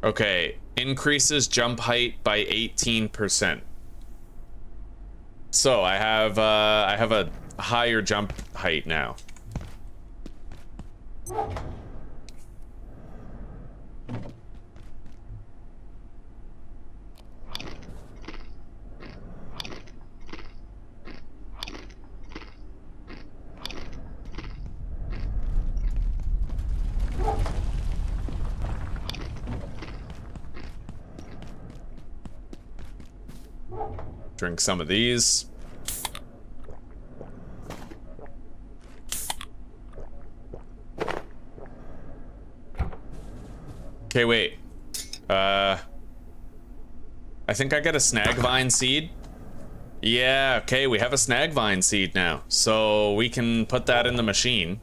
Okay, increases jump height by 18%. So I have a higher jump height now. Drink some of these. Okay, wait. I think I got a snag vine seed. Yeah, okay, we have a snag vine seed now. So we can put that in the machine.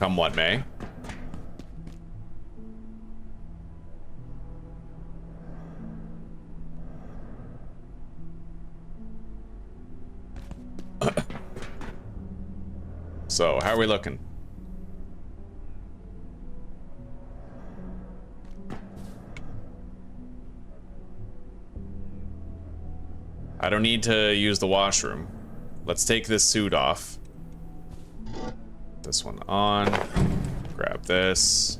Come what may. So, how are we looking? I don't need to use the washroom. Let's take this suit off. This one on. Grab this.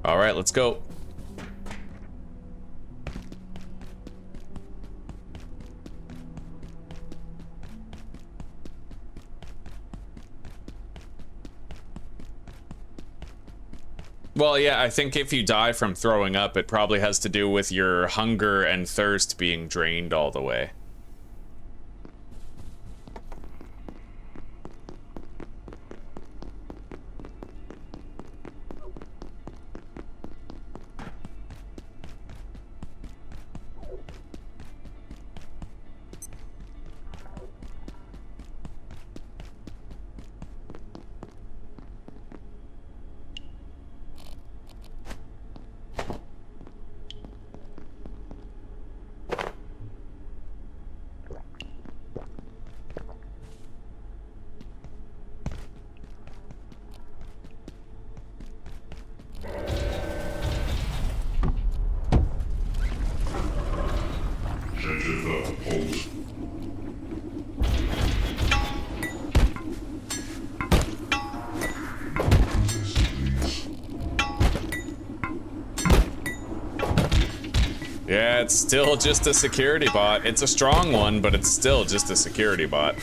All right, let's go. Well, yeah, I think if you die from throwing up, it probably has to do with your hunger and thirst being drained all the way. Yeah, it's still just a security bot. It's a strong one, but it's still just a security bot.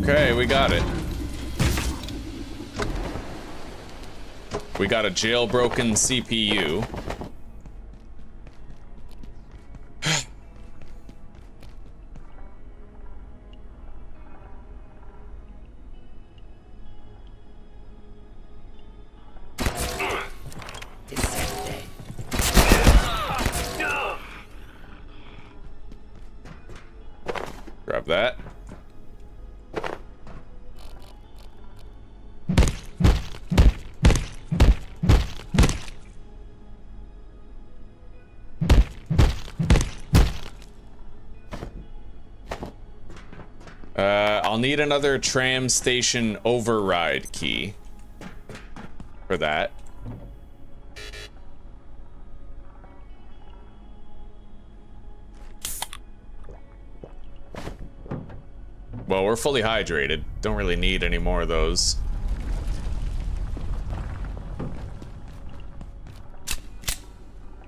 Okay, we got it. We got a jailbroken CPU. Grab that. need another tram station override key for that. Well, we're fully hydrated. Don't really need any more of those.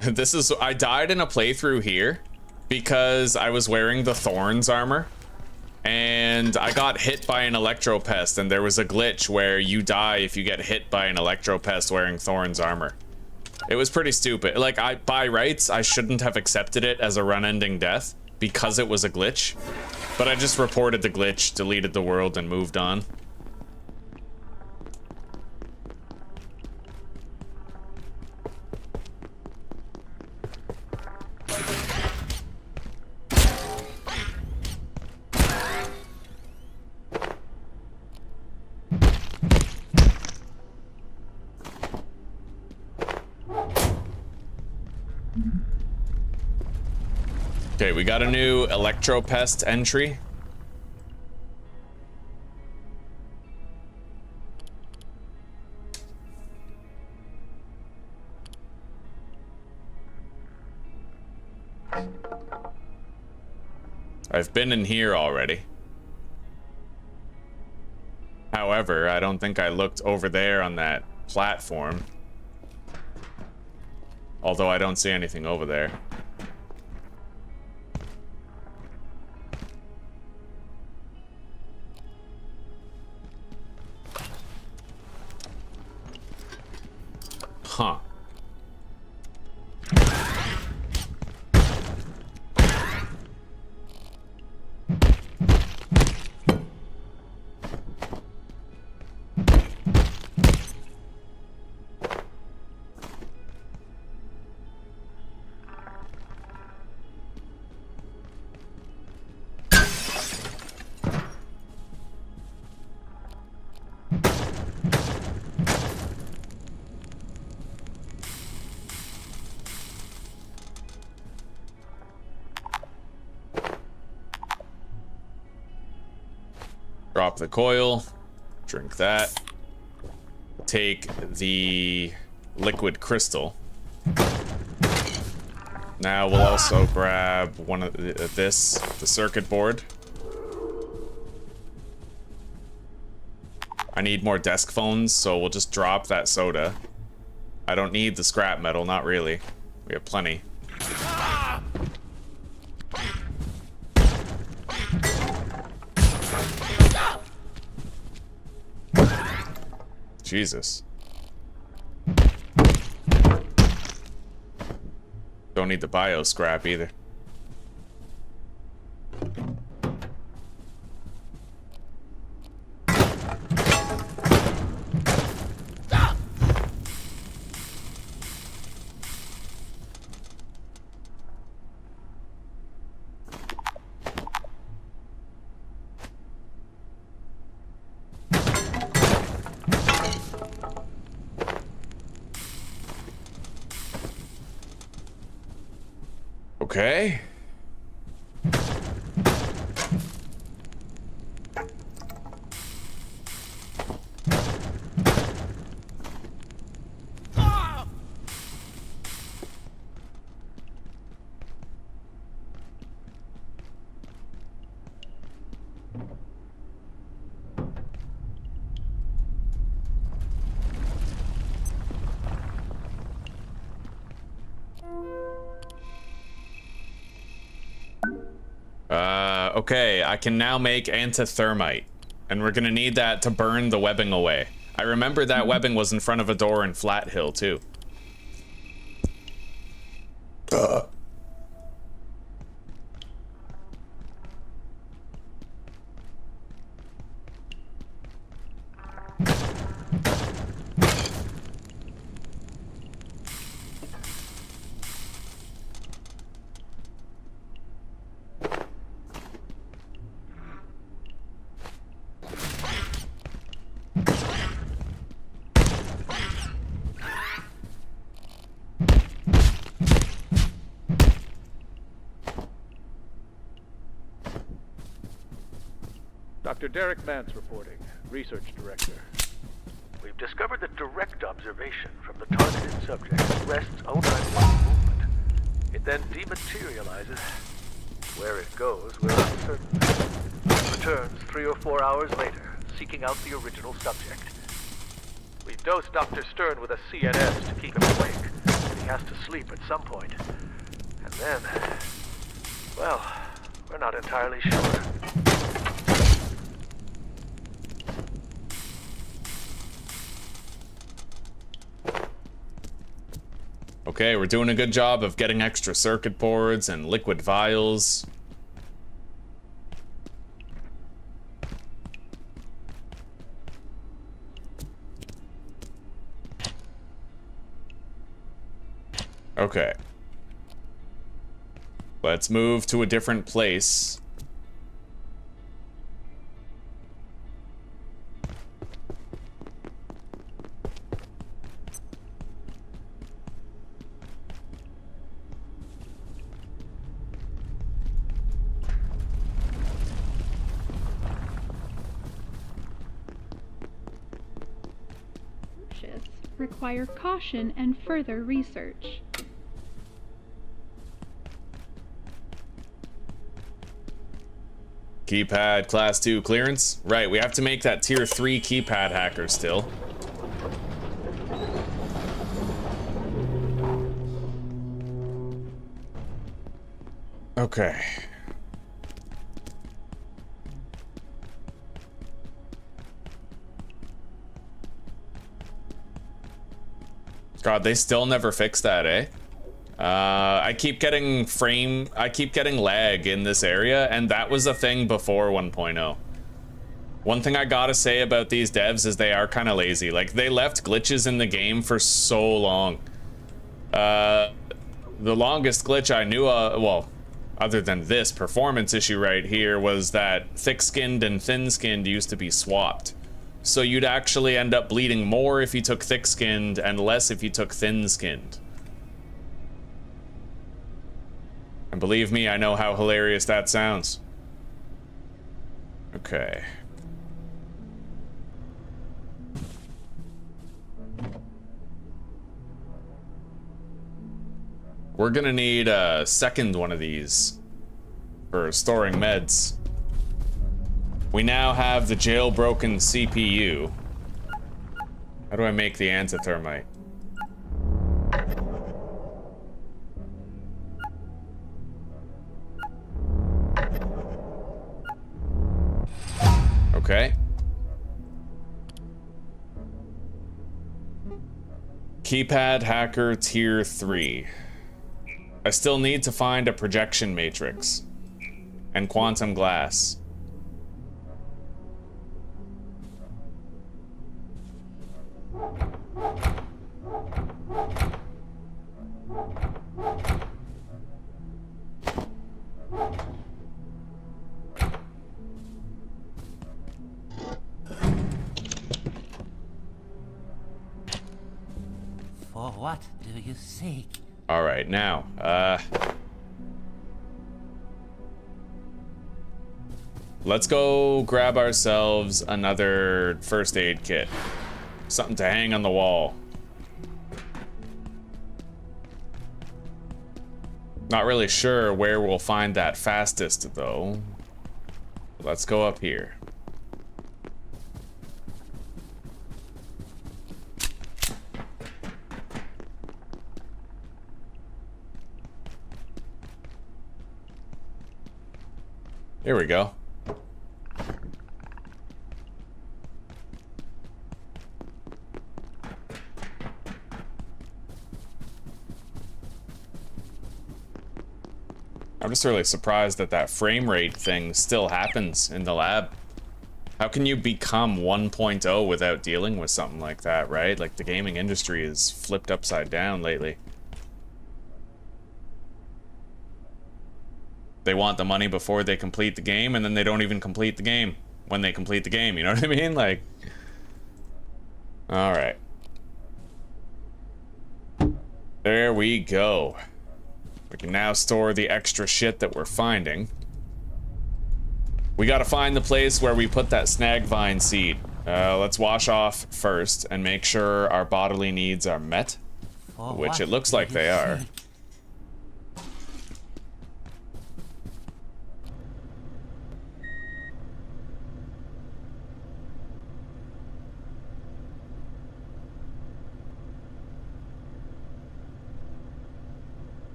This is... I died in a playthrough here because I was wearing the Thorns armor. And I got hit by an Electropest, and there was a glitch where you die if you get hit by an Electropest wearing Thorns armor. It was pretty stupid. Like, by rights, I shouldn't have accepted it as a run-ending death because it was a glitch. But I just reported the glitch, deleted the world, and moved on. Okay, we got a new Electropest entry. I've been in here already. However, I don't think I looked over there on that platform. Although I don't see anything over there. Huh. Drop the coil, drink that, take the liquid crystal. Now we'll also grab one of the circuit board. I need more desk phones, so we'll just drop that soda. I don't need the scrap metal, not really. We have plenty. Jesus. Don't need the bio scrap either. Okay. Okay, I can now make antithermite, and we're gonna need that to burn the webbing away. I remember that webbing was in front of a door in Flat Hill, too. Dr. Derek Mance reporting, Research Director. We've discovered that direct observation from the targeted subject arrests only one movement. It then dematerializes. Where it goes, we're uncertain. It returns 3 or 4 hours later, seeking out the original subject. We dosed Dr. Stern with a CNS to keep him awake. He has to sleep at some point. And then, well, we're not entirely sure. Okay, we're doing a good job of getting extra circuit boards and liquid vials. Okay. Let's move to a different place. Require caution and further research. Keypad class 2 clearance. Right, we have to make that tier 3 keypad hacker still. Okay. God, they still never fixed that, eh? I keep getting lag in this area, and that was a thing before 1.0. One thing I gotta say about these devs is they are kind of lazy. Like, they left glitches in the game for so long. The longest glitch I knew, well, other than this performance issue right here, was that thick-skinned and thin-skinned used to be swapped. So you'd actually end up bleeding more if you took thick-skinned and less if you took thin-skinned. And believe me, I know how hilarious that sounds. Okay. We're gonna need a second one of these for storing meds. We now have the jailbroken CPU. How do I make the antithermite? Okay. Keypad hacker tier 3. I still need to find a projection matrix and quantum glass. For what do you seek? All right, now, let's go grab ourselves another first aid kit. Something to hang on the wall. Not really sure where we'll find that fastest, though. Let's go up here. Here we go. I'm just really surprised that that frame rate thing still happens in the lab. How can you become 1.0 without dealing with something like that, right? Like, the gaming industry is flipped upside down lately. They want the money before they complete the game, and then they don't even complete the game when they complete the game, you know what I mean? Like, all right. There we go. We can now store the extra shit that we're finding. We gotta find the place where we put that snag vine seed. Let's wash off first and make sure our bodily needs are met, which it looks like they are.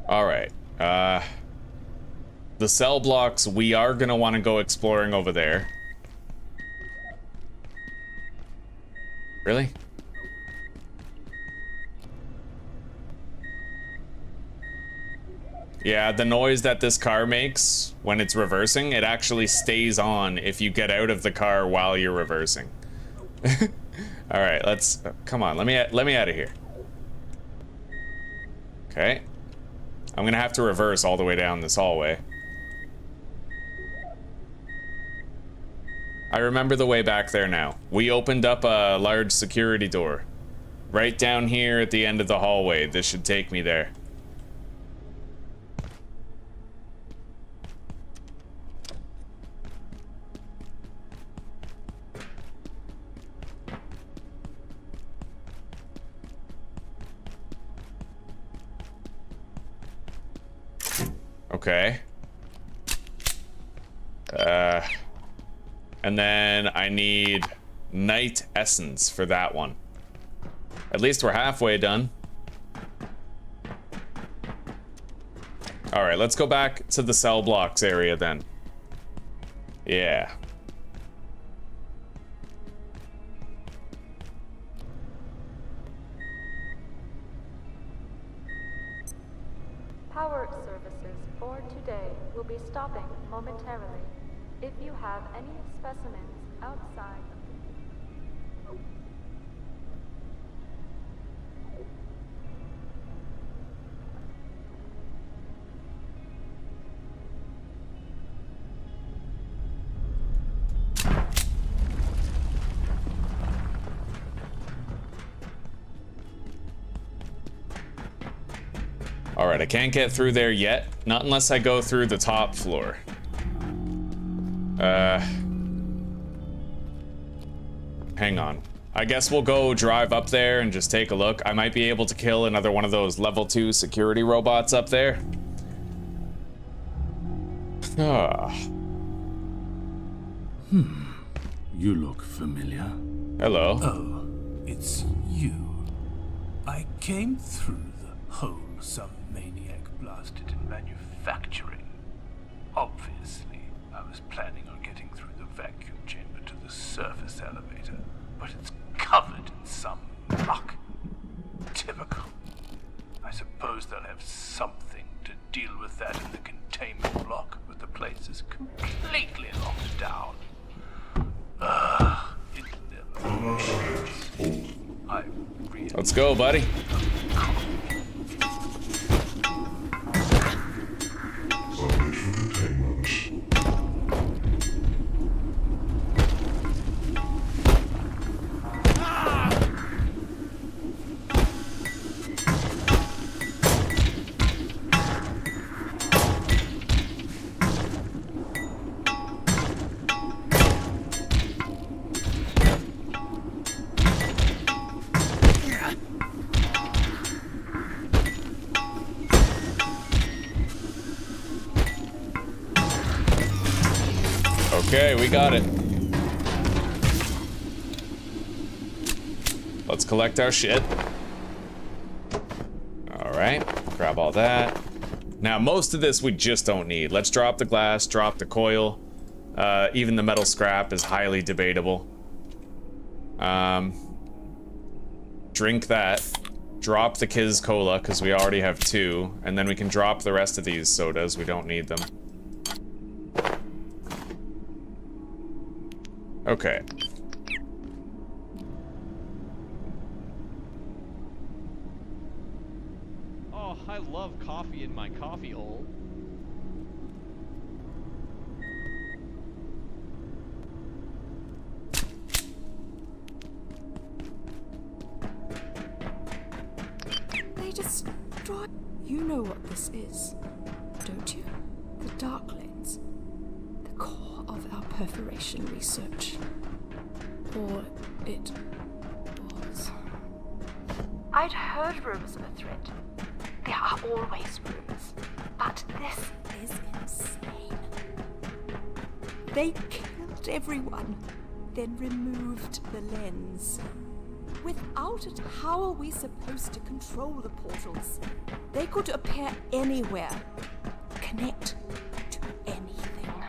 Alright, the cell blocks, we are gonna want to go exploring over there. Really? Yeah, the noise that this car makes when it's reversing, it actually stays on if you get out of the car while you're reversing. Alright, let's, come on, let me out of here. Okay. I'm gonna have to reverse all the way down this hallway. I remember the way back there now. We opened up a large security door. Right down here at the end of the hallway. This should take me there. Okay. And then I need night essence for that one. At least we're halfway done. All right, let's go back to the cell blocks area then. Yeah. Power services for today will be stopping momentarily. If you have any specimens outside of All right, I can't get through there yet. Not unless I go through the top floor. Hang on. I guess we'll go drive up there and just take a look. I might be able to kill another one of those level 2 security robots up there. You look familiar. Hello. Oh, it's you. I came through the hole some maniac blasted in manufacturing. Obviously, I was planning on getting through the vacuum chamber to the surface elevator, but it's covered in some muck. Typical. I suppose they'll have something to deal with that in the containment block, but the place is completely locked down. It never ends. I really... Let's go, buddy. Okay, we got it. Let's collect our shit. All right, grab all that. Now, most of this we just don't need. Let's drop the glass, drop the coil. Even the metal scrap is highly debatable. Drink that. Drop the Kiz Cola, because we already have 2. And then we can drop the rest of these sodas. We don't need them. Okay. Oh, I love coffee in my coffee hole. destroy. You know what this is, don't you? The Dark Lanes. The core of our perforation research. Or it was. I'd heard rumors of a threat. There are always rumors. But this Is insane. They killed everyone, then removed the lens. Without it, how are we supposed to control the portals? They could appear anywhere, connect to anything.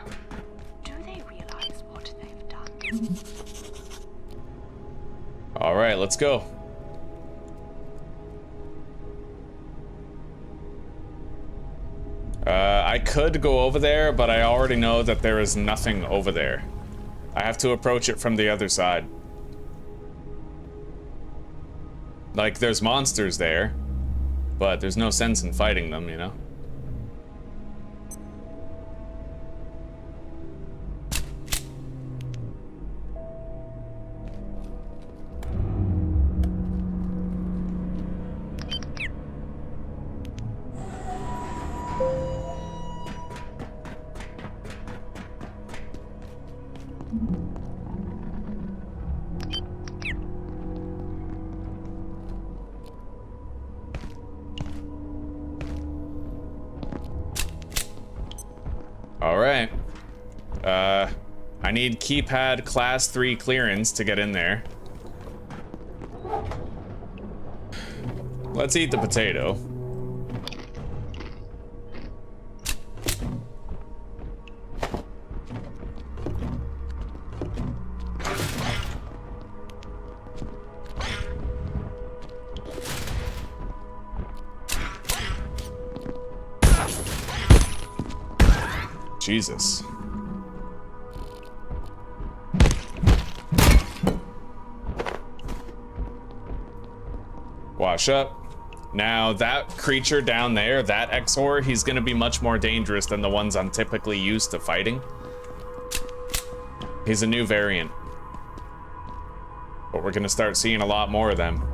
Do they realize what they've done? All right, let's go. I could go over there, but I already know that there is nothing over there. I have to approach it from the other side. Like, there's monsters there, but there's no sense in fighting them, you know? Alright. I need keypad class 3 clearance to get in there. Let's eat the potato. Jesus. Wash up. Now that creature down there, that Exxo, he's gonna be much more dangerous than the ones I'm typically used to fighting. He's a new variant. But we're gonna start seeing a lot more of them.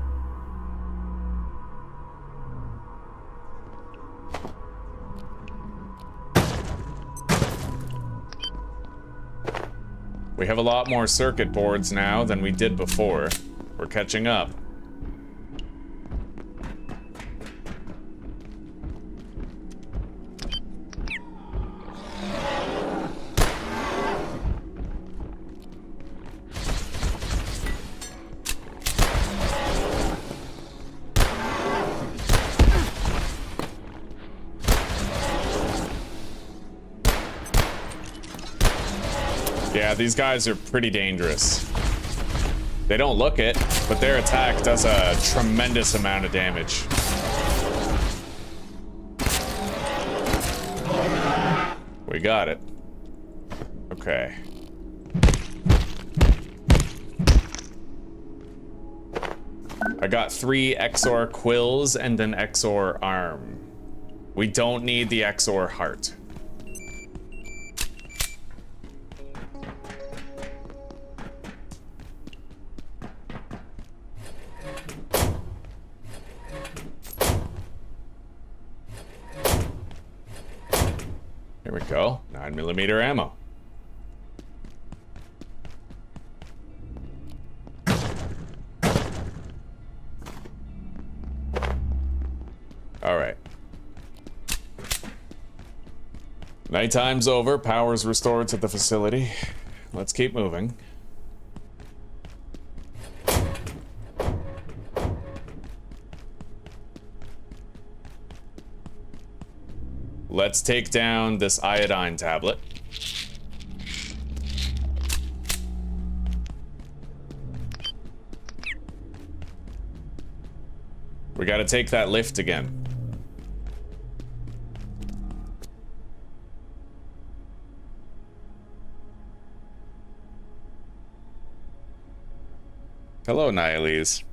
We have a lot more circuit boards now than we did before. We're catching up. Yeah, these guys are pretty dangerous. They don't look it, but their attack does a tremendous amount of damage. We got it. Okay. I got 3 Exxo quills and an Exxo arm. We don't need the Exxo heart. Here we go, 9mm ammo. All right. Nighttime's over, power's restored to the facility. Let's keep moving. Let's take down this iodine tablet. We gotta take that lift again. Hello, Achilles.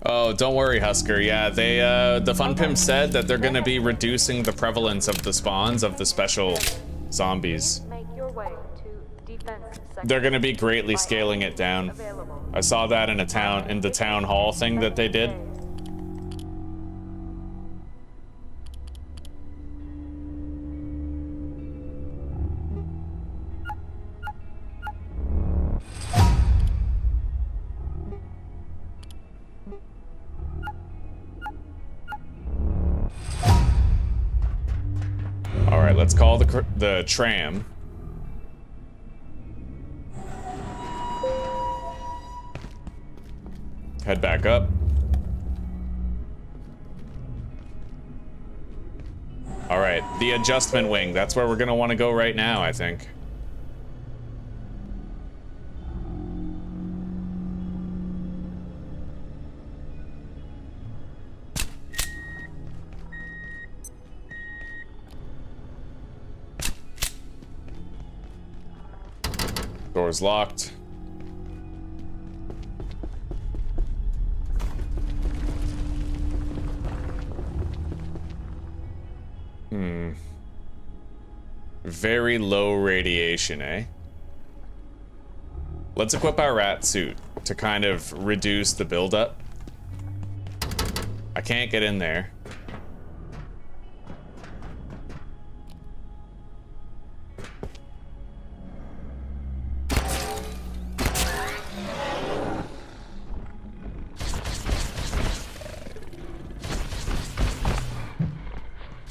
Oh, don't worry, Husker. Yeah, they, the Fun Pimp said that they're gonna be reducing the prevalence of the spawns of the special zombies. Make your way to defense sector. They're gonna be greatly scaling it down. I saw that in the town hall thing that they did. let's call the tram. Head back up. All right, the adjustment wing. That's where we're gonna want to go right now, I think. Door's locked. Very low radiation, eh? Let's equip our rat suit to kind of reduce the buildup. I can't get in there.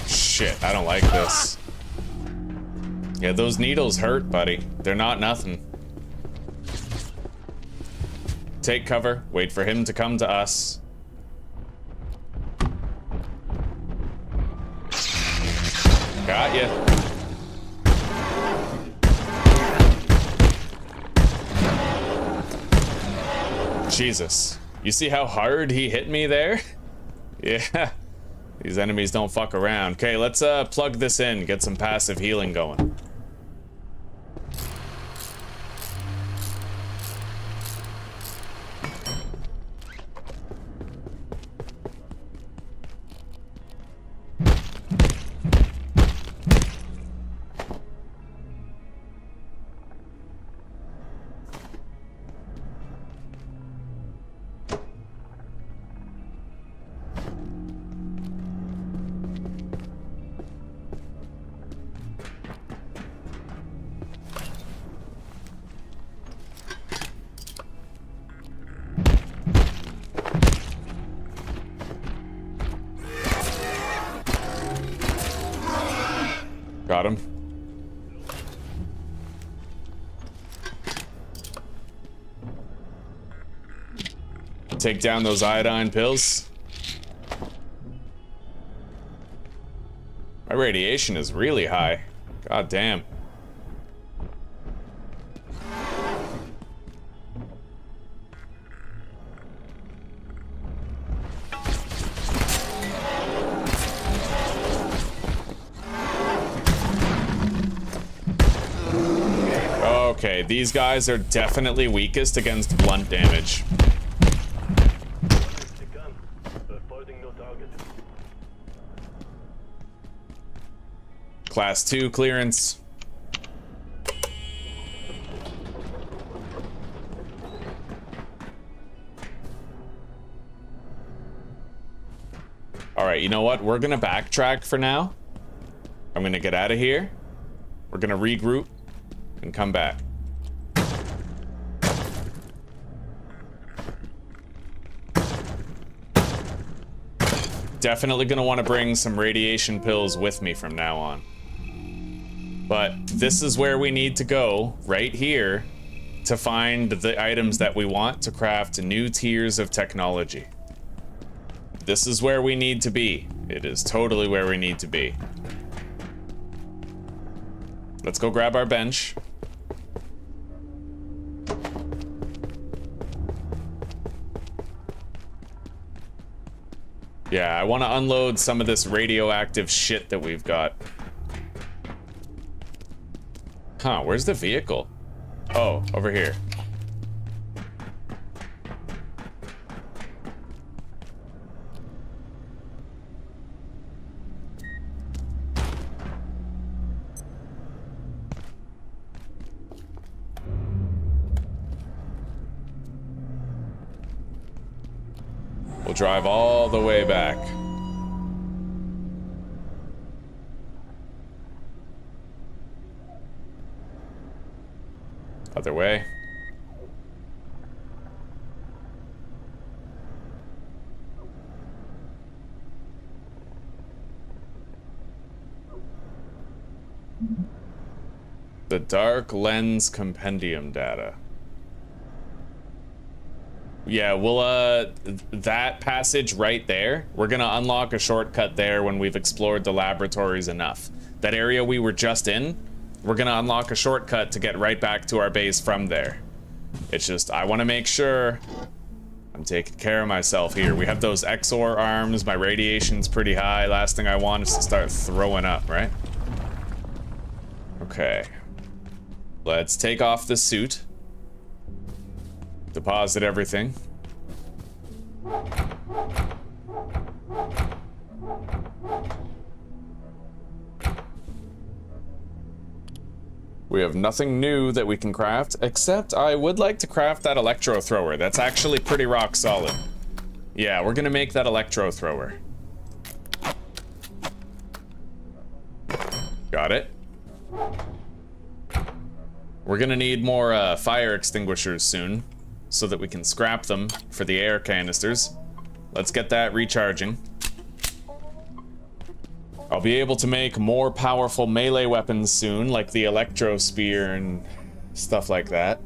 Shit, I don't like this. Yeah, those needles hurt, buddy. They're not nothing. Take cover. Wait for him to come to us. Got ya. Jesus. You see how hard he hit me there? Yeah. These enemies don't fuck around. Okay, let's plug this in, get some passive healing going. Got him. Take down those iodine pills. My radiation is really high. God damn. Okay, these guys are definitely weakest against blunt damage. Class 2 clearance. Alright, you know what? We're gonna backtrack for now. I'm gonna get out of here. We're gonna regroup and come back. Definitely gonna want to bring some radiation pills with me from now on. But this is where we need to go, right here, to find the items that we want to craft new tiers of technology. This is where we need to be. It is totally where we need to be. Let's go grab our bench. Yeah, I want to unload some of this radioactive shit that we've got. Huh, where's the vehicle? Oh, over here. We'll drive all the way back. Other way. The Dark Lens Compendium data. Yeah, we'll, that passage right there, we're gonna unlock a shortcut there when we've explored the laboratories enough. That area we were just in, we're gonna unlock a shortcut to get right back to our base from there. It's just, I want to make sure I'm taking care of myself here. We have those Exxo arms, my radiation's pretty high. Last thing I want is to start throwing up, right? Okay. Let's take off the suit. Deposit everything. We have nothing new that we can craft, except I would like to craft that electro thrower. That's actually pretty rock solid. Yeah, we're gonna make that electro thrower. Got it. We're gonna need more fire extinguishers soon, so that we can scrap them for the air canisters. Let's get that recharging. I'll be able to make more powerful melee weapons soon, like the electro spear and stuff like that.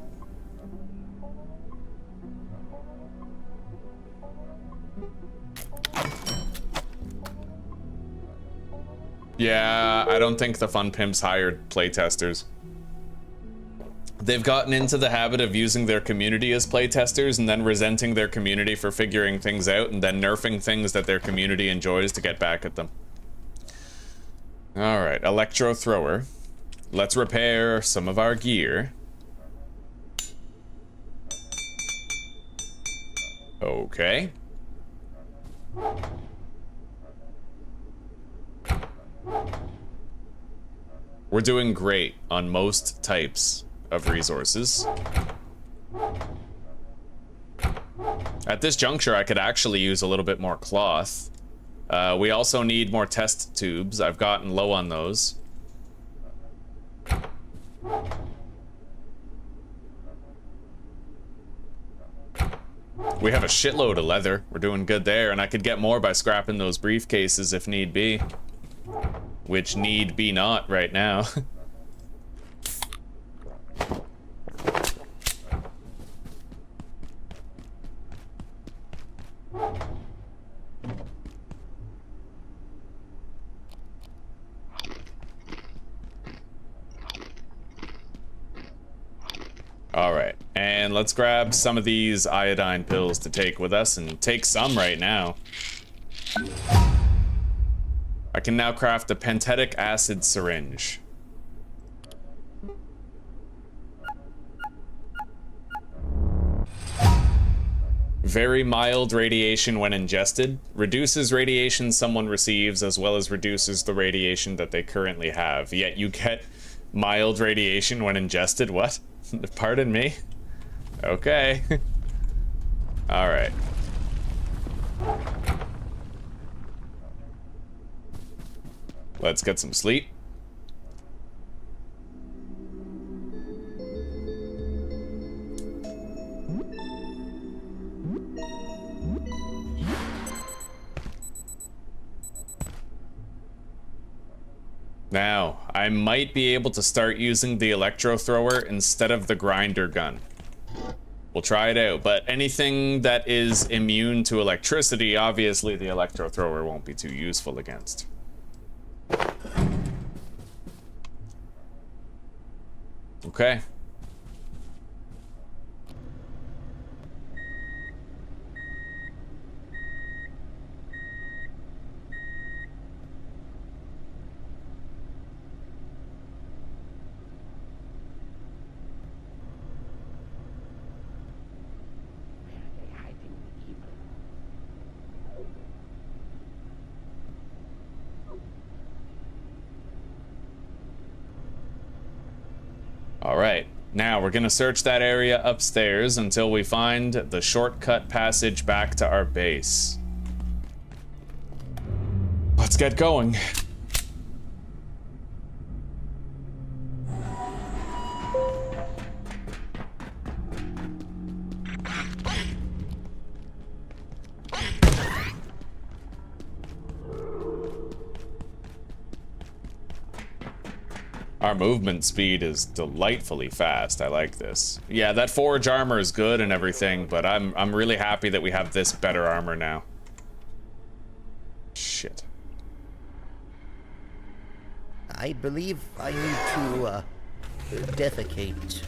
Yeah, I don't think the Fun Pimps hired playtesters. They've gotten into the habit of using their community as playtesters and then resenting their community for figuring things out and then nerfing things that their community enjoys to get back at them. Alright, electro thrower. Let's repair some of our gear. Okay. We're doing great on most types of resources. At this juncture, I could actually use a little bit more cloth. We also need more test tubes. I've gotten low on those. We have a shitload of leather. We're doing good there, and I could get more by scrapping those briefcases if need be. Which need be not right now. Alright, and let's grab some of these iodine pills to take with us, and take some right now. I can now craft a pentetic acid syringe. Very mild radiation when ingested. Reduces radiation someone receives as well as reduces the radiation that they currently have. Yet you get mild radiation when ingested? What? Pardon me? Okay. Alright. Let's get some sleep. Now, I might be able to start using the electro thrower instead of the grinder gun. We'll try it out, but anything that is immune to electricity, obviously the electro thrower won't be too useful against. Okay. Alright, now we're gonna search that area upstairs until we find the shortcut passage back to our base. Let's get going. Our movement speed is delightfully fast. I like this. Yeah, that forge armor is good and everything, but I'm really happy that we have this better armor now. Shit. I believe I need to, defecate.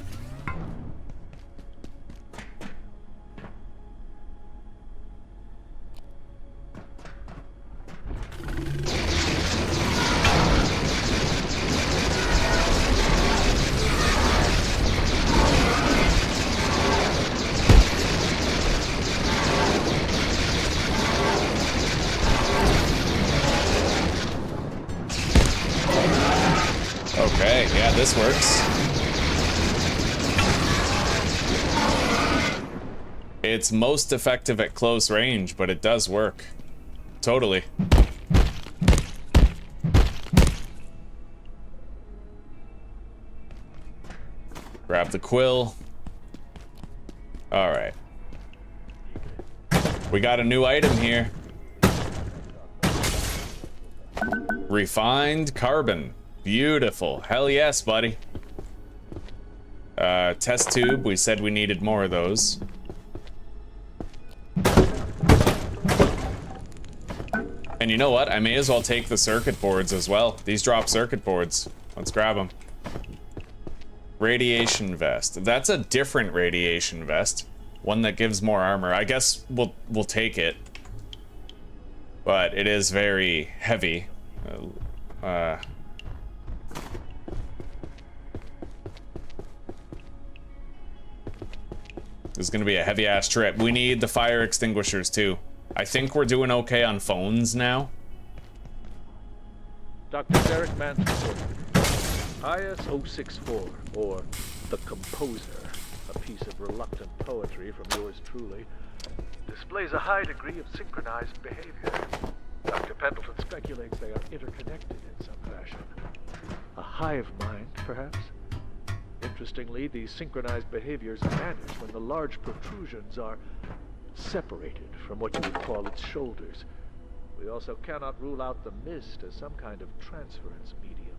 Okay, yeah, this works. It's most effective at close range, but it does work. Totally. Grab the quill. All right. We got a new item here. Refined carbon. Beautiful. Hell yes, buddy. Test tube. We said we needed more of those. And you know what? I may as well take the circuit boards as well. These drop circuit boards. Let's grab them. Radiation vest. That's a different radiation vest. One that gives more armor. I guess we'll take it. But it is very heavy. This is gonna be a heavy-ass trip. We need the fire extinguishers, too. I think we're doing okay on phones now. Dr. Derek Mansfield. IS-064, or The Composer, a piece of reluctant poetry from yours truly, displays a high degree of synchronized behavior. Dr. Pendleton speculates they are interconnected in some fashion. A hive mind, perhaps? Interestingly, these synchronized behaviors vanish when the large protrusions are separated from what you would call its shoulders. We also cannot rule out the mist as some kind of transference medium.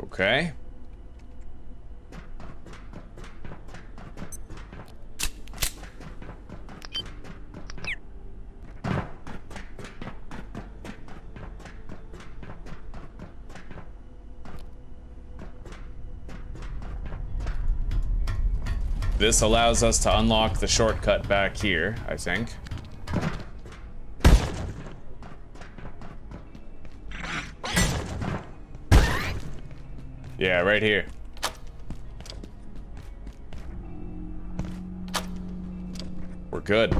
Okay. This allows us to unlock the shortcut back here, I think. Yeah, right here. We're good.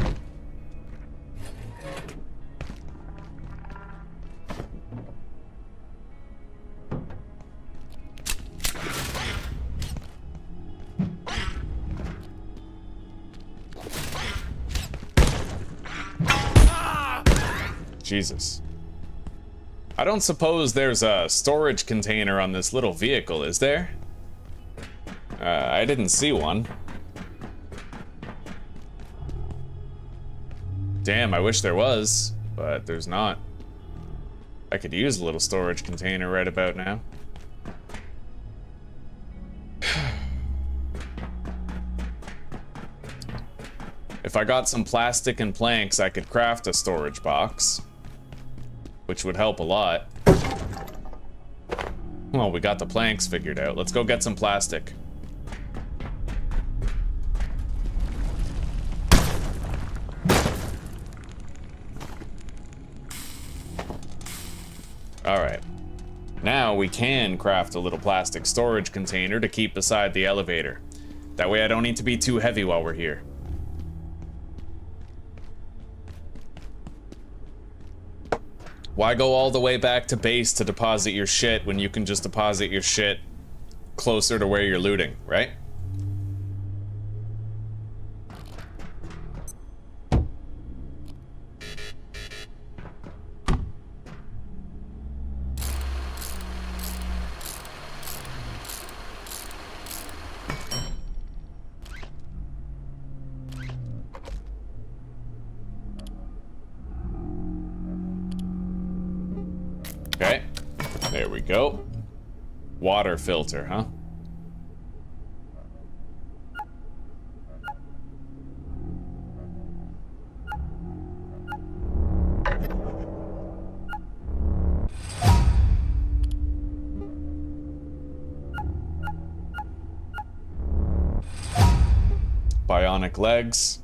Jesus. I don't suppose there's a storage container on this little vehicle, is there? I didn't see one. Damn, I wish there was, but there's not. I could use a little storage container right about now. If I got some plastic and planks, I could craft a storage box, which would help a lot. Well, we got the planks figured out. Let's go get some plastic. All right. Now we can craft a little plastic storage container to keep beside the elevator. That way I don't need to be too heavy while we're here. Why go all the way back to base to deposit your shit when you can just deposit your shit closer to where you're looting, right? Okay, there we go. Water filter, huh? Bionic legs.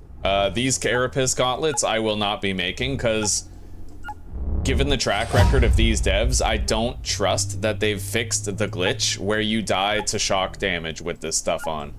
These carapace gauntlets I will not be making, because given the track record of these devs, I don't trust that they've fixed the glitch where you die to shock damage with this stuff on.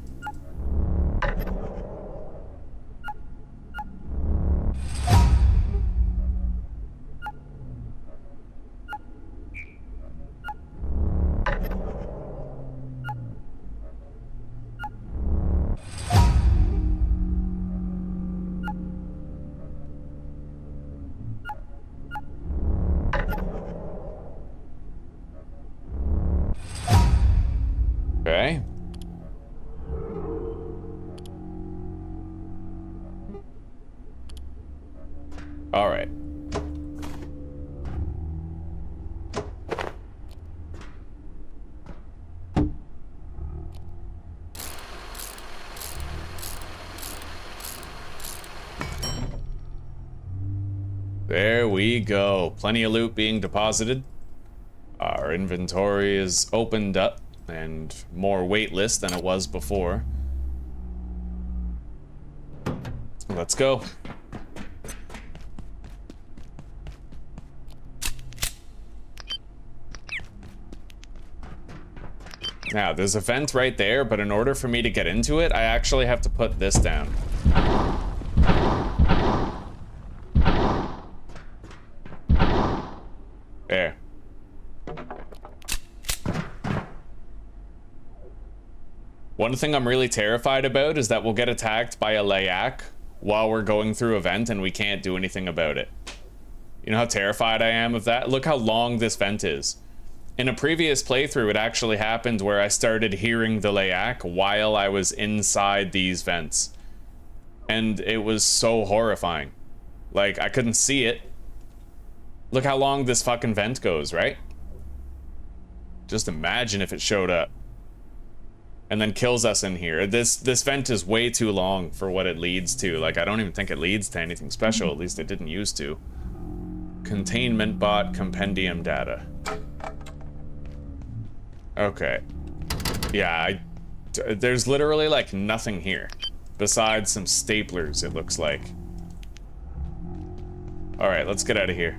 Okay. All right. There we go. Plenty of loot being deposited. Our inventory is opened up and more weightless than it was before. Let's go. Now, there's a vent right there, but in order for me to get into it, I actually have to put this down. There. One thing I'm really terrified about is that we'll get attacked by a layak while we're going through a vent and we can't do anything about it. You know how terrified I am of that? Look how long this vent is. In a previous playthrough, it actually happened where I started hearing the layak while I was inside these vents. And it was so horrifying. Like, I couldn't see it. Look how long this fucking vent goes, right? Just imagine if it showed up and then kills us in here. This vent is way too long for what it leads to. Like, I don't even think it leads to anything special. At least it didn't used to. Containment bot compendium data. Okay. Yeah, there's literally like nothing here besides some staplers, it looks like. All right, let's get out of here.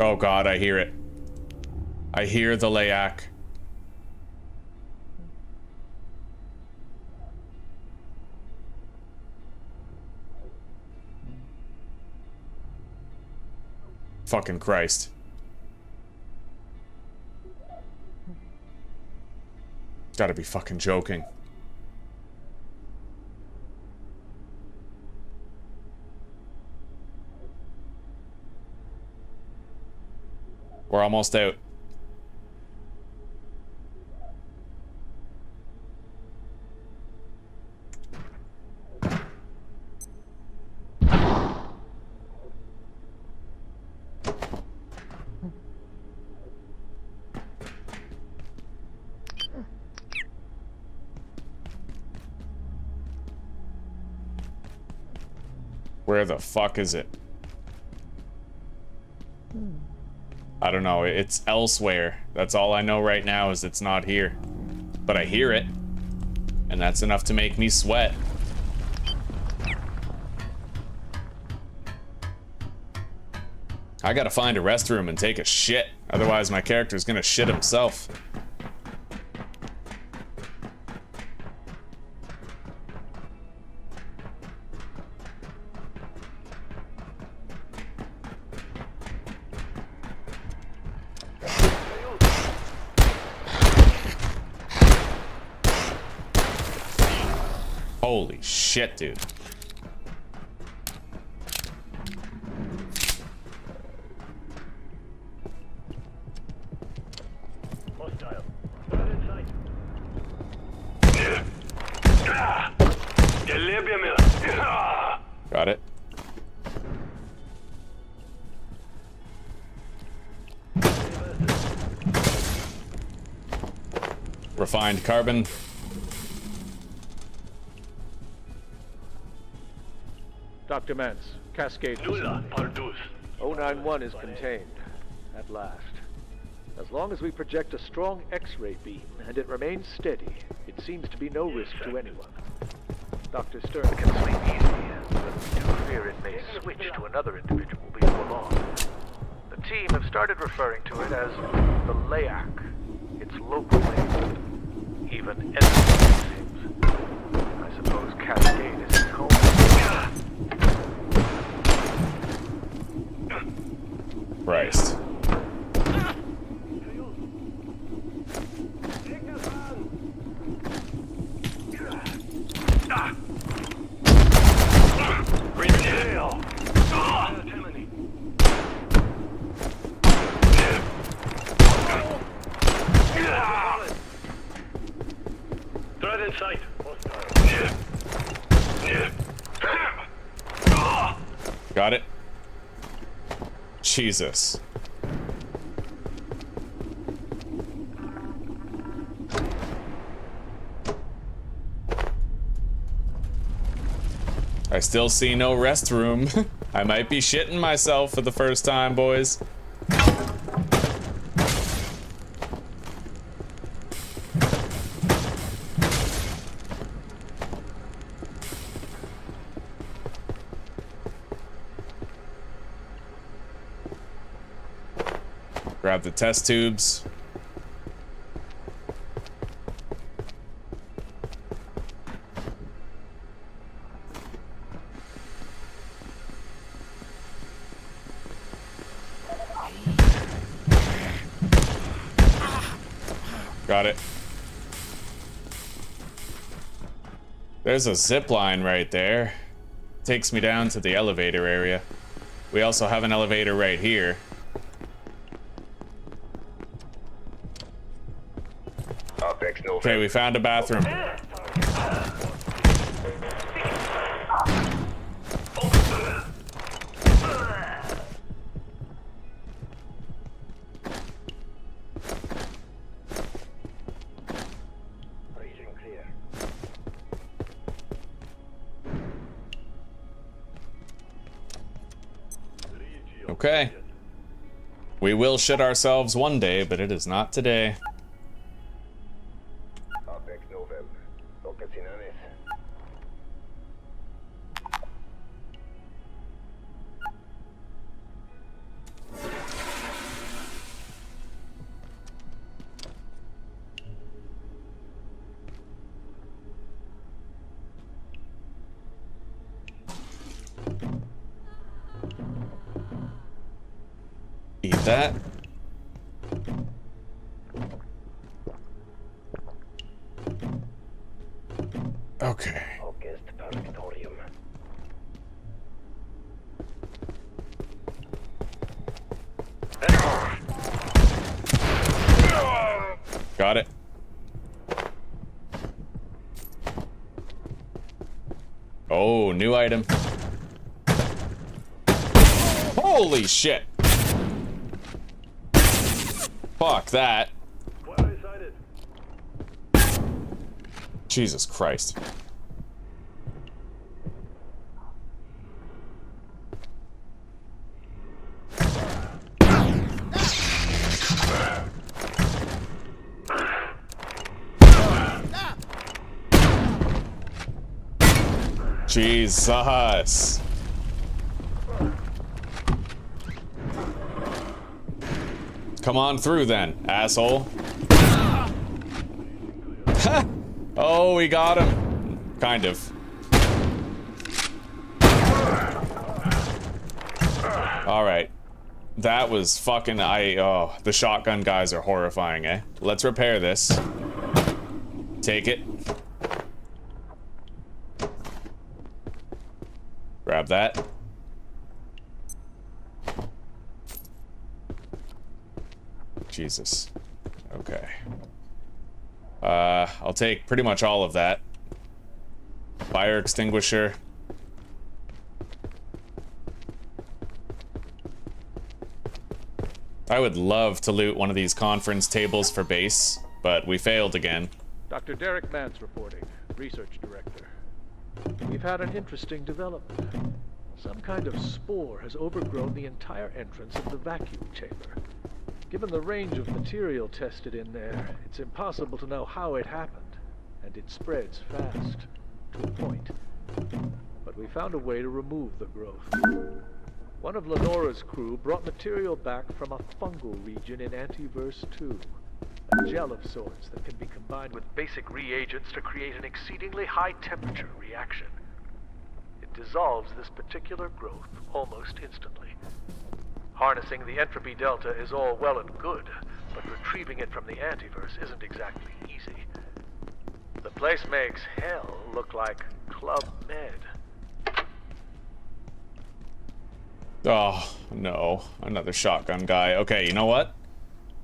Oh God, I hear it. I hear the layak. Fucking Christ. Gotta be fucking joking. We're almost out. Where the fuck is it? I don't know, it's elsewhere. That's all I know right now is it's not here. But I hear it, and that's enough to make me sweat. I gotta find a restroom and take a shit, otherwise my character's gonna shit himself. Holy shit, dude. Hostile. Got it. Refined carbon. Dr. Mantz, Cascade. 091 is contained. At last. As long as we project a strong X-ray beam and it remains steady, it seems to be no risk to anyone. Dr. Stern can sleep easy, but I do fear it may switch to another individual before long. The team have started referring to it as the Layak. It's local name. Even Edmonton seems. I suppose Cascade is his home. Christ. Threat in sight. Got it. Jesus. I still see no restroom. I might be shitting myself for the first time, boys. Grab the test tubes. Got it. There's a zip line right there. Takes me down to the elevator area. We also have an elevator right here. Okay, we found a bathroom. Okay. We will shit ourselves one day, but it is not today. Eat that. Okay. Got it. Oh, new item. Holy shit. Fuck that. Jesus Christ. Jesus. Come on through then, asshole. Oh, we got him. Kind of. Alright. That was fucking... Oh, the shotgun guys are horrifying, eh? Let's repair this. Take it. Grab that. Jesus. Okay. I'll take pretty much all of that. Fire extinguisher. I would love to loot one of these conference tables for base. but we failed again. Dr. Derek Mance reporting, Research Director. We've had an interesting development. Some kind of spore has overgrown the entire entrance of the vacuum chamber. Given the range of material tested in there, it's impossible to know how it happened, and it spreads fast, to a point. But we found a way to remove the growth. One of Lenora's crew brought material back from a fungal region in Antiverse 2. A gel of sorts that can be combined with basic reagents to create an exceedingly high temperature reaction. It dissolves this particular growth almost instantly. Harnessing the entropy delta is all well and good, but retrieving it from the Antiverse isn't exactly easy. The place makes hell look like Club Med. Oh, no. Another shotgun guy. Okay, you know what?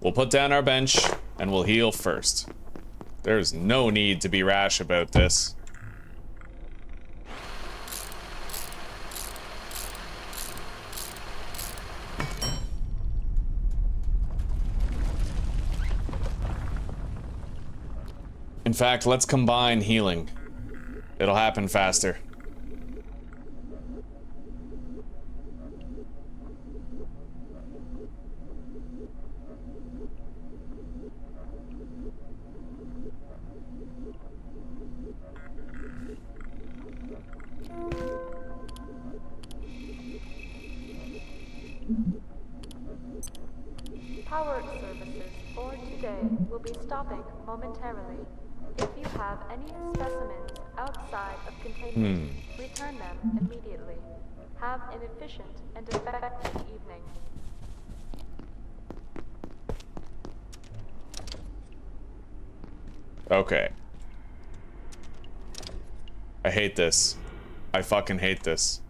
We'll put down our bench, and we'll heal first. There's no need to be rash about this. In fact, let's combine healing. It'll happen faster. Power services for today will be stopping momentarily. If you have any specimens outside of containment, return them immediately. Have an efficient and effective evening. Okay. I hate this. I fucking hate this.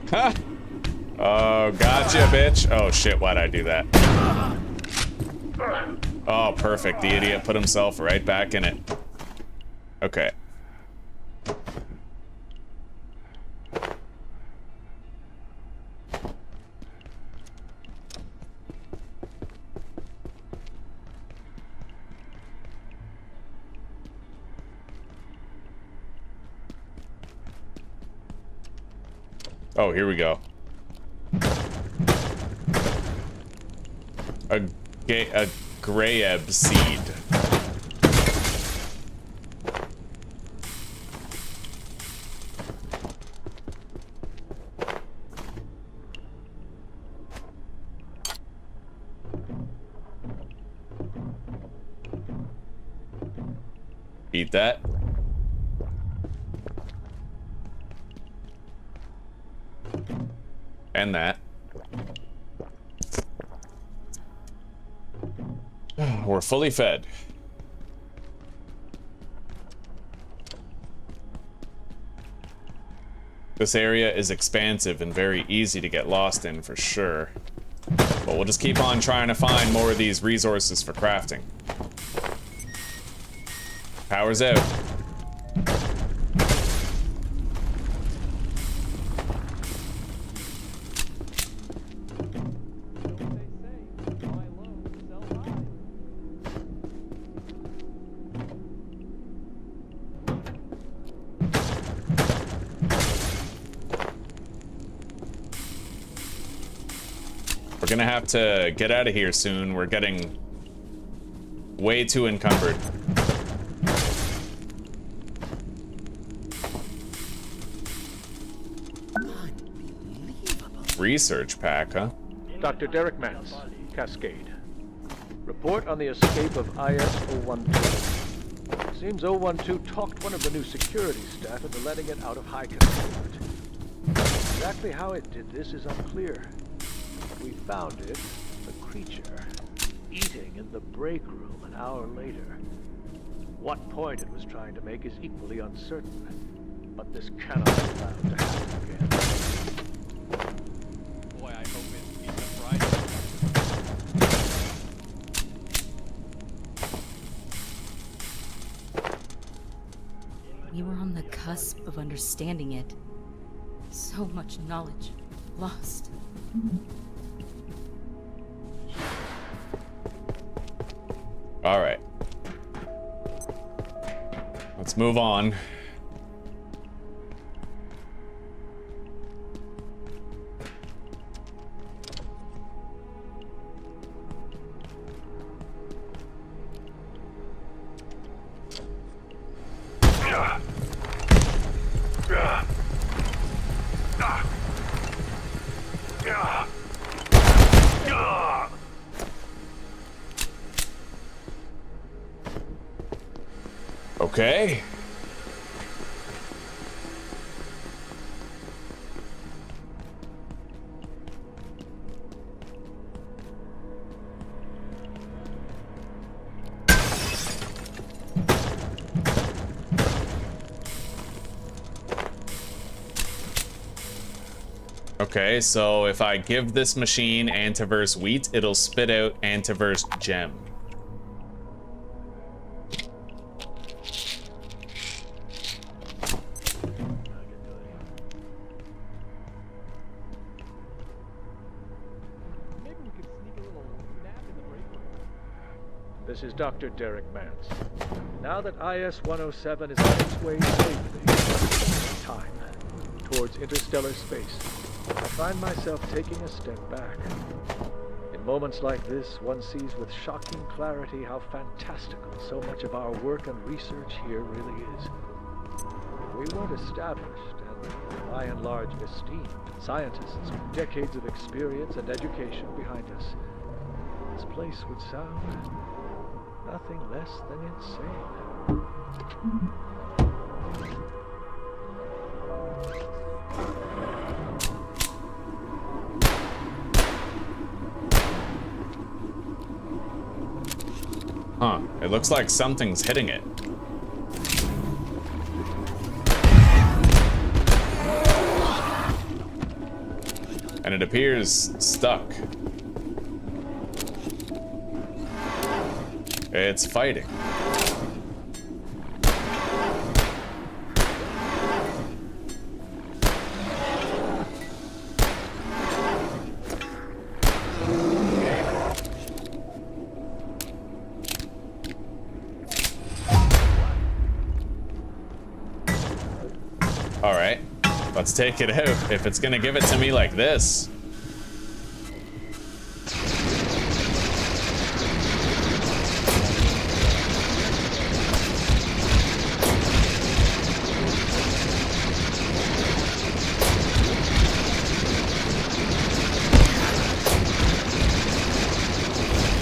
Huh? Oh, gotcha, bitch. Oh, shit, why'd I do that? Oh, perfect. The idiot put himself right back in it. Okay. Oh, here we go. A Grayeb seed. Eat that. And that. We're fully fed. This area is expansive and very easy to get lost in for sure. But we'll just keep on trying to find more of these resources for crafting. Power's out. We're gonna have to get out of here soon. We're getting way too encumbered. Research pack, huh? Dr. Derek Mance, Cascade. Report on the escape of IS-012. Seems 012 talked one of the new security staff into letting it out of high containment. Exactly how it did this is unclear. We found it, a creature, eating in the break room an hour later. What point it was trying to make is equally uncertain, but this cannot be allowed to happen again. Boy, I hope it's a Friday. We were on the cusp of understanding it. So much knowledge lost. All right. Let's move on. Okay. Okay, so if I give this machine antiverse wheat, it'll spit out antiverse gem. This is Dr. Derek Mance. Now that IS-107 is on its way safely, time, towards interstellar space, I find myself taking a step back. In moments like this, one sees with shocking clarity how fantastical so much of our work and research here really is. If we weren't established, and by and large esteemed, scientists with decades of experience and education behind us, this place would sound nothing less than insane. Huh, it looks like something's hitting it. And it appears stuck. It's fighting. All right, let's take it out if it's gonna give it to me like this.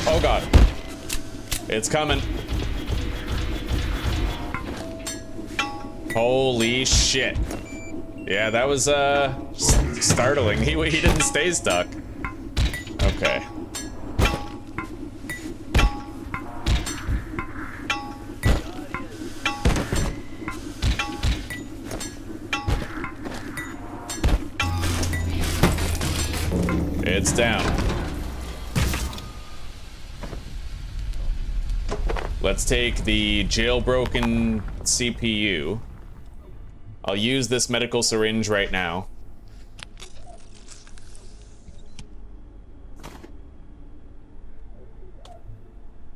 Oh God, it's coming. Holy shit. Yeah, that was startling. He didn't stay stuck. Okay. It's down. Let's take the jailbroken CPU. I'll use this medical syringe right now.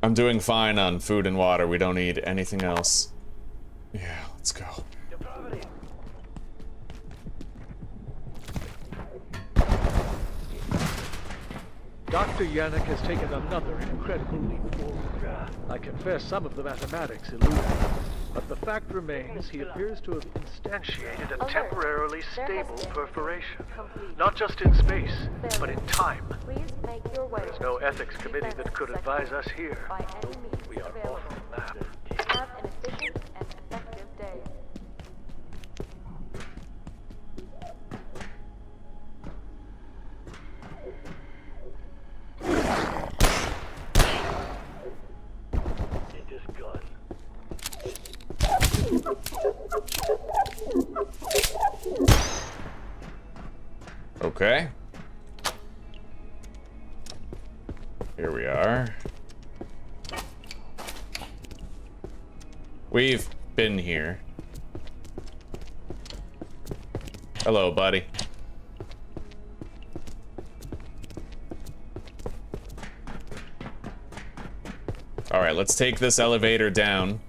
I'm doing fine on food and water. We don't need anything else. Yeah, let's go. Dr. Yannick has taken another incredible leap forward. I confess some of the mathematics elude me, but the fact remains he appears to have instantiated a temporarily stable perforation. Not just in space, but in time. There's no ethics committee that could advise us here. We are off the map. Have an efficient and effective day. Okay. Here we are. We've been here. Hello, buddy. All right, let's take this elevator down.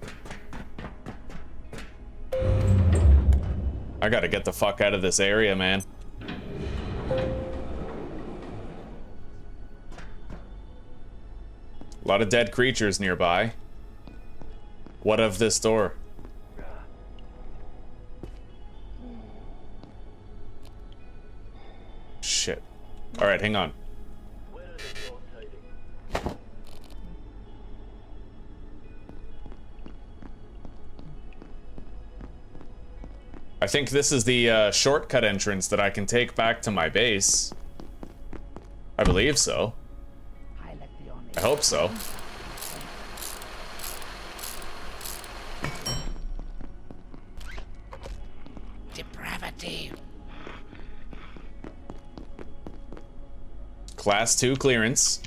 I gotta get the fuck out of this area, man. A lot of dead creatures nearby. What of this door? Shit. All right, hang on. I think this is the shortcut entrance that I can take back to my base. I believe so. I hope so. Depravity. Class 2 clearance.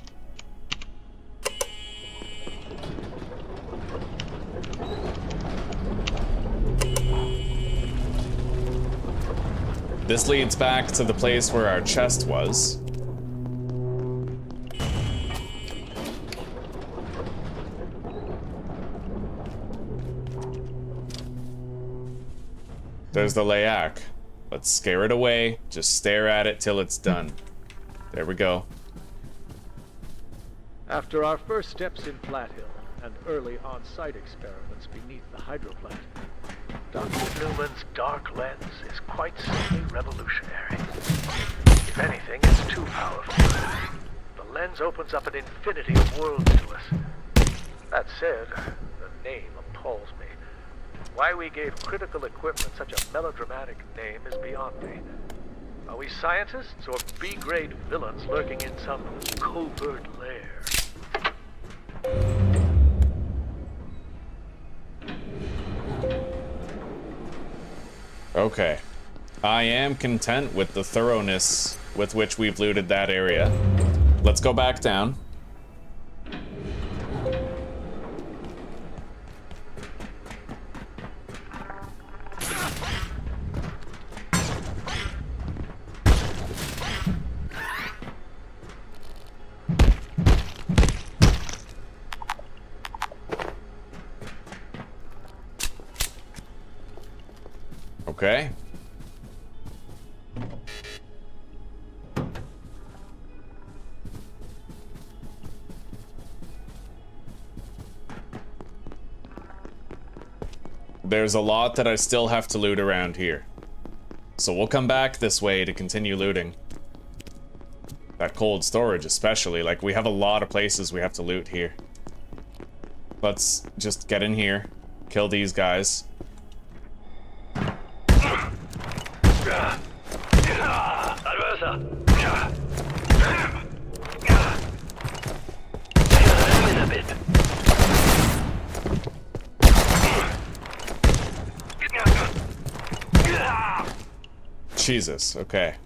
This leads back to the place where our chest was. There's the Layak. Let's scare it away. Just stare at it till it's done. There we go. After our first steps in Flathill and early on-site experiments beneath the hydroplant, Dr. Newman's dark lens is quite simply revolutionary. If anything, it's too powerful. The lens opens up an infinity of worlds to us. That said, the name appalls me. Why we gave critical equipment such a melodramatic name is beyond me. Are we scientists or B-grade villains lurking in some covert lair? Okay. I am content with the thoroughness with which we've looted that area. Let's go back down. Okay. There's a lot that I still have to loot around here. So we'll come back this way to continue looting. That cold storage especially, like we have a lot of places we have to loot here. Let's just get in here, kill these guys. Jesus, okay.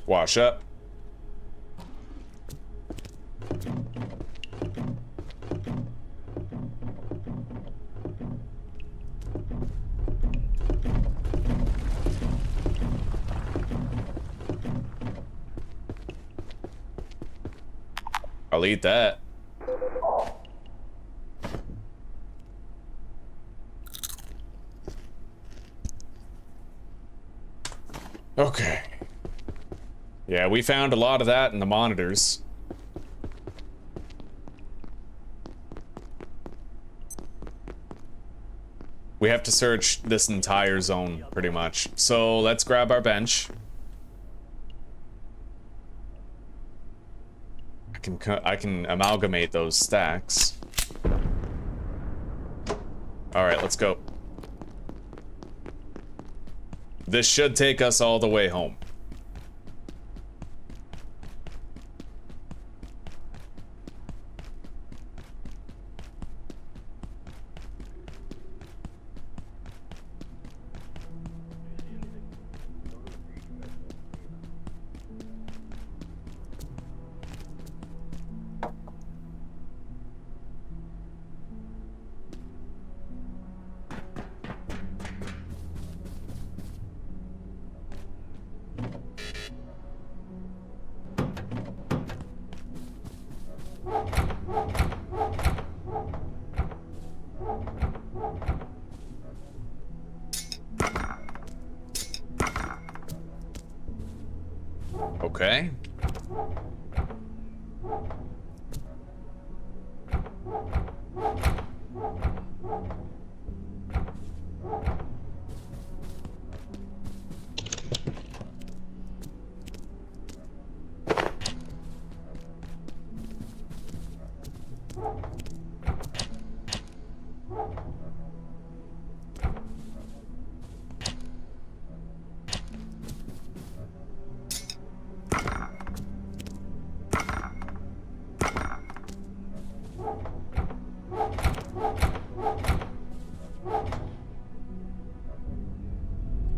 Wash up. I'll eat that. Okay. Yeah, we found a lot of that in the monitors. We have to search this entire zone, pretty much. So let's grab our bench. I can amalgamate those stacks. All right, let's go. This should take us all the way home. Okay.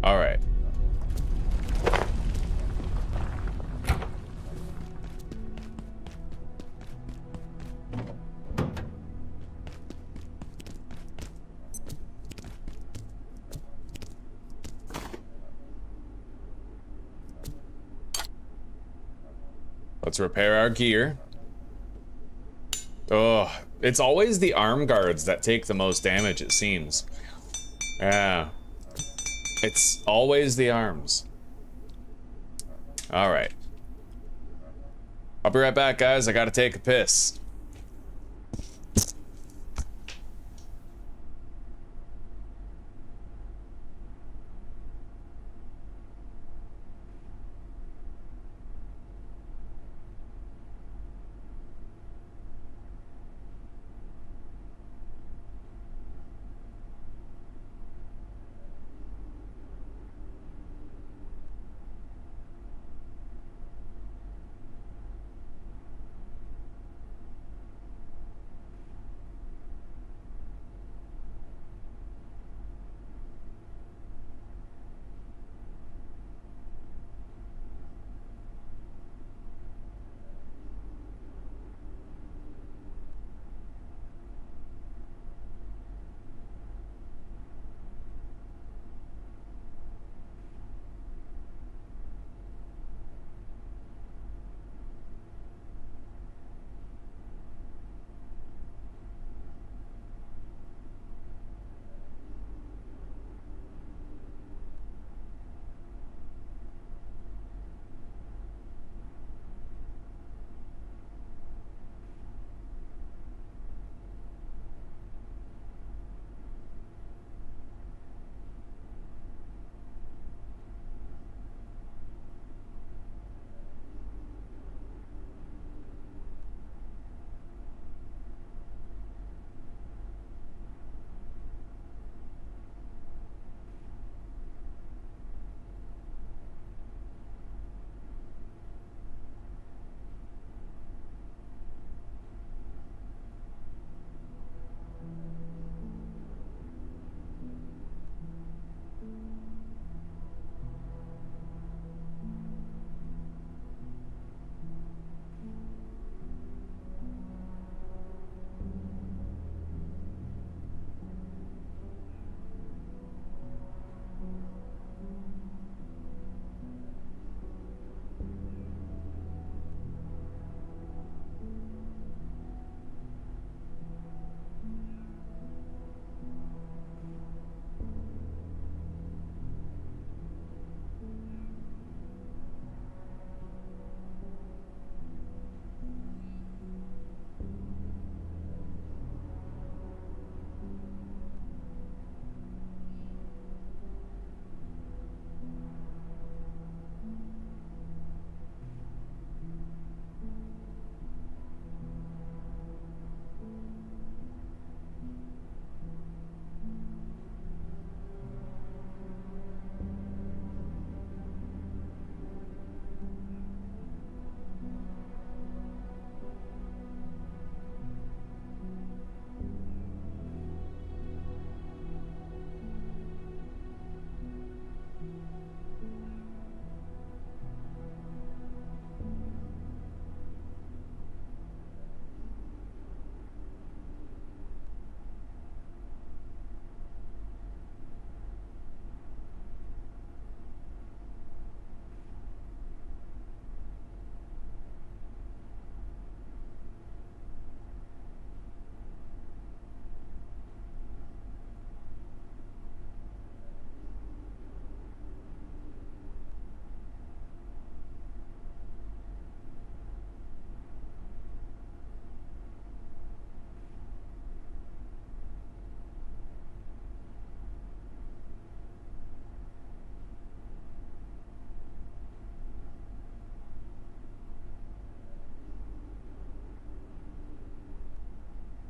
All right. Let's repair our gear. Oh, it's always the arm guards that take the most damage, it seems. Yeah. It's always the arms. All right. I'll be right back, guys. I gotta take a piss.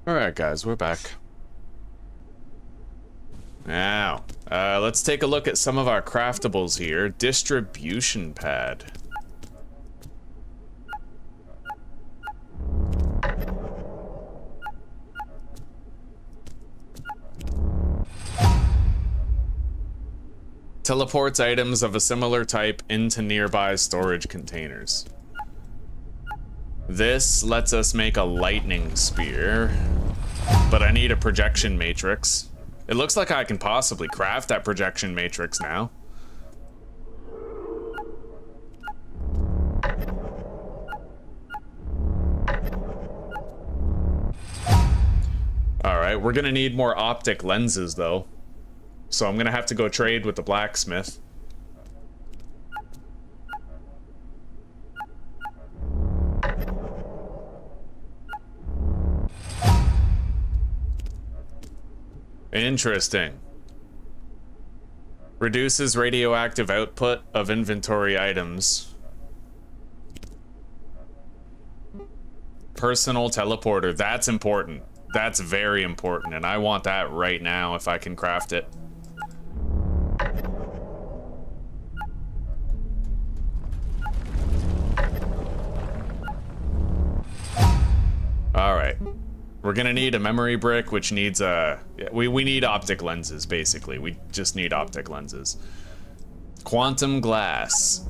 Alright guys, we're back. Now, let's take a look at some of our craftables here. Distribution pad. Teleports items of a similar type into nearby storage containers. This lets us make a lightning spear, but I need a projection matrix. It looks like I can possibly craft that projection matrix now. Alright, we're gonna need more optic lenses though. So I'm gonna have to go trade with the blacksmith. Interesting. Reduces radioactive output of inventory items. Personal teleporter. That's important. That's very important, and I want that right now if I can craft it. All right. We're gonna need a memory brick, which needs a... We need optic lenses, basically. We just need optic lenses. Quantum glass.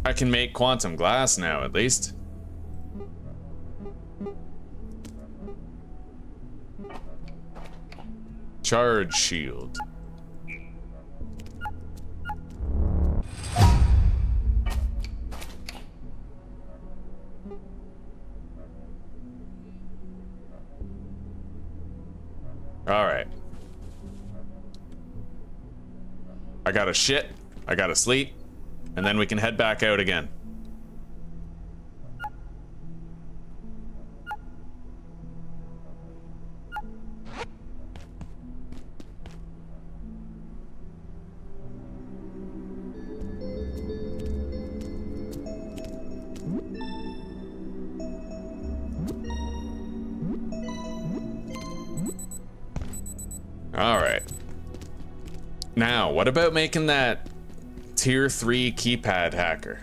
I can make quantum glass now, at least. Charge shield. All right. I gotta shit, I gotta sleep, and then we can head back out again. Alright. Now, what about making that tier 3 keypad hacker?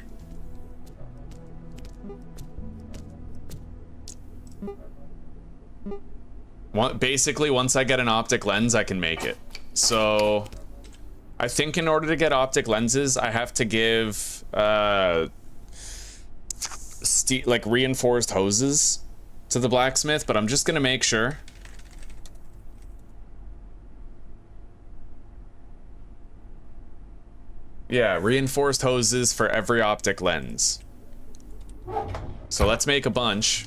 Basically, once I get an optic lens, I can make it. So, I think in order to get optic lenses, I have to give, like, reinforced hoses to the blacksmith, but I'm just gonna make sure. Yeah, reinforced hoses for every optic lens. So let's make a bunch.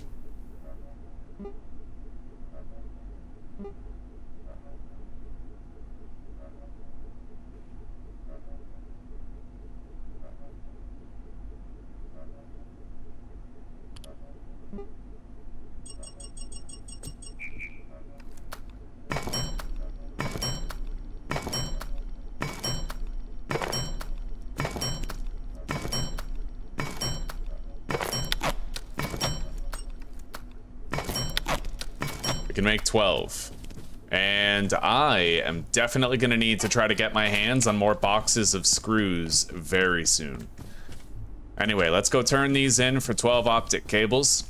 We can make 12. And I am definitely gonna need to try to get my hands on more boxes of screws very soon. Anyway, let's go turn these in for 12 optic cables.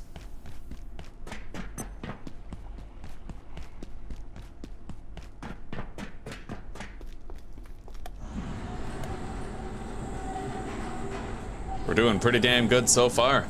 We're doing pretty damn good so far.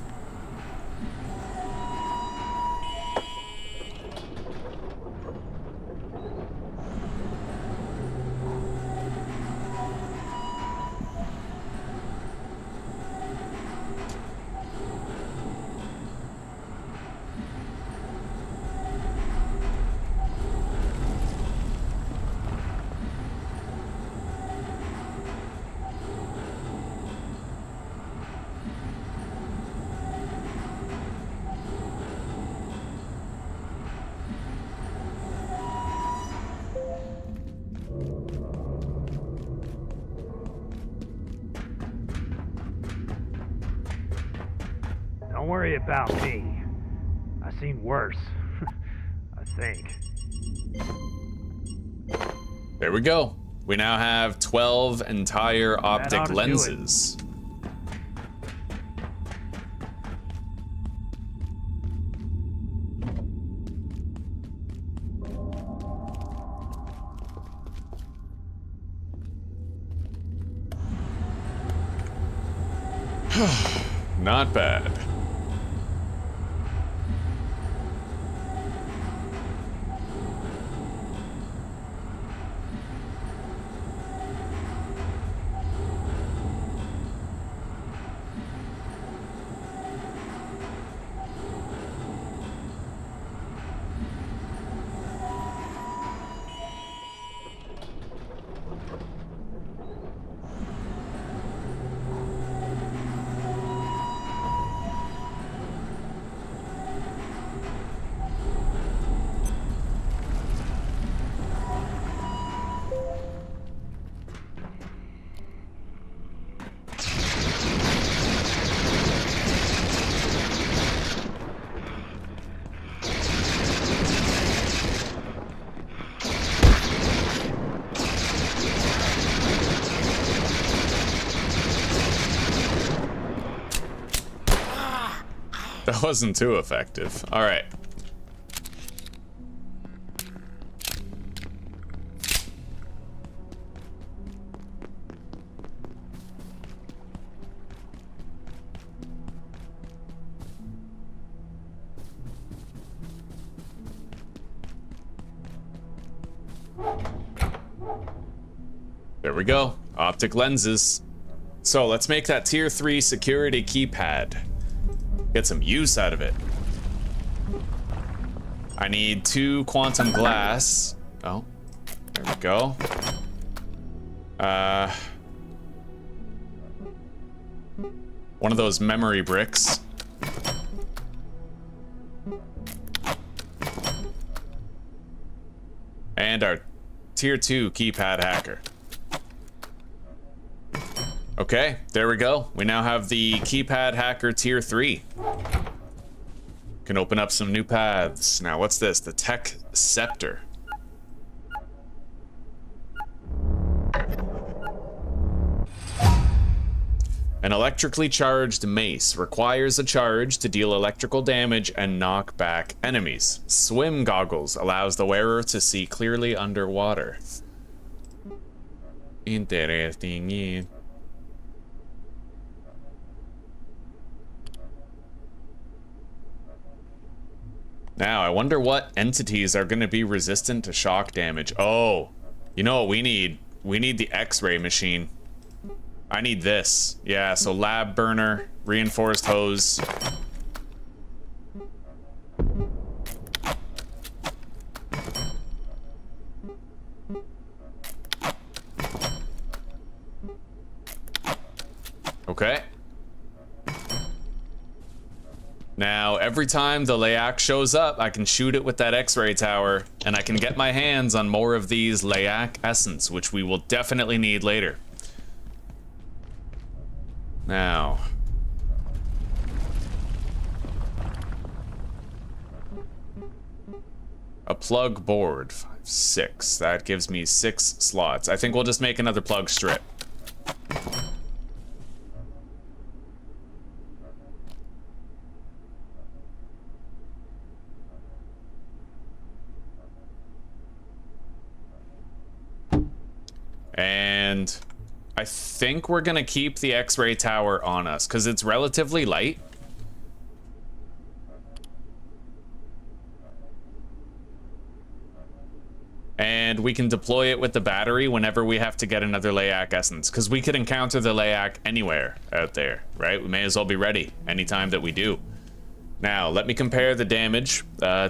Don't worry about me. I seen worse. I think. There we go. We now have 12 entire optic lenses. Not bad. That wasn't too effective. All right. There we go. Optic lenses. So let's make that tier 3 security keypad. Get some use out of it. I need 2 quantum glass. Oh, there we go. One of those memory bricks. And our tier 2 keypad hacker. Okay, there we go. We now have the keypad hacker tier 3. Can open up some new paths. Now, what's this? The tech scepter. An electrically charged mace requires a charge to deal electrical damage and knock back enemies. Swim goggles allows the wearer to see clearly underwater. Interesting. Now, I wonder what entities are going to be resistant to shock damage. Oh, you know what we need? We need the X-ray machine. I need this. Yeah, so lab burner, reinforced hose. Okay. Now, every time the Layak shows up, I can shoot it with that X-ray tower, and I can get my hands on more of these Layak essence, which we will definitely need later. Now. A plug board, 5, 6. That gives me 6 slots. I think we'll just make another plug strip. And I think we're gonna keep the X-ray tower on us because it's relatively light. And we can deploy it with the battery whenever we have to get another Layak essence, because we could encounter the Layak anywhere out there, right? We may as well be ready anytime that we do. Now, let me compare the damage.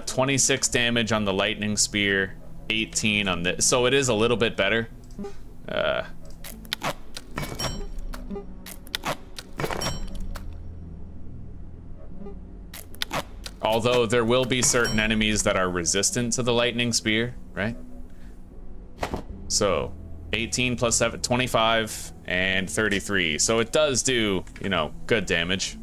26 damage on the lightning spear, 18 on this. So it is a little bit better. Although there will be certain enemies that are resistant to the lightning spear, right? So 18 plus 7, 25 and 33. So it does do, you know, good damage.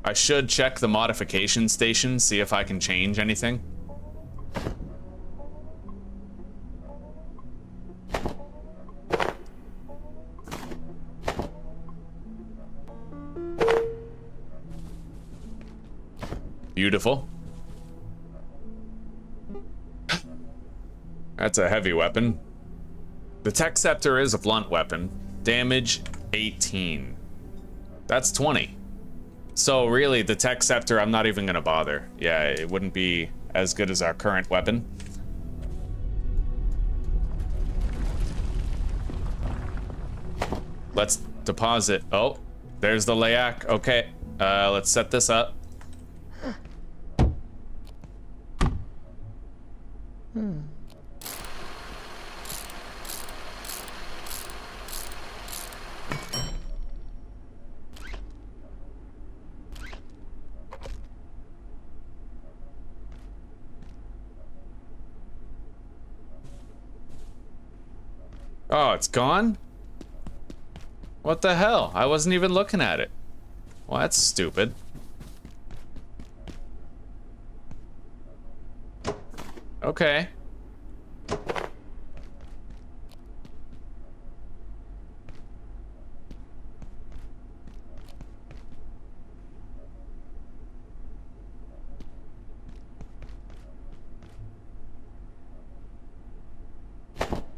I should check the modification station, see if I can change anything. Beautiful. That's a heavy weapon. The Tech Scepter is a blunt weapon. Damage 18. That's 20. So really, the Tech Scepter, I'm not even gonna bother. Yeah, it wouldn't be as good as our current weapon. Let's deposit. Oh, there's the Layak. Okay, let's set this up. Oh, it's gone? What the hell? I wasn't even looking at it. Well, that's stupid. Okay.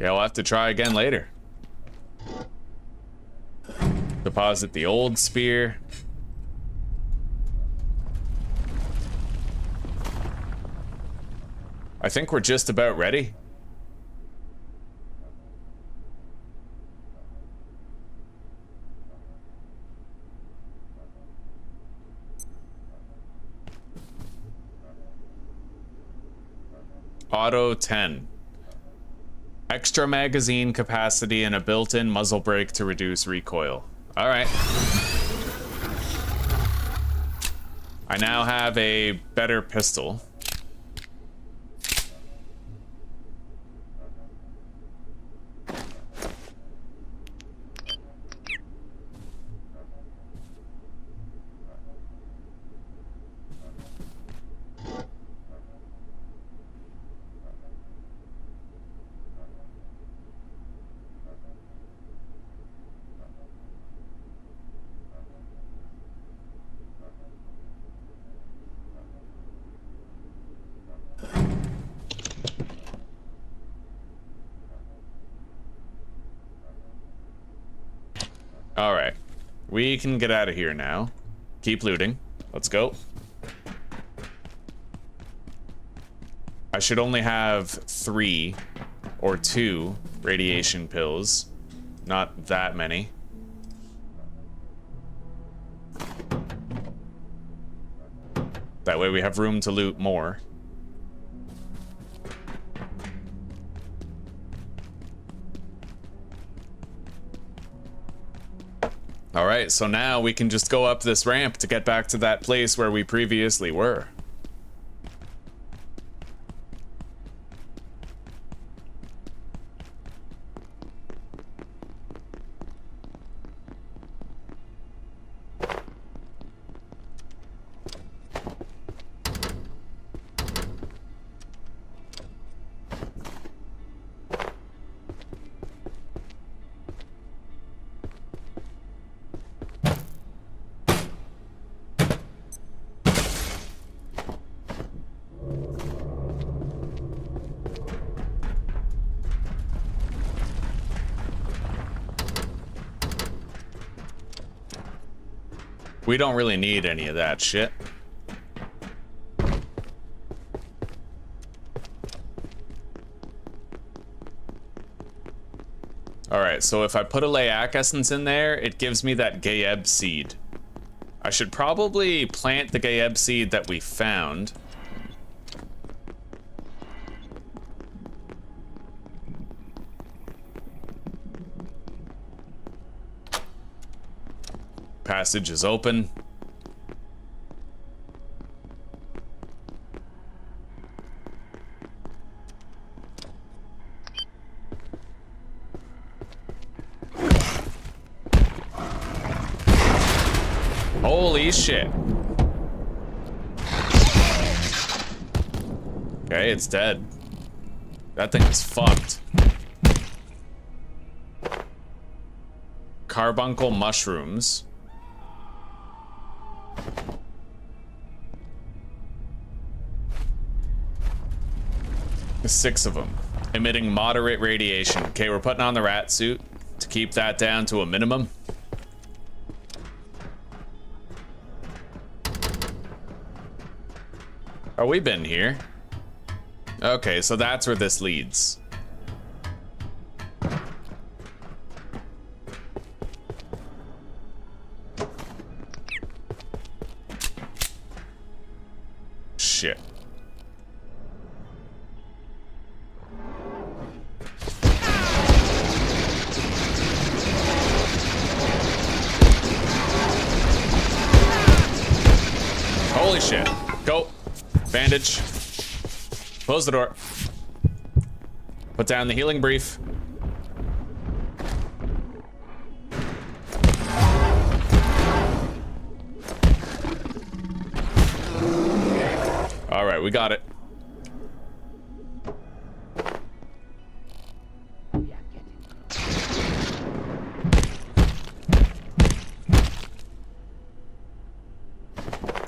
Yeah, we'll have to try again later. Deposit the old spear. I think we're just about ready. Auto 10. Extra magazine capacity and a built-in muzzle brake to reduce recoil. All right. I now have a better pistol. All right, we can get out of here now. Keep looting. Let's go. I should only have 3 or 2 radiation pills. Not that many. That way we have room to loot more. All right, so now we can just go up this ramp to get back to that place where we previously were. We don't really need any of that shit. Alright, so if I put a Layak essence in there, it gives me that Gayeb seed. I should probably plant the Gayeb seed that we found. Passage is open. Holy shit. Okay, it's dead. That thing is fucked. Carbuncle mushrooms. There's 6 of them, emitting moderate radiation. Okay, we're putting on the rat suit to keep that down to a minimum. Oh, we've been here. Okay, so that's where this leads. Shit. Holy shit. Go. Bandage. Close the door. Put down the healing brief. All right, we got it.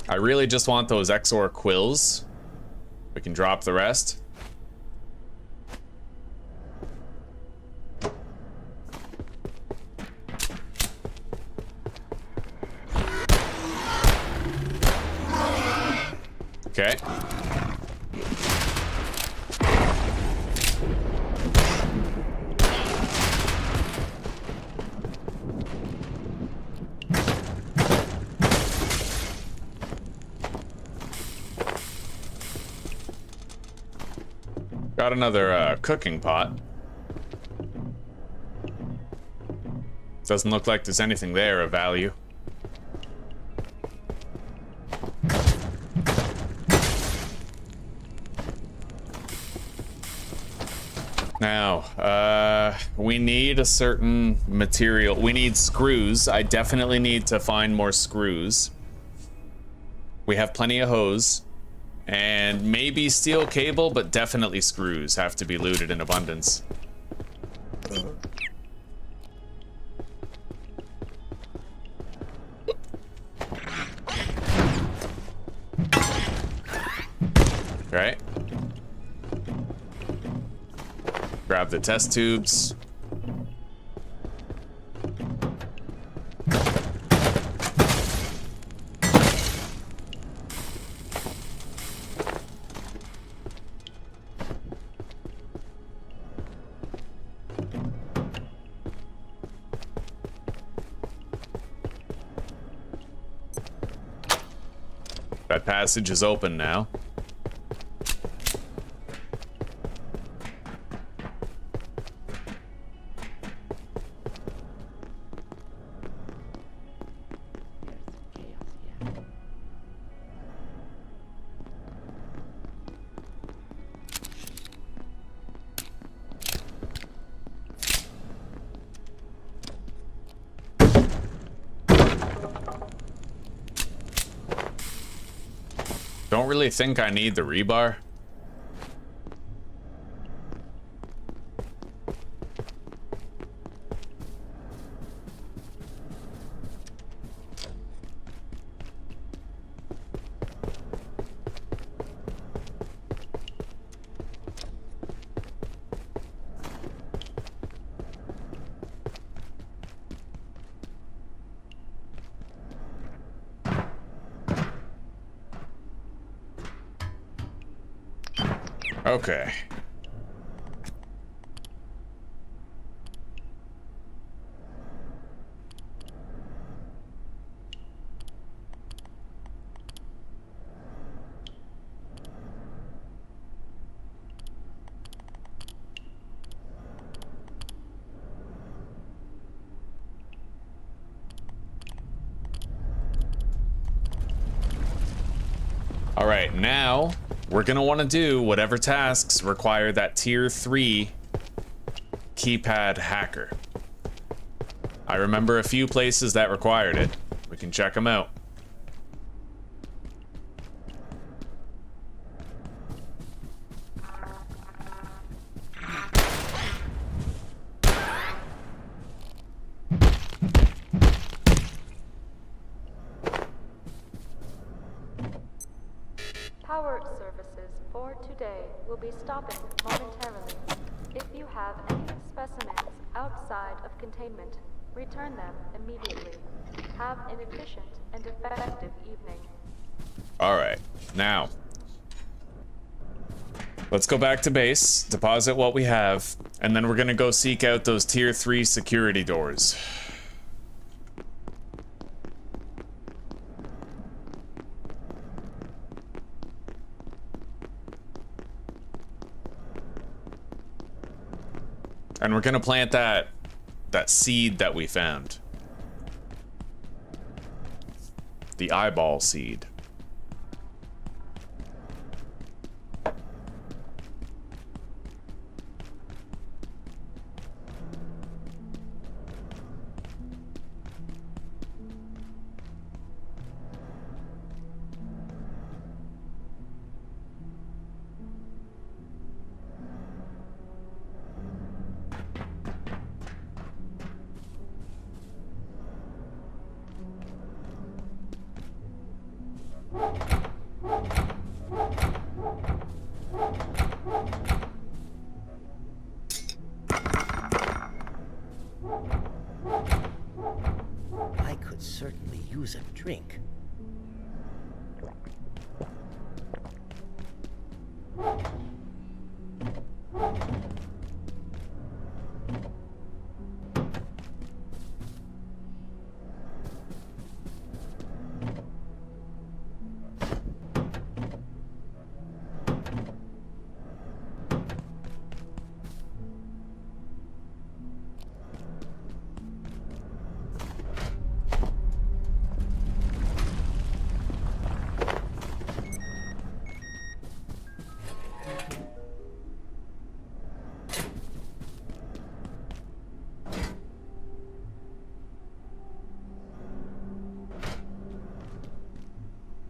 I really just want those XOR quills. We can drop the rest. Okay. Got another cooking pot. Doesn't look like there's anything there of value. Now, we need a certain material. We need screws. I definitely need to find more screws. We have plenty of hose. And maybe steel cable, but definitely screws have to be looted in abundance. Right. Grab the test tubes. That passage is open now. Don't really think I need the rebar. Okay. All right, now we're gonna want to do whatever tasks require that tier 3 keypad hacker. I remember a few places that required it. We can check them out. Power services for today will be stopping momentarily. If you have any specimens outside of containment, return them immediately. Have an efficient and effective evening. Alright, now. Let's go back to base, deposit what we have, and then we're gonna go seek out those tier 3 security doors. And we're gonna plant that seed that we found. The eyeball seed. I could certainly use a drink.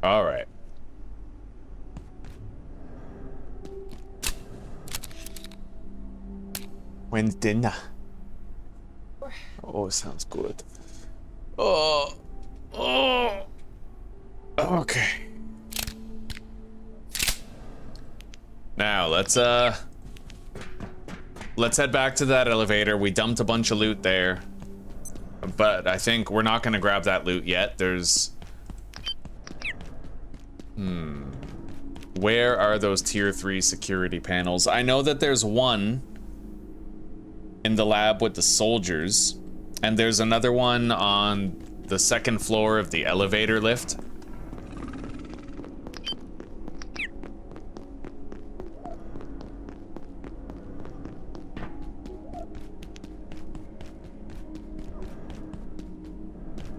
All right. When's dinner? Oh, sounds good. Oh. Okay. Now, let's head back to that elevator. We dumped a bunch of loot there. But I think we're not going to grab that loot yet. There's... Where are those tier 3 security panels? I know that there's one in the lab with the soldiers, and there's another one on the second floor of the elevator lift.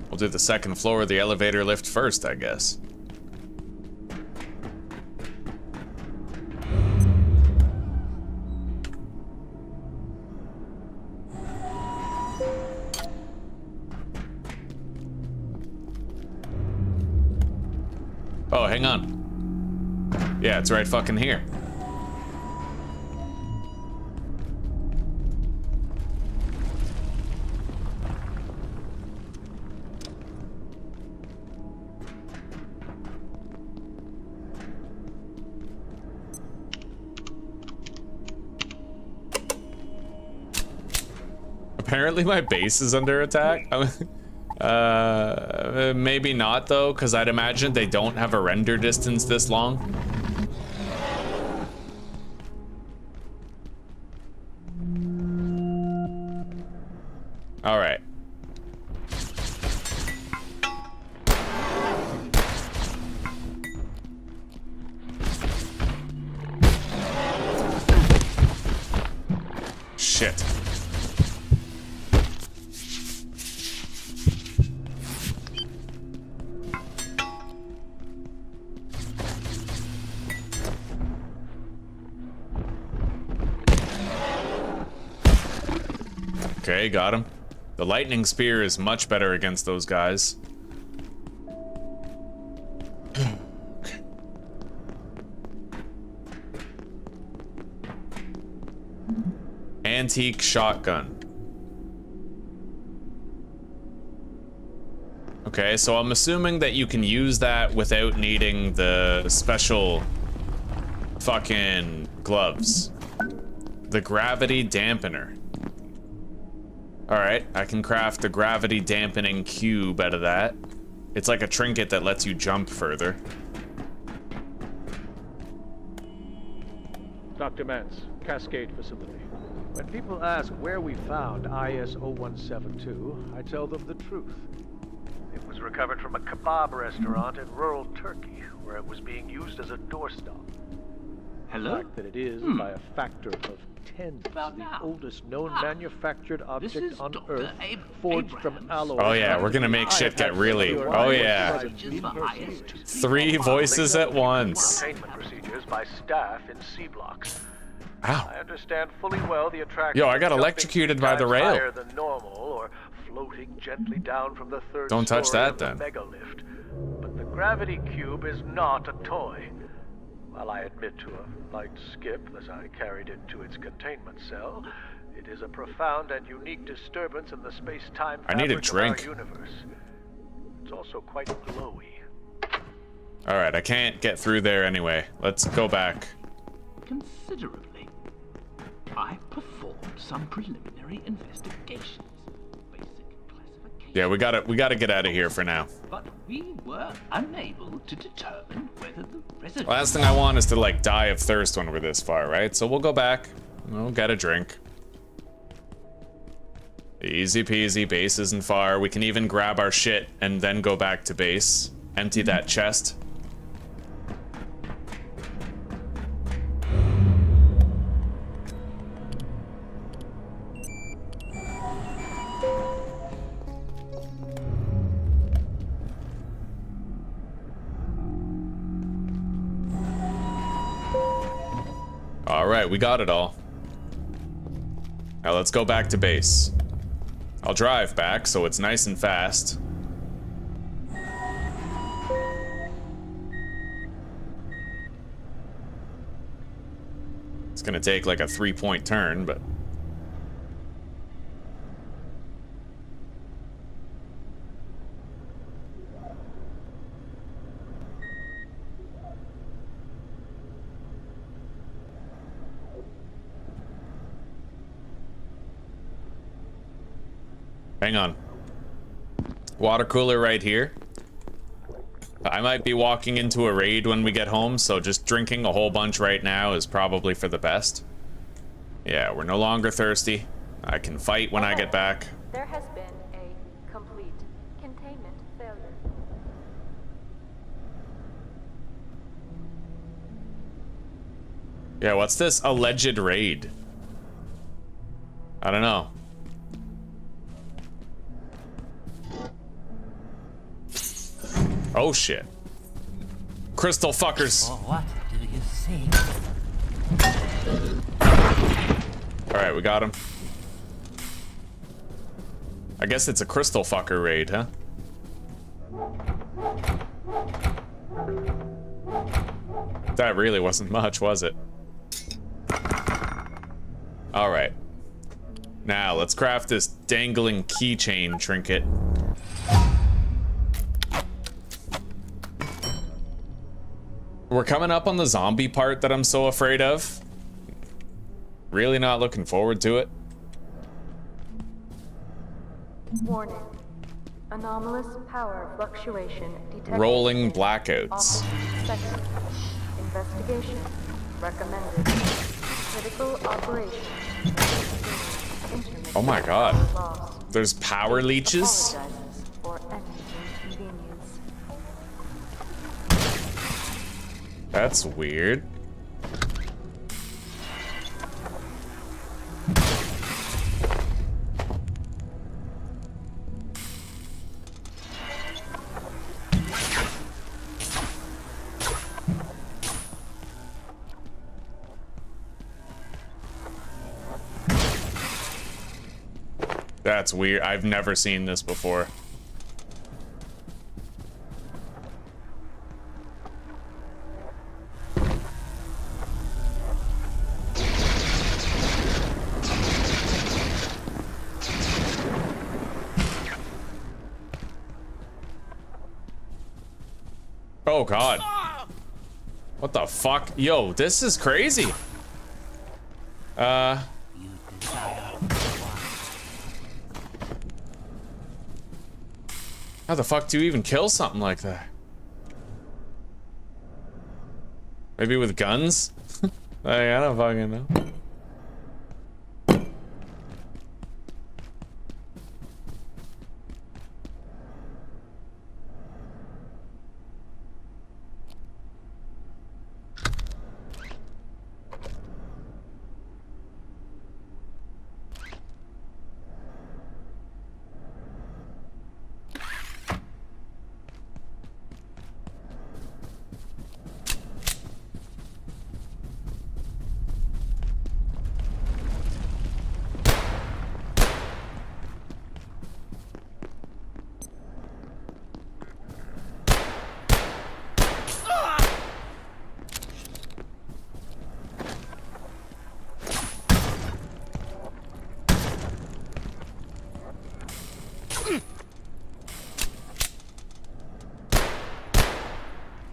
We'll do the second floor of the elevator lift first, I guess. Oh, hang on. Yeah, it's right fucking here. Apparently my base is under attack. Maybe not though, because I'd imagine they don't have a render distance this long. All right. Shit. Okay, got him. The lightning spear is much better against those guys. Okay. Antique shotgun. Okay, so I'm assuming that you can use that without needing the special fucking gloves. The gravity dampener. Alright, I can craft a gravity dampening cube out of that. It's like a trinket that lets you jump further. Dr. Mantz, Cascade Facility. When people ask where we found IS-0172, I tell them the truth. It was recovered from a kebab restaurant in rural Turkey, where it was being used as a doorstop. Hello? The fact that it is, by a factor of 10, the oldest known manufactured object on Earth, forged from alloy. Oh yeah, we're gonna make shit get really... Oh yeah. 3 voices at once. Containment procedures by staff in C blocks. Ow. I understand fully well the attraction. Yo, I got of electrocuted jumping by the 3 rail. times higher than normal, or floating gently down from the 3rd Don't touch story that of the then. megalift. But the gravity cube is not a toy. While I admit to a light skip as I carried it to its containment cell, it is a profound and unique disturbance in the space-time I need a fabric drink. of our universe. It's also quite glowy. Alright, I can't get through there anyway. Let's go back. Considerably. I performed some preliminary investigations. Basic classification. Yeah, we gotta get out of here for now. But we were unable to determine whether the residents... Last thing I want is to like die of thirst when we're this far, right? So we'll go back. We'll get a drink. Easy peasy, base isn't far. We can even grab our shit and then go back to base. Empty that chest. Alright, we got it all. Now let's go back to base. I'll drive back so it's nice and fast. It's gonna take like a 3-point turn, but... Hang on. Water cooler right here. I might be walking into a raid when we get home, so just drinking a whole bunch right now is probably for the best. Yeah, we're no longer thirsty. I can fight when I get back. There has been a complete containment failure. Yeah, what's this alleged raid? I don't know. Oh shit. Crystal fuckers. Oh, what do you say? Alright, we got him. I guess it's a crystal fucker raid, huh? That really wasn't much, was it? Alright. Now, let's craft this dangling keychain trinket. We're coming up on the zombie part that I'm so afraid of. Really not looking forward to it. Warning. Anomalous power fluctuation detected. Rolling blackouts. Second. Investigation. Recommended. Critical operation. Oh my god. There's power leeches? Apologizes for any inconvenience. That's weird. That's weird. I've never seen this before. Oh god. What the fuck? Yo, this is crazy. How the fuck do you even kill something like that? Maybe with guns? Like, I don't fucking know.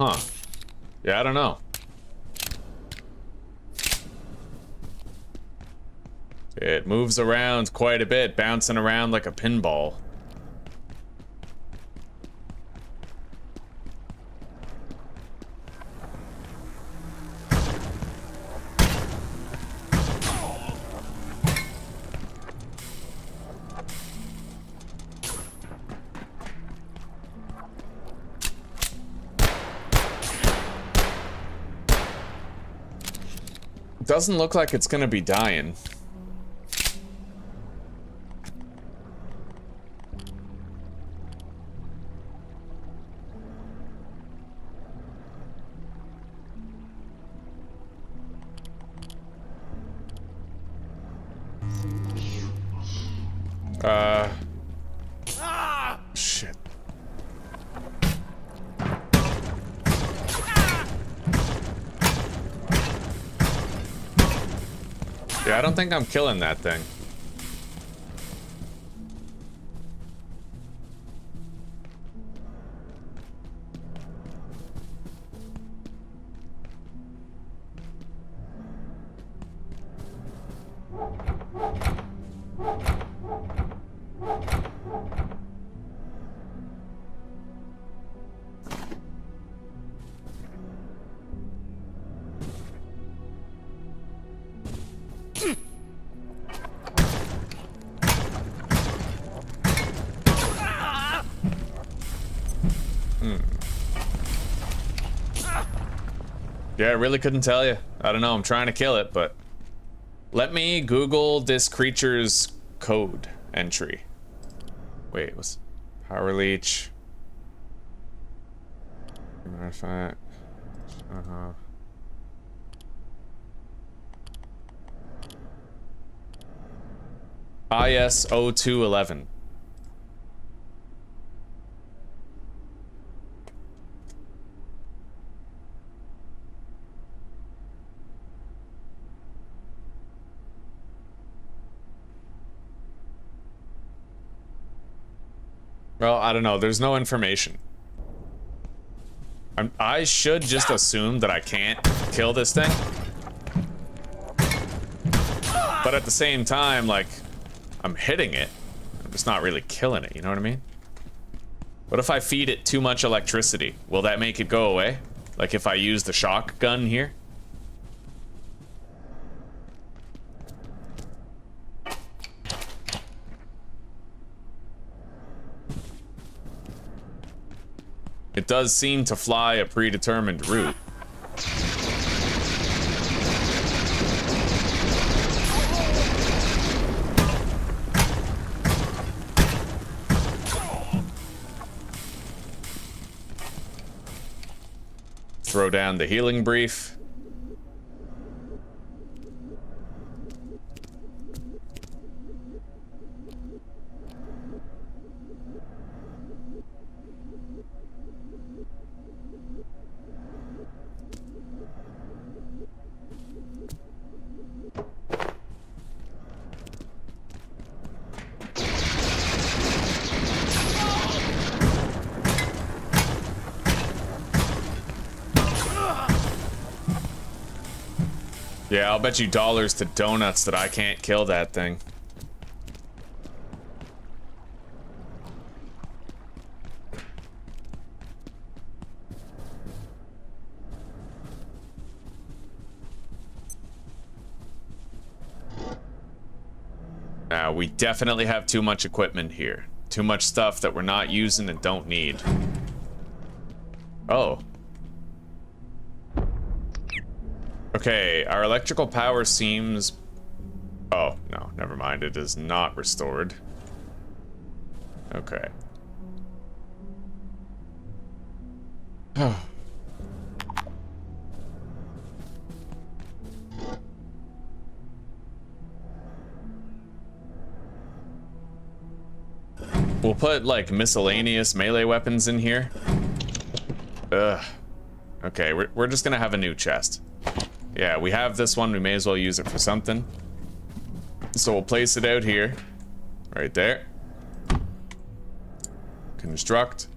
Huh. Yeah, I don't know. It moves around quite a bit, bouncing around like a pinball. Doesn't look like it's gonna be dying. Shit. Yeah, I don't think I'm killing that thing. Yeah, I really couldn't tell you. I don't know, I'm trying to kill it, but... Let me Google this creature's code entry. Wait, what's... Power leech... Artifact... IS-0211. Well, I don't know. There's no information. I should just assume that I can't kill this thing. But at the same time, like, I'm hitting it. I'm just not really killing it, you know what I mean? What if I feed it too much electricity? Will that make it go away? Like if I use the shotgun here? It does seem to fly a predetermined route. Throw down the healing brief. Yeah, I'll bet you dollars to donuts that I can't kill that thing. We definitely have too much equipment here. Too much stuff that we're not using and don't need. Oh. Okay, our electrical power seems... Oh, no, never mind. It is not restored. Okay. We'll put, like, miscellaneous melee weapons in here. Ugh. Okay, we're just gonna have a new chest. Yeah, we have this one. We may as well use it for something. So we'll place it out here. Right there. Construct.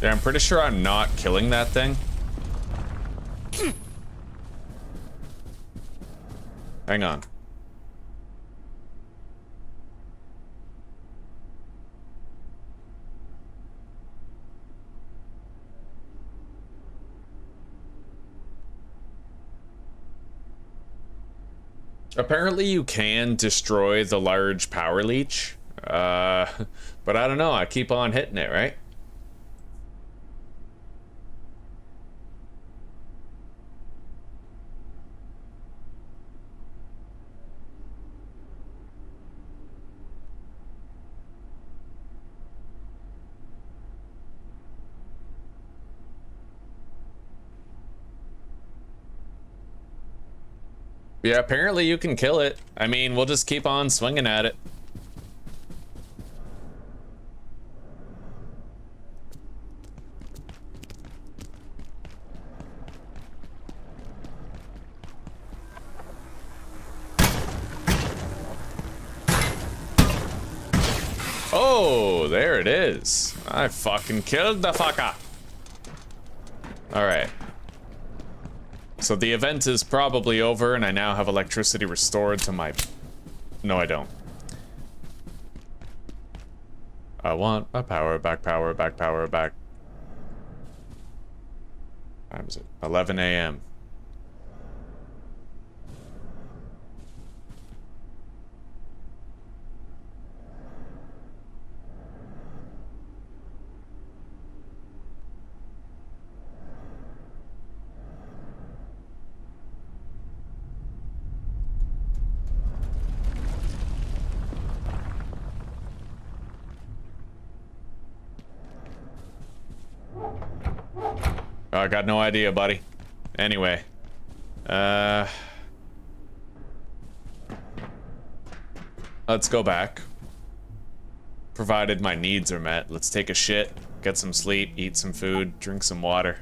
Yeah, I'm pretty sure I'm not killing that thing. Hang on. Apparently you can destroy the large power leech. But I don't know, I keep on hitting it, right? Yeah, apparently you can kill it. I mean, we'll just keep on swinging at it. Oh, there it is. I fucking killed the fucker. All right. So the event is probably over, and I now have electricity restored to my... No, I don't. I want my power back, power back, power back. What time is it? 11 a.m. I got no idea, buddy. Anyway. Let's go back. Provided my needs are met. Let's take a shit, get some sleep, eat some food, drink some water.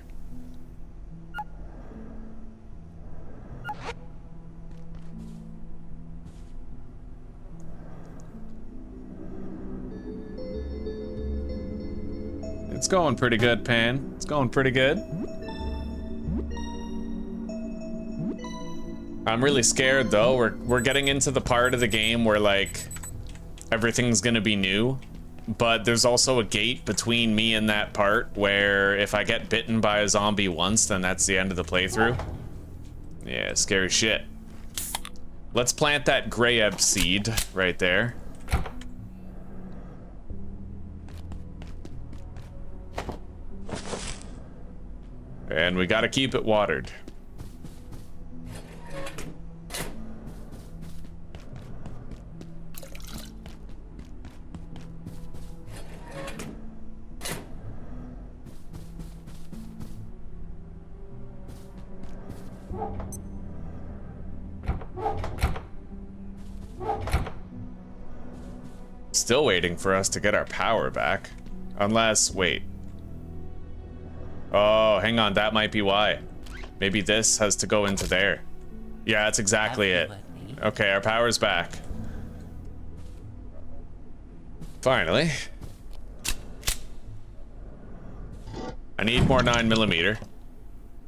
It's going pretty good, Pan. It's going pretty good. I'm really scared though. We're getting into the part of the game where like everything's gonna be new, but there's also a gate between me and that part where if I get bitten by a zombie once, then that's the end of the playthrough. Yeah, scary shit. Let's plant that Grayeb seed right there. And we gotta keep it watered. still waiting for us to get our power back. Unless, wait. Oh, hang on, that might be why. Maybe this has to go into there. Yeah, that's exactly it. Okay, our power's back. Finally. I need more 9mm.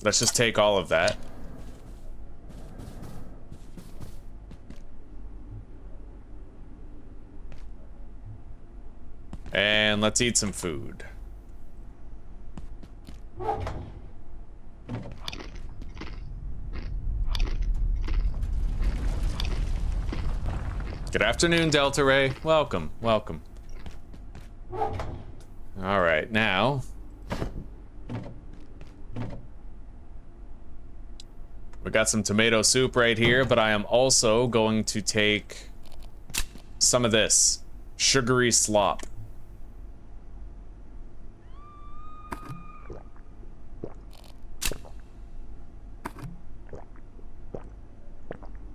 Let's just take all of that. And let's eat some food. Good afternoon, Delta Ray. Welcome, welcome. All right, now we got some tomato soup right here, but I am also going to take some of this sugary slop.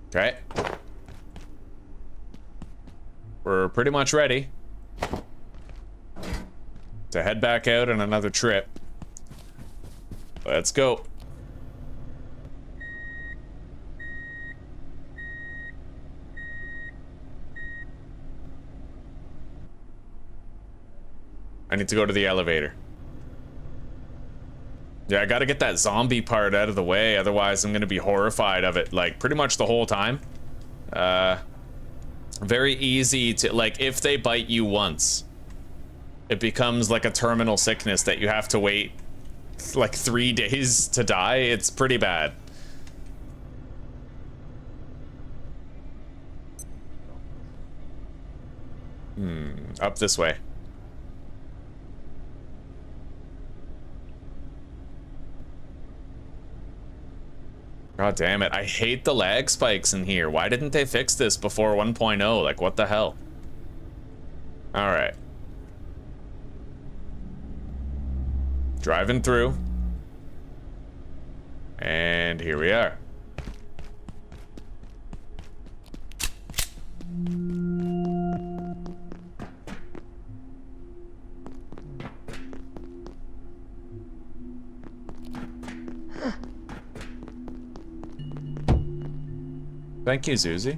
Okay. We're pretty much ready to head back out on another trip. Let's go. I need to go to the elevator. Yeah, I gotta get that zombie part out of the way, otherwise I'm gonna be horrified of it, like, pretty much the whole time. Very easy to, like, if they bite you once, it becomes like a terminal sickness that you have to wait, like, 3 days to die. It's pretty bad. Up this way. God damn it, I hate the lag spikes in here. Why didn't they fix this before 1.0? Like, what the hell? Alright. Driving through. And here we are. Thank you, Zuzi.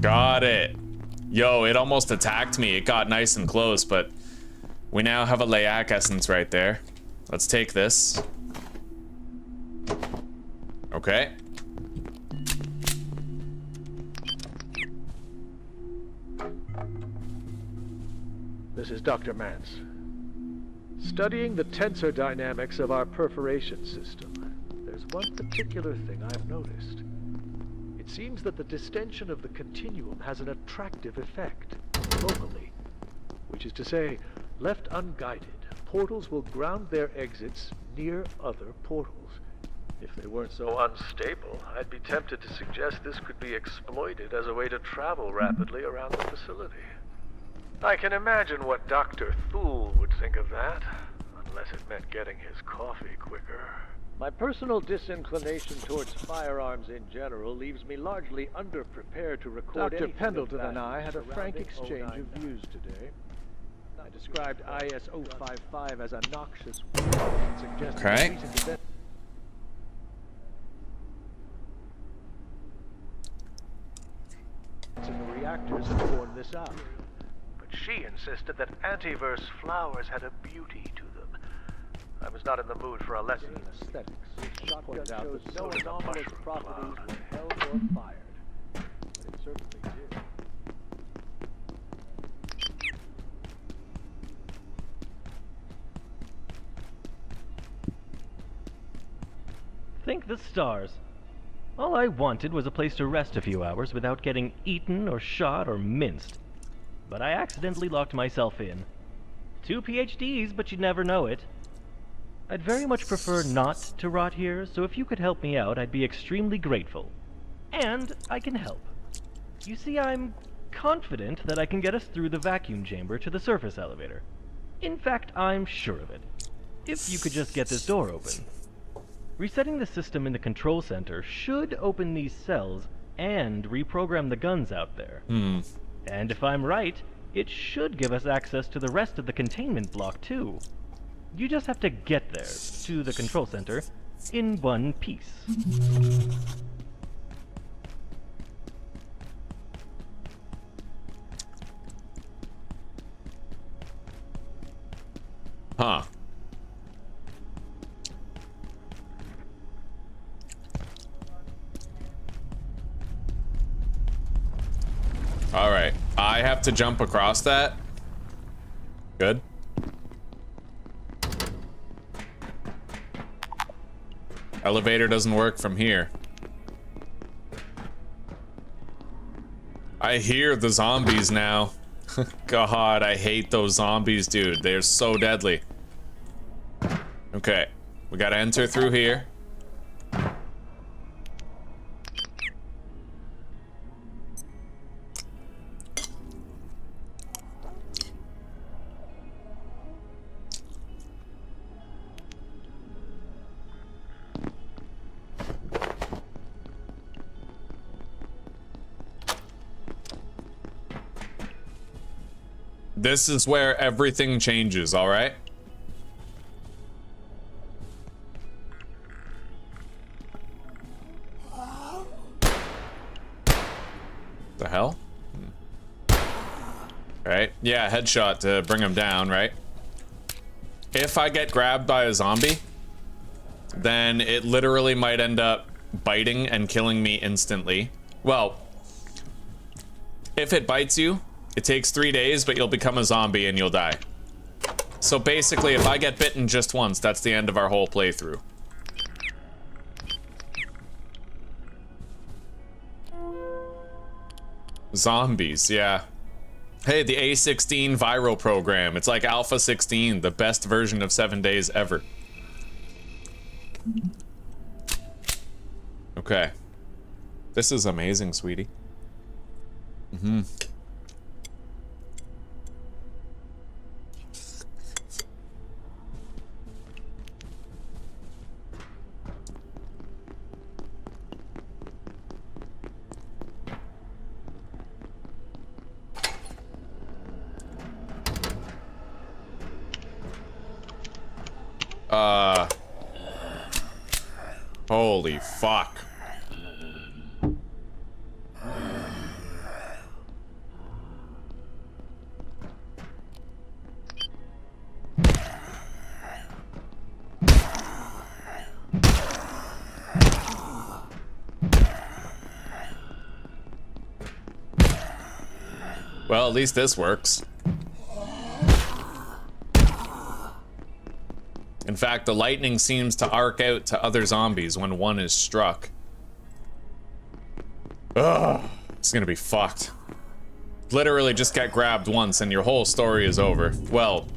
Got it. Yo, it almost attacked me. It got nice and close, but we now have a Layak essence right there. Let's take this. Okay. This is Dr. Mantz. Studying the tensor dynamics of our perforation system, there's one particular thing I've noticed. It seems that the distension of the continuum has an attractive effect, locally. Which is to say, left unguided, portals will ground their exits near other portals. If they weren't so unstable, I'd be tempted to suggest this could be exploited as a way to travel rapidly around the facility. I can imagine what Dr. Thule would think of that, unless it meant getting his coffee quicker. My personal disinclination towards firearms in general leaves me largely underprepared to record Dr. Pendleton and I had a frank exchange of views today. I described IS-055 as a noxious weed and suggested recent events in the reactors had borne this out. She insisted that antiverse flowers had a beauty to them. I was not in the mood for a lesson in aesthetics. Shotgun shows no anomalous properties were held or fired, but it certainly did. Thank the stars. All I wanted was a place to rest a few hours without getting eaten or shot or minced. But I accidentally locked myself in. 2 PhDs, but you'd never know it. I'd very much prefer not to rot here, so if you could help me out, I'd be extremely grateful. And I can help. You see, I'm confident that I can get us through the vacuum chamber to the surface elevator. In fact, I'm sure of it. if you could just get this door open. Resetting the system in the control center should open these cells and reprogram the guns out there. And if I'm right, it should give us access to the rest of the containment block too. You just have to get there, to the control center, in one piece. Huh. All right, I have to jump across that. Good. Elevator doesn't work from here. I hear the zombies now. God, I hate those zombies, dude. They're so deadly. Okay, we gotta enter through here. This is where everything changes, all right? The hell? Right? Yeah, headshot to bring him down, right? If I get grabbed by a zombie, then it literally might end up biting and killing me instantly. Well, if it bites you, it takes 3 days, but you'll become a zombie and you'll die. So basically, if I get bitten just once, that's the end of our whole playthrough. Zombies, yeah. Hey, the A16 viral program. It's like Alpha 16, the best version of 7 days ever. Okay. This is amazing, sweetie. Mm-hmm. Holy fuck. Well, at least this works. In fact, the lightning seems to arc out to other zombies when one is struck. Ugh, it's gonna be fucked. Literally just get grabbed once and your whole story is over. Well,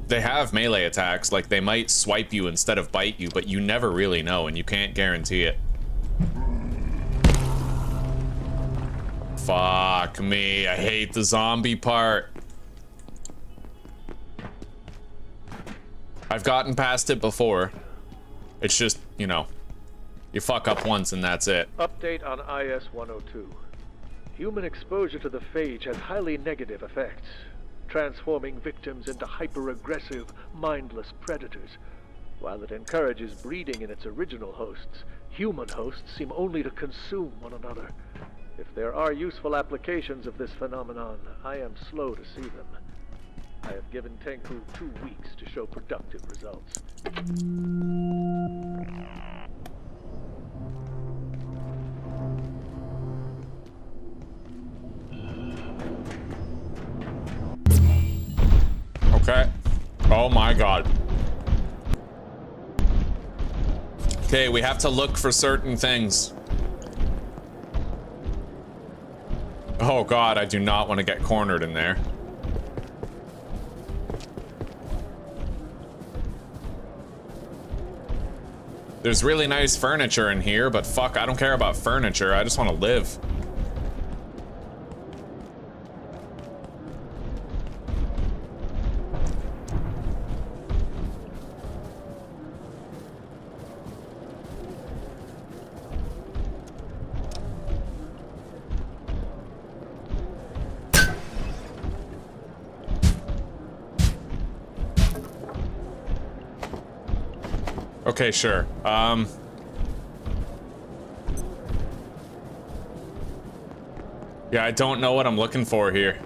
they have melee attacks, like they might swipe you instead of bite you, but you never really know and you can't guarantee it. Fuck me, I hate the zombie part. I've gotten past it before. It's just, you know, you fuck up once and that's it. Update on IS-102. Human exposure to the phage has highly negative effects, transforming victims into hyper-aggressive, mindless predators. While it encourages breeding in its original hosts, human hosts seem only to consume one another. If there are useful applications of this phenomenon, I am slow to see them. I have given Tenku 2 weeks to show productive results. Okay. Oh my god. Okay, we have to look for certain things. Oh god, I do not want to get cornered in there. There's really nice furniture in here, but fuck, I don't care about furniture. I just want to live. Okay, sure. Yeah, I don't know what I'm looking for here.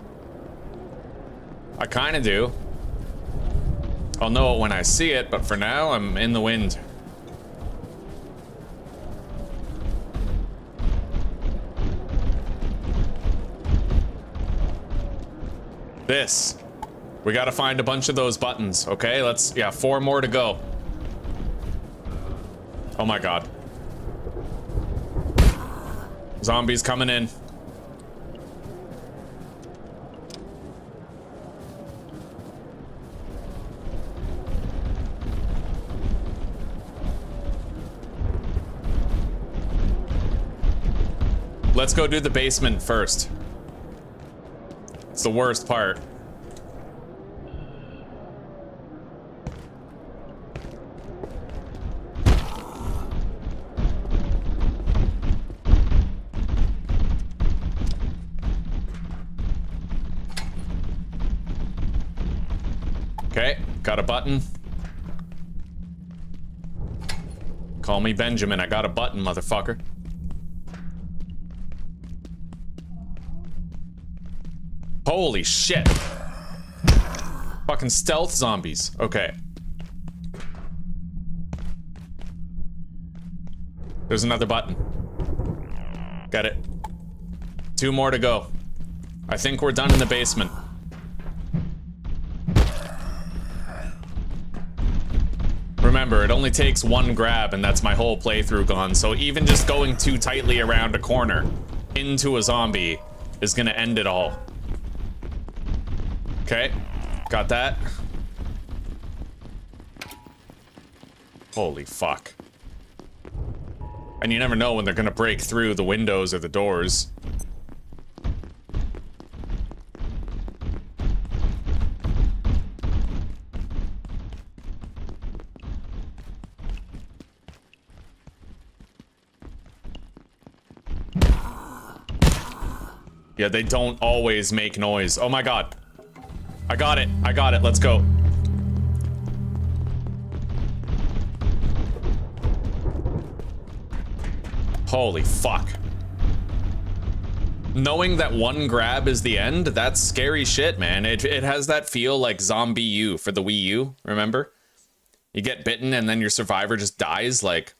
I kind of do. I'll know it when I see it, but for now, I'm in the wind. This. We gotta find a bunch of those buttons, okay? Let's, yeah, 4 more to go. Oh my god. Zombies coming in. Let's go do the basement first. It's the worst part. Okay, got a button. Call me Benjamin, I got a button, motherfucker. Holy shit. Fucking stealth zombies. Okay. There's another button. Got it. 2 more to go. I think we're done in the basement. Remember, it only takes 1 grab and that's my whole playthrough gone, so even just going too tightly around a corner into a zombie is gonna end it all. Okay, got that. Holy fuck. And you never know when they're gonna break through the windows or the doors. Yeah, they don't always make noise. Oh my god. I got it. I got it. Let's go. Holy fuck. Knowing that 1 grab is the end, that's scary shit, man. It has that feel like Zombie U for the Wii U, remember? You get bitten and then your survivor just dies, like...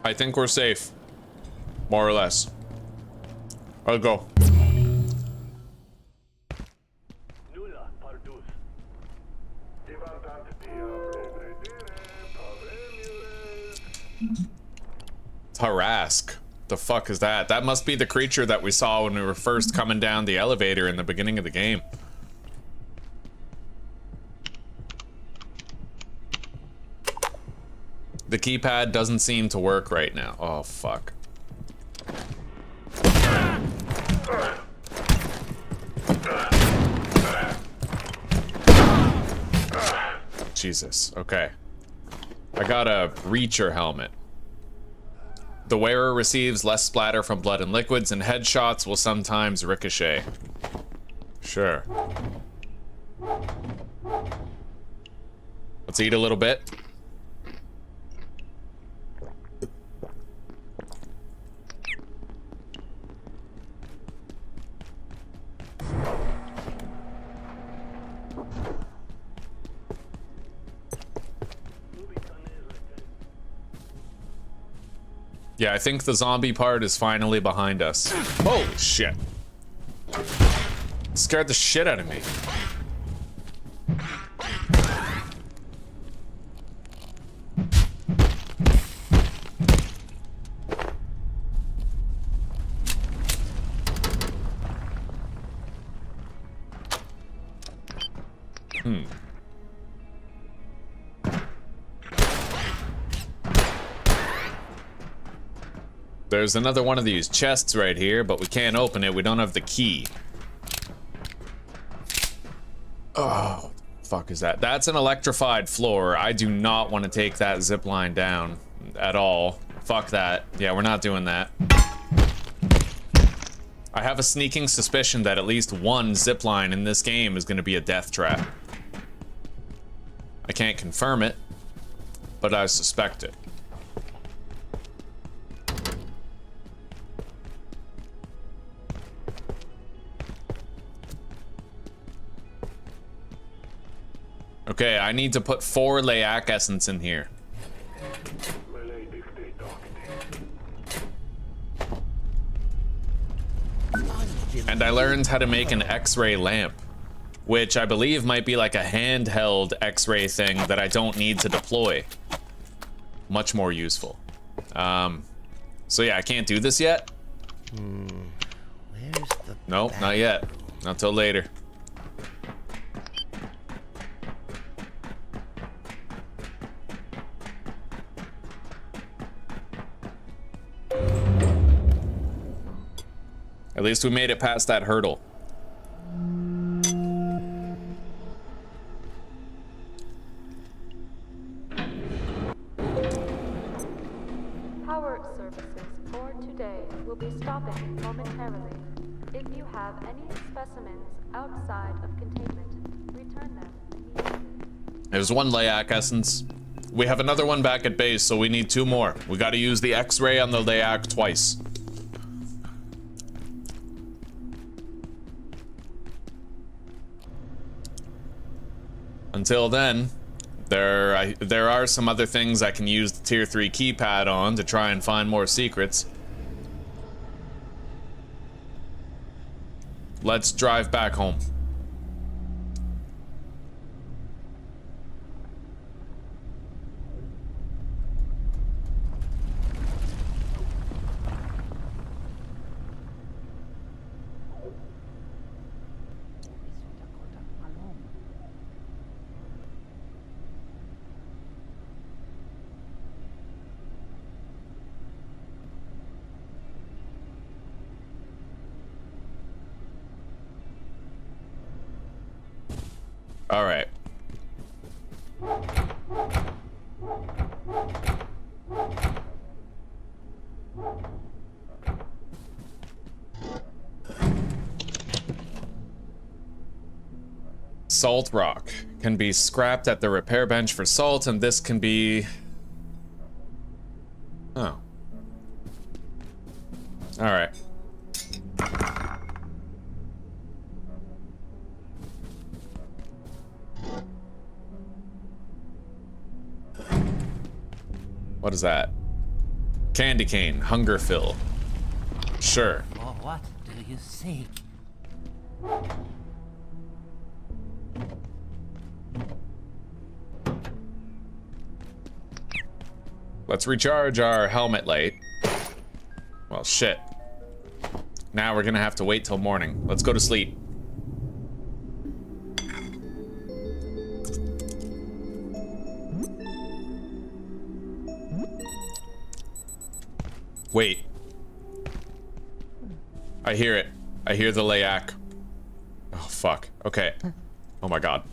I think we're safe. More or less. I'll go. Tarask. The fuck is that? That must be the creature that we saw when we were first coming down the elevator in the beginning of the game. The keypad doesn't seem to work right now. Oh, fuck. Jesus, okay. I got a Reacher helmet. The wearer receives less splatter from blood and liquids, and headshots will sometimes ricochet. Sure. Let's eat a little bit. Yeah, I think the zombie part is finally behind us. Holy shit. It scared the shit out of me. There's another one of these chests right here, but we can't open it. We don't have the key. Oh, Fuck is that? That's an electrified floor. I do not want to take that zip line down at all. Fuck that. Yeah, we're not doing that. I have a sneaking suspicion that at least one zip line in this game is going to be a death trap. I can't confirm it, but I suspect it. Okay, I need to put 4 Layak essence in here. And I learned how to make an X-ray lamp, which I believe might be like a handheld X-ray thing that I don't need to deploy. Much more useful. So yeah, I can't do this yet. Where's the Nope, not yet. Not till later. At least we made it past that hurdle. Power services for today will be stopping momentarily. If you have any specimens outside of containment, return them immediately. There's 1 Layak essence. We have another one back at base, so we need 2 more. We gotta use the X-ray on the Layak twice. Until then, there are some other things I can use the tier 3 keypad on to try and find more secrets. Let's drive back home. All right. Salt rock can be scrapped at the repair bench for salt, and this can be... Oh. All right. What is that? Candy cane, hunger fill. Sure. For what do you seek? Let's recharge our helmet light. Well, shit. Now we're gonna have to wait till morning. Let's go to sleep. Wait. I hear it. I hear the Layak. Oh, fuck. Okay. Oh my god.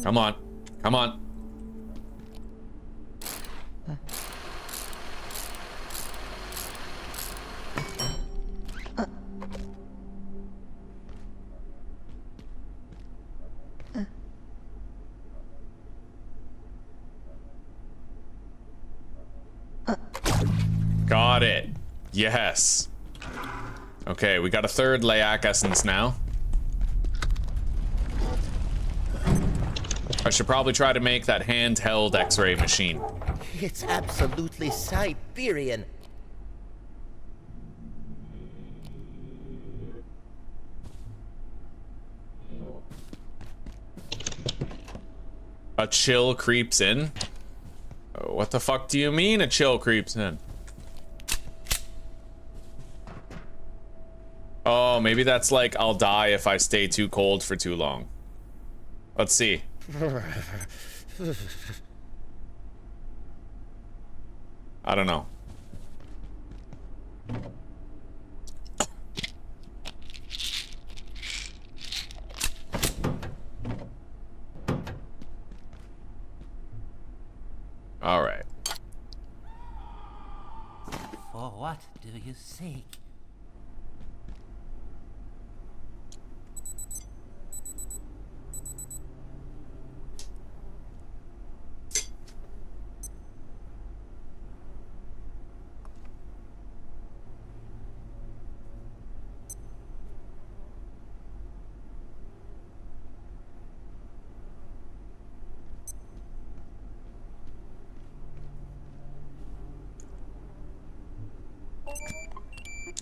Come on. Come on. Got it. Yes. Okay, we got a 3rd Layak essence now. I should probably try to make that handheld X-ray machine. It's absolutely Siberian. A chill creeps in? What the fuck do you mean a chill creeps in? Oh, maybe that's like I'll die if I stay too cold for too long. Let's see. I don't know. All right. For what do you seek?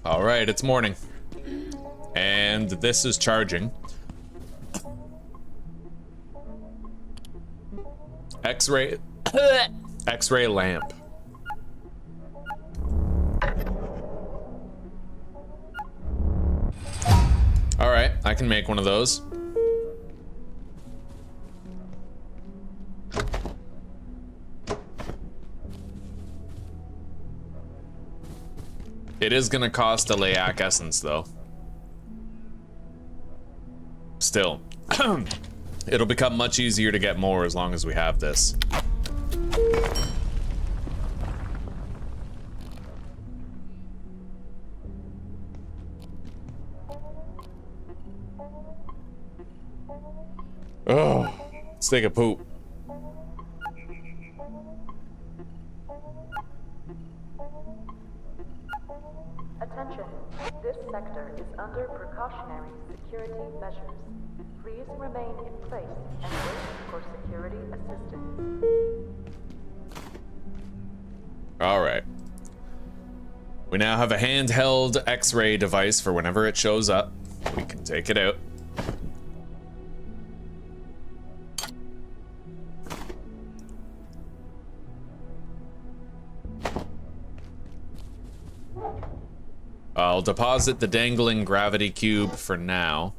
All right, it's morning. And this is charging. X-ray lamp. All right, I can make one of those. It is gonna cost a Layak essence, though. Still, it'll become much easier to get more as long as we have this. Oh, let's take a poop. Attention, this sector is under precautionary security measures. Please remain in place and wait for security assistance. All right. We now have a handheld X-ray device for whenever it shows up. We can take it out. I'll deposit the dangling gravity cube for now.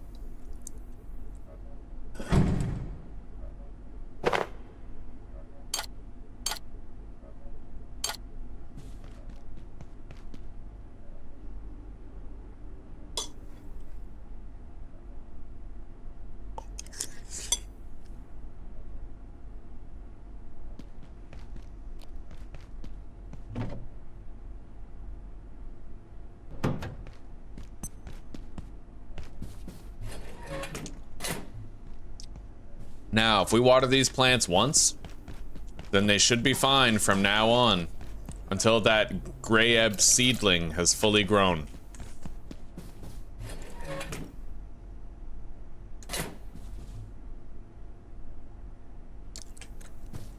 Now, if we water these plants once, then they should be fine from now on, until that gray ebb seedling has fully grown.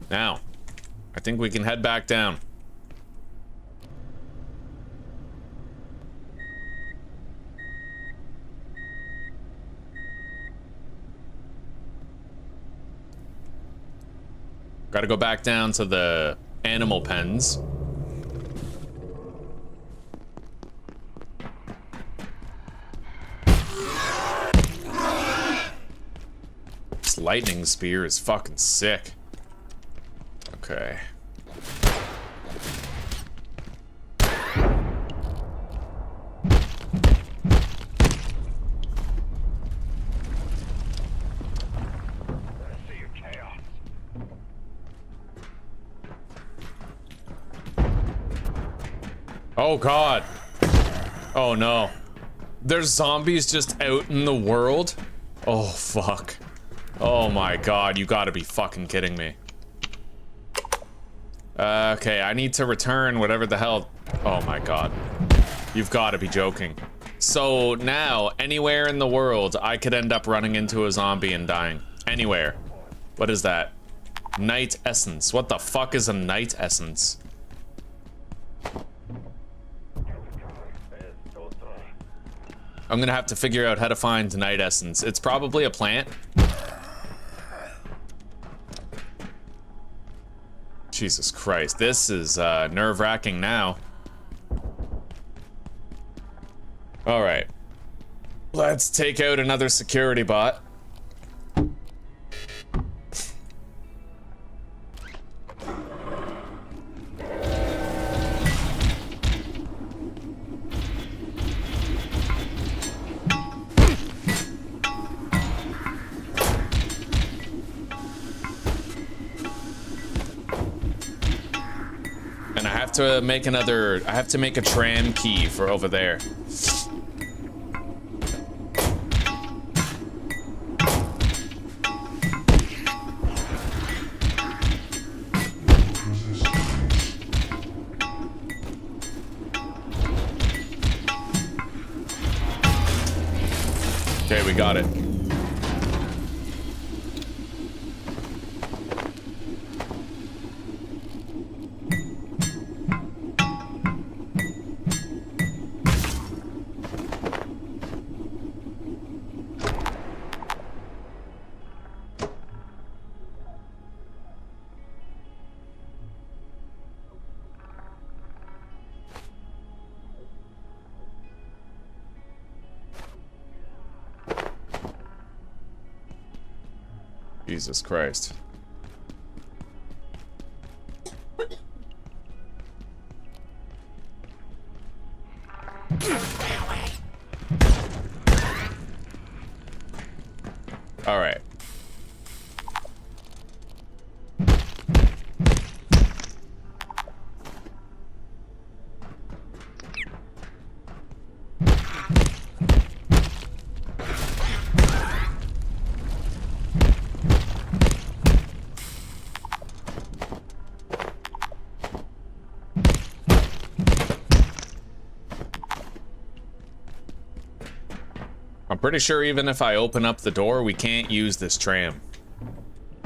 Now, I think we can head back down. Gotta go back down to the animal pens. This lightning spear is fucking sick. Okay. Oh god. Oh no. There's zombies just out in the world? Oh fuck. Oh my god, you gotta be fucking kidding me. Okay, I need to return whatever the hell. Oh my god. You've gotta be joking. So now, anywhere in the world, I could end up running into a zombie and dying. Anywhere. What is that? Night essence. What the fuck is a night essence? I'm gonna have to figure out how to find night essence. It's probably a plant. Jesus Christ, this is nerve-wracking now. All right, let's take out another security bot. have to make another. I have to make a tram key for over there. Okay, we got it. Jesus Christ. All right. Pretty sure even if I open up the door, we can't use this tram.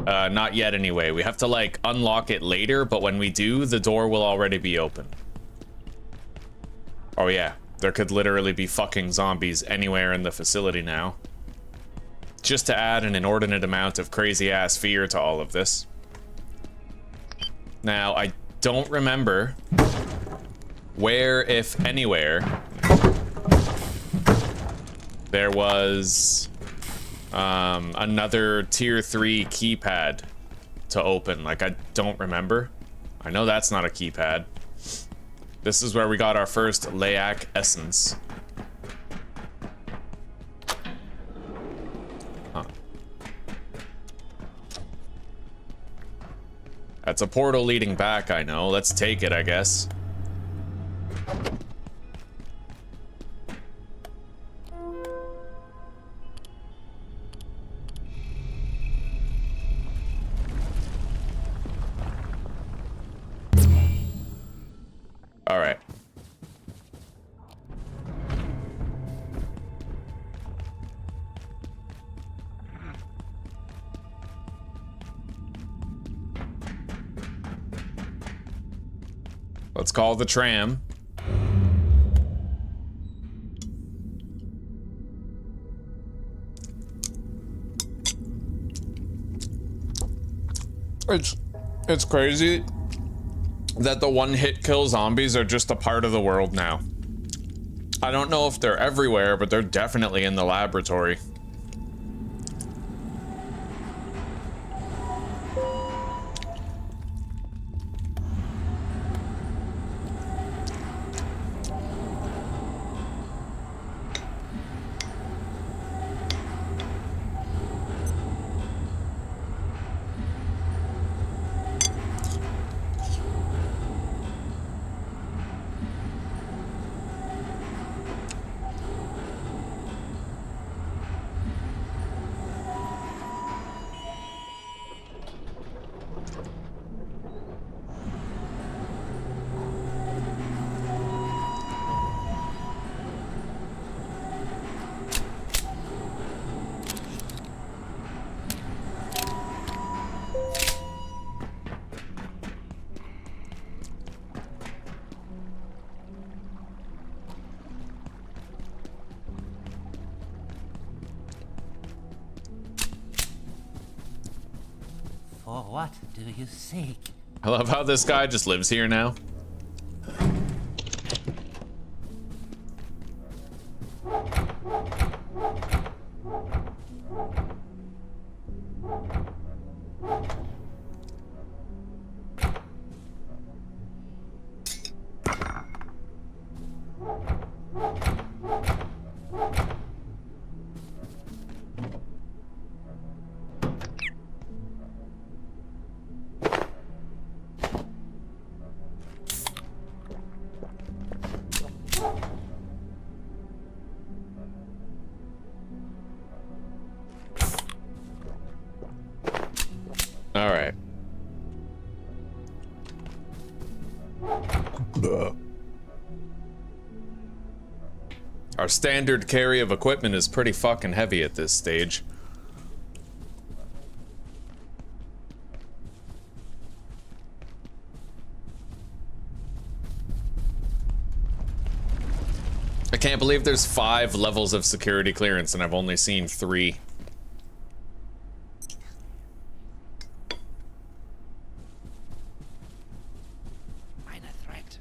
Not yet anyway. We have to like unlock it later, but when we do, the door will already be open. Oh yeah, there could literally be fucking zombies anywhere in the facility now. Just to add an inordinate amount of crazy ass fear to all of this. Now, I don't remember where, if anywhere, there was another tier 3 keypad to open. Like, I don't remember. I know that's not a keypad. This is where we got our first Layak essence. Huh. That's a portal leading back, I know. Let's take it, I guess. All right. Let's call the tram. It's crazy that the one-hit kill zombies are just a part of the world now. I don't know if they're everywhere, but they're definitely in the laboratory. For what do you seek? I love how this guy just lives here now. All right. Our standard carry of equipment is pretty fucking heavy at this stage. I can't believe there's 5 levels of security clearance and I've only seen 3. Minor threat.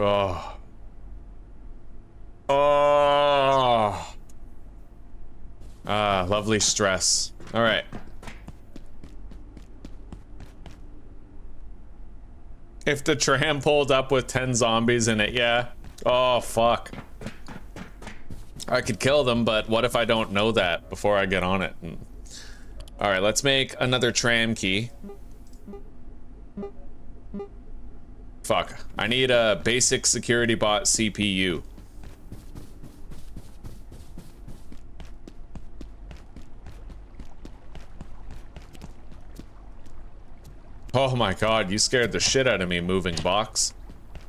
Oh. Oh. Ah, lovely stress. All right. If the tram pulled up with 10 zombies in it, yeah. Oh, fuck. I could kill them, but what if I don't know that before I get on it? All right, let's make another tram key. Fuck. I need a basic security bot CPU. Oh my god, you scared the shit out of me, moving box.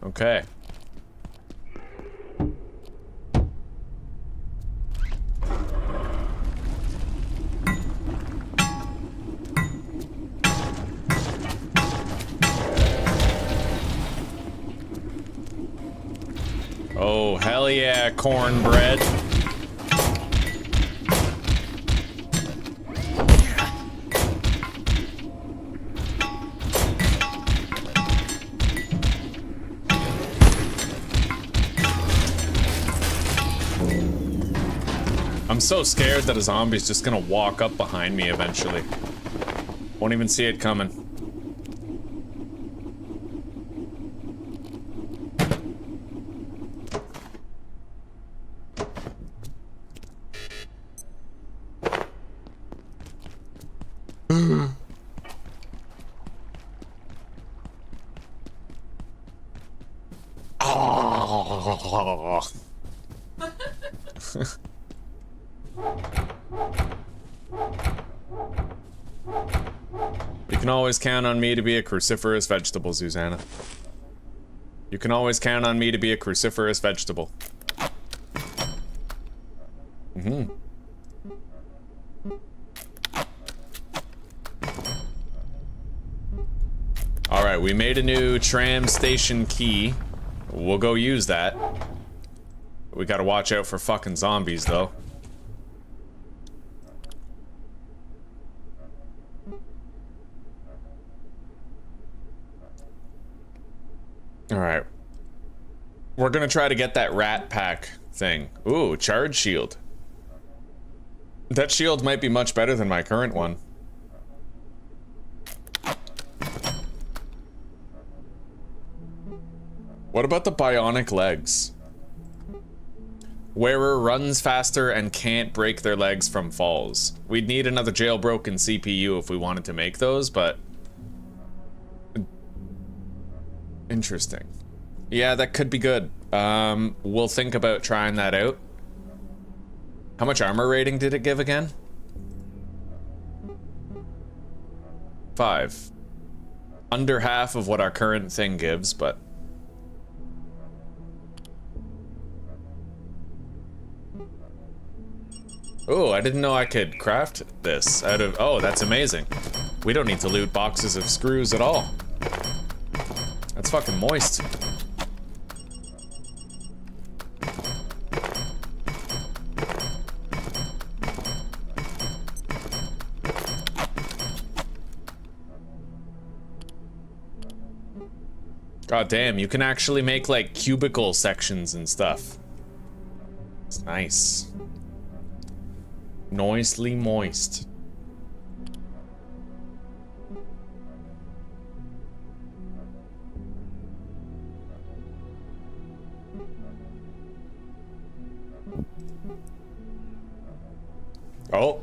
Okay. Oh, hell yeah, cornbread. I'm so scared that a zombie's just gonna walk up behind me eventually. Won't even see it coming. You can always count on me to be a cruciferous vegetable, Susanna. You can always count on me to be a cruciferous vegetable. Mm-hmm. Alright, we made a new tram station key. We'll go use that. We gotta watch out for fucking zombies, though. Alright. We're gonna try to get that rat pack thing. Ooh, charge shield. That shield might be much better than my current one. What about the bionic legs? Wearer runs faster and can't break their legs from falls. We'd need another jailbroken CPU if we wanted to make those, but... Interesting. Yeah, that could be good. We'll think about trying that out. How much armor rating did it give again? 5. Under half of what our current thing gives, but... Oh, I didn't know I could craft this out of... Oh, that's amazing. We don't need to loot boxes of screws at all. That's fucking moist. God damn, you can actually make like cubicle sections and stuff. It's nice. Nicely moist. Oh.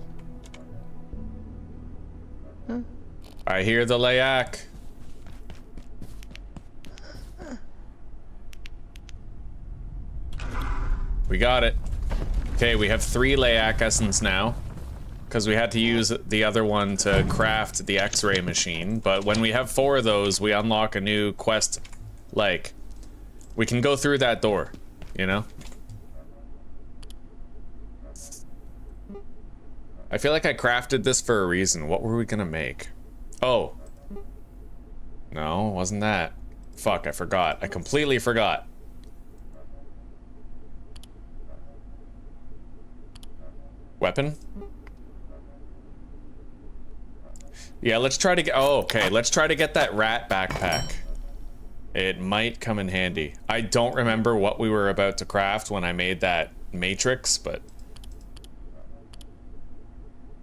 I hear the layak. We got it. Okay, we have 3 layak essence now, because we had to use the other one to craft the X-ray machine. But when we have 4 of those, we unlock a new quest. Like, we can go through that door, you know? I feel like I crafted this for a reason. What were we gonna make? Oh. No, wasn't that. Fuck, I forgot. I completely forgot. Weapon? Yeah, let's try to get... Oh, okay. Let's try to get that rat backpack. It might come in handy. I don't remember what we were about to craft when I made that matrix, but...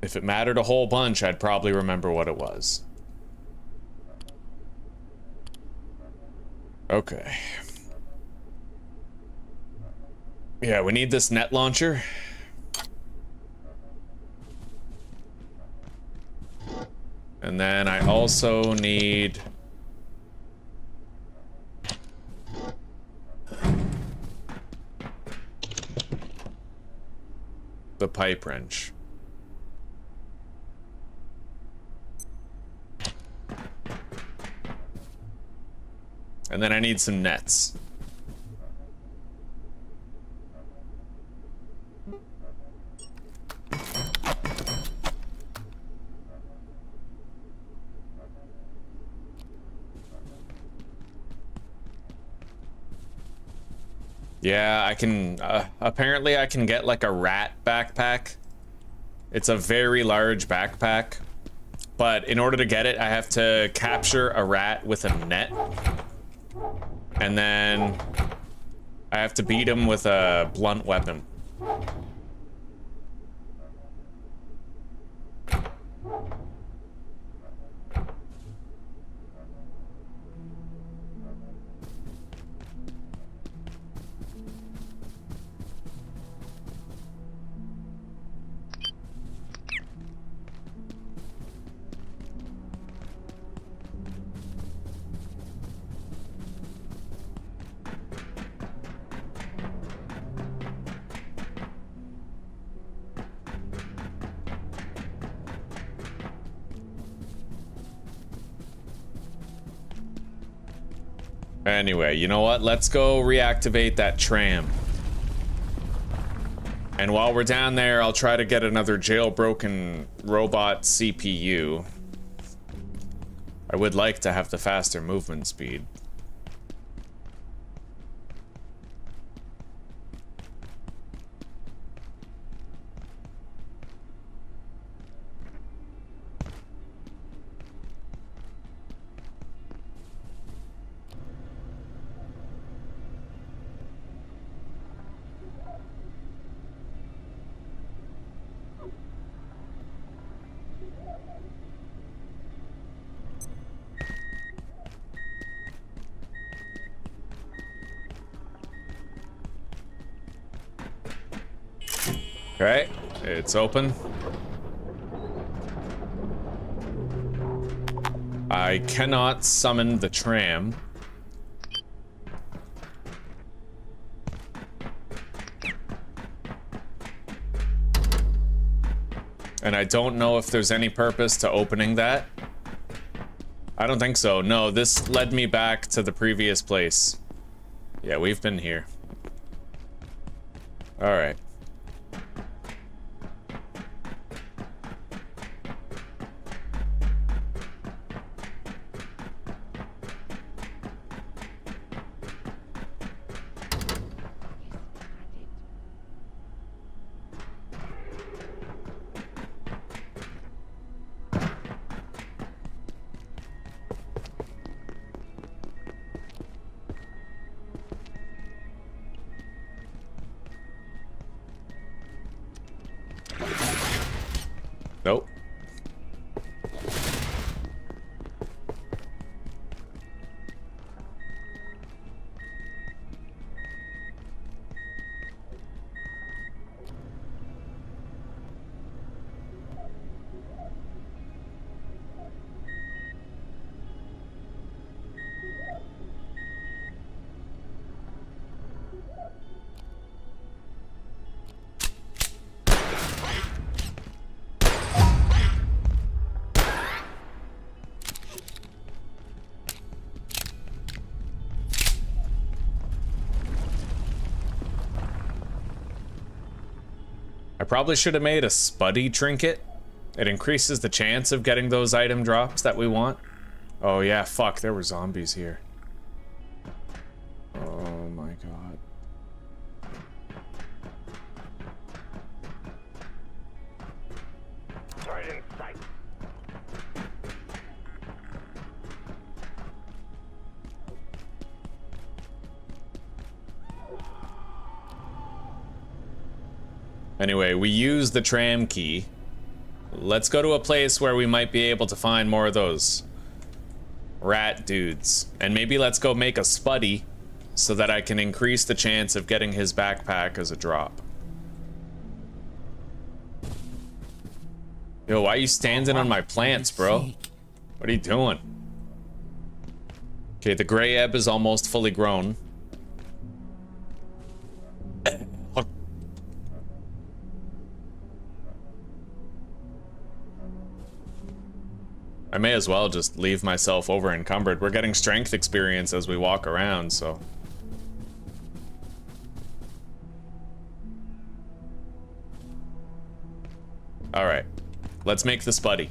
if it mattered a whole bunch, I'd probably remember what it was. Okay. Yeah, we need this net launcher. And then I also need... the pipe wrench. And then I need some nets. Yeah, I can, apparently I can get like a rat backpack. It's a very large backpack. But in order to get it, I have to capture a rat with a net. And then I have to beat him with a blunt weapon. Anyway, you know what? Let's go reactivate that tram. And while we're down there, I'll try to get another jailbroken robot CPU. I would like to have the faster movement speed. Okay, it's open. I cannot summon the tram. And I don't know if there's any purpose to opening that. I don't think so. No, this led me back to the previous place. Yeah, we've been here. All right. I probably should have made a Spuddy trinket. It increases the chance of getting those item drops that we want. Oh yeah, fuck, there were zombies here. Oh my god. Right in sight. Anyway, we use the tram key. Let's go to a place where we might be able to find more of those rat dudes. And maybe let's go make a Spuddy so that I can increase the chance of getting his backpack as a drop. Yo, why are you standing on my plants, bro? What are you doing? Okay, the gray ebb is almost fully grown. I may as well just leave myself over encumbered. We're getting strength experience as we walk around, so. All right, let's make the Spuddy.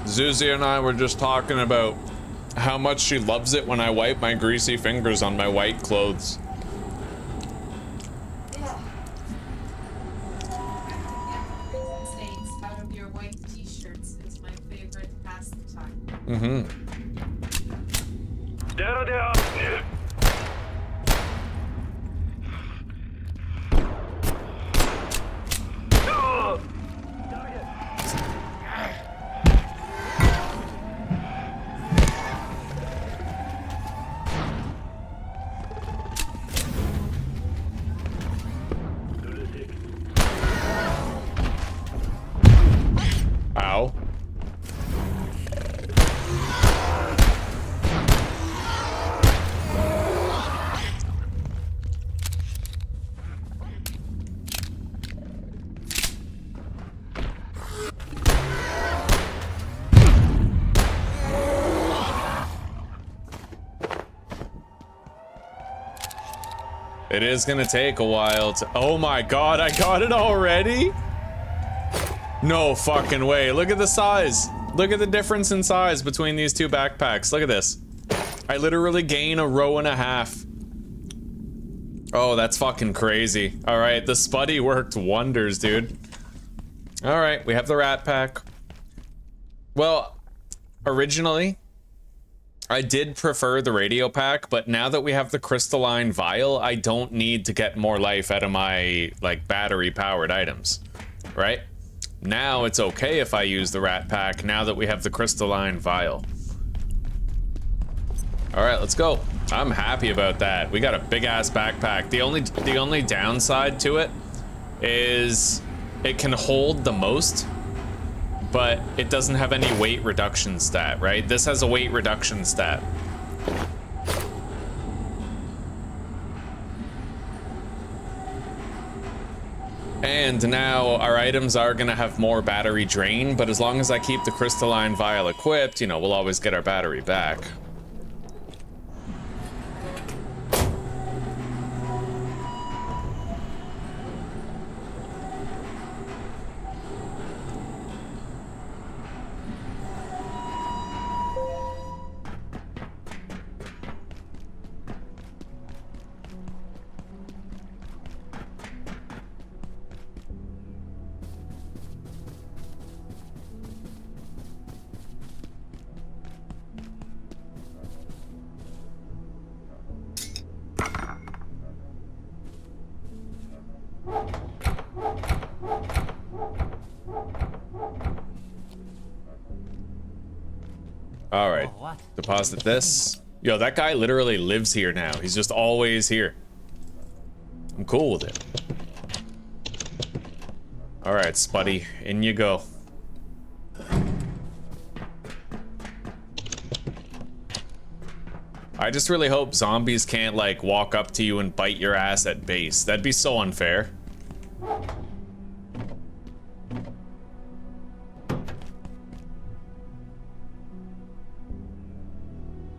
Zuzi and I were just talking about how much she loves it when I wipe my greasy fingers on my white clothes. Yeah. Stains out of your white t-shirts is my favorite pastime. Mm-hmm. Ow. It is gonna take a while to— oh my god, I got it already? No fucking way. Look at the size. Look at the difference in size between these two backpacks. Look at this. I literally gain a row and a half. Oh, that's fucking crazy. All right, the Spuddy worked wonders, dude. All right, we have the rat pack. Well, originally, I did prefer the radio pack, but now that we have the crystalline vial, I don't need to get more life out of my, like, battery-powered items, right? Now it's okay if I use the rat pack now that we have the crystalline vial. All right, let's go. I'm happy about that. We got a big-ass backpack. The only downside to it is it can hold the most, but it doesn't have any weight reduction stat, right? This has a weight reduction stat. And now our items are gonna have more battery drain, but as long as I keep the crystalline vial equipped, you know, we'll always get our battery back. All right, deposit this. Yo, that guy literally lives here now. He's just always here. I'm cool with it. All right, Spuddy, in you go. I just really hope zombies can't, like, walk up to you and bite your ass at base. That'd be so unfair.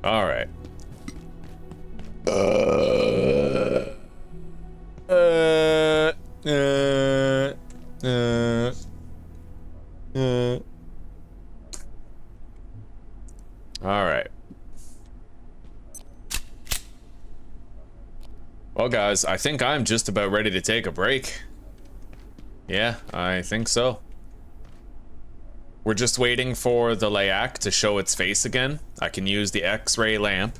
All right. All right. Well, guys, I think I'm just about ready to take a break. Yeah, I think so. We're just waiting for the Layak to show its face again. I can use the X-ray lamp,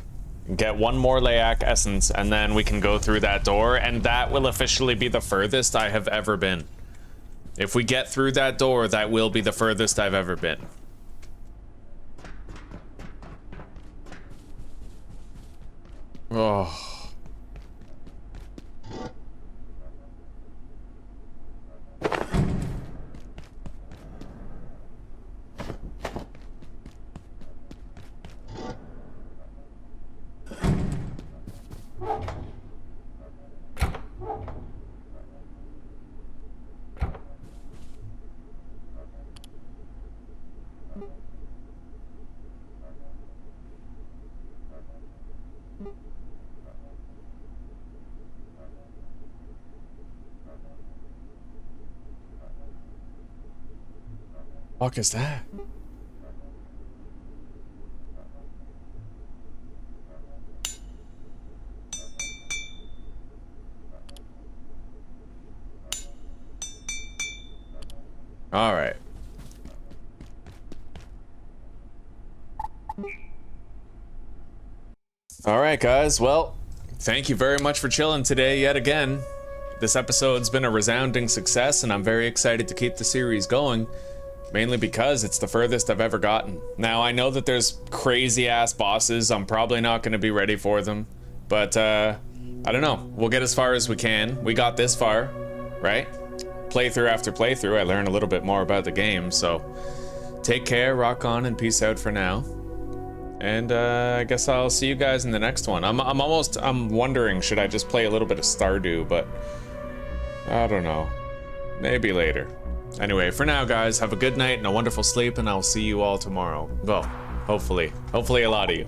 get one more Layak essence, and then we can go through that door, and that will officially be the furthest I have ever been. If we get through that door, that will be the furthest I've ever been. Oh. What is that? All right. All right, guys. Well, thank you very much for chilling today yet again. This episode's been a resounding success, and I'm very excited to keep the series going. Mainly because it's the furthest I've ever gotten. Now, I know that there's crazy-ass bosses. I'm probably not going to be ready for them. But, I don't know. We'll get as far as we can. We got this far, right? Playthrough after playthrough, I learn a little bit more about the game. So, take care, rock on, and peace out for now. And, I guess I'll see you guys in the next one. I'm wondering, should I just play a little bit of Stardew? But, I don't know. Maybe later. Anyway, for now, guys, have a good night and a wonderful sleep, and I'll see you all tomorrow. Well, hopefully a lot of you.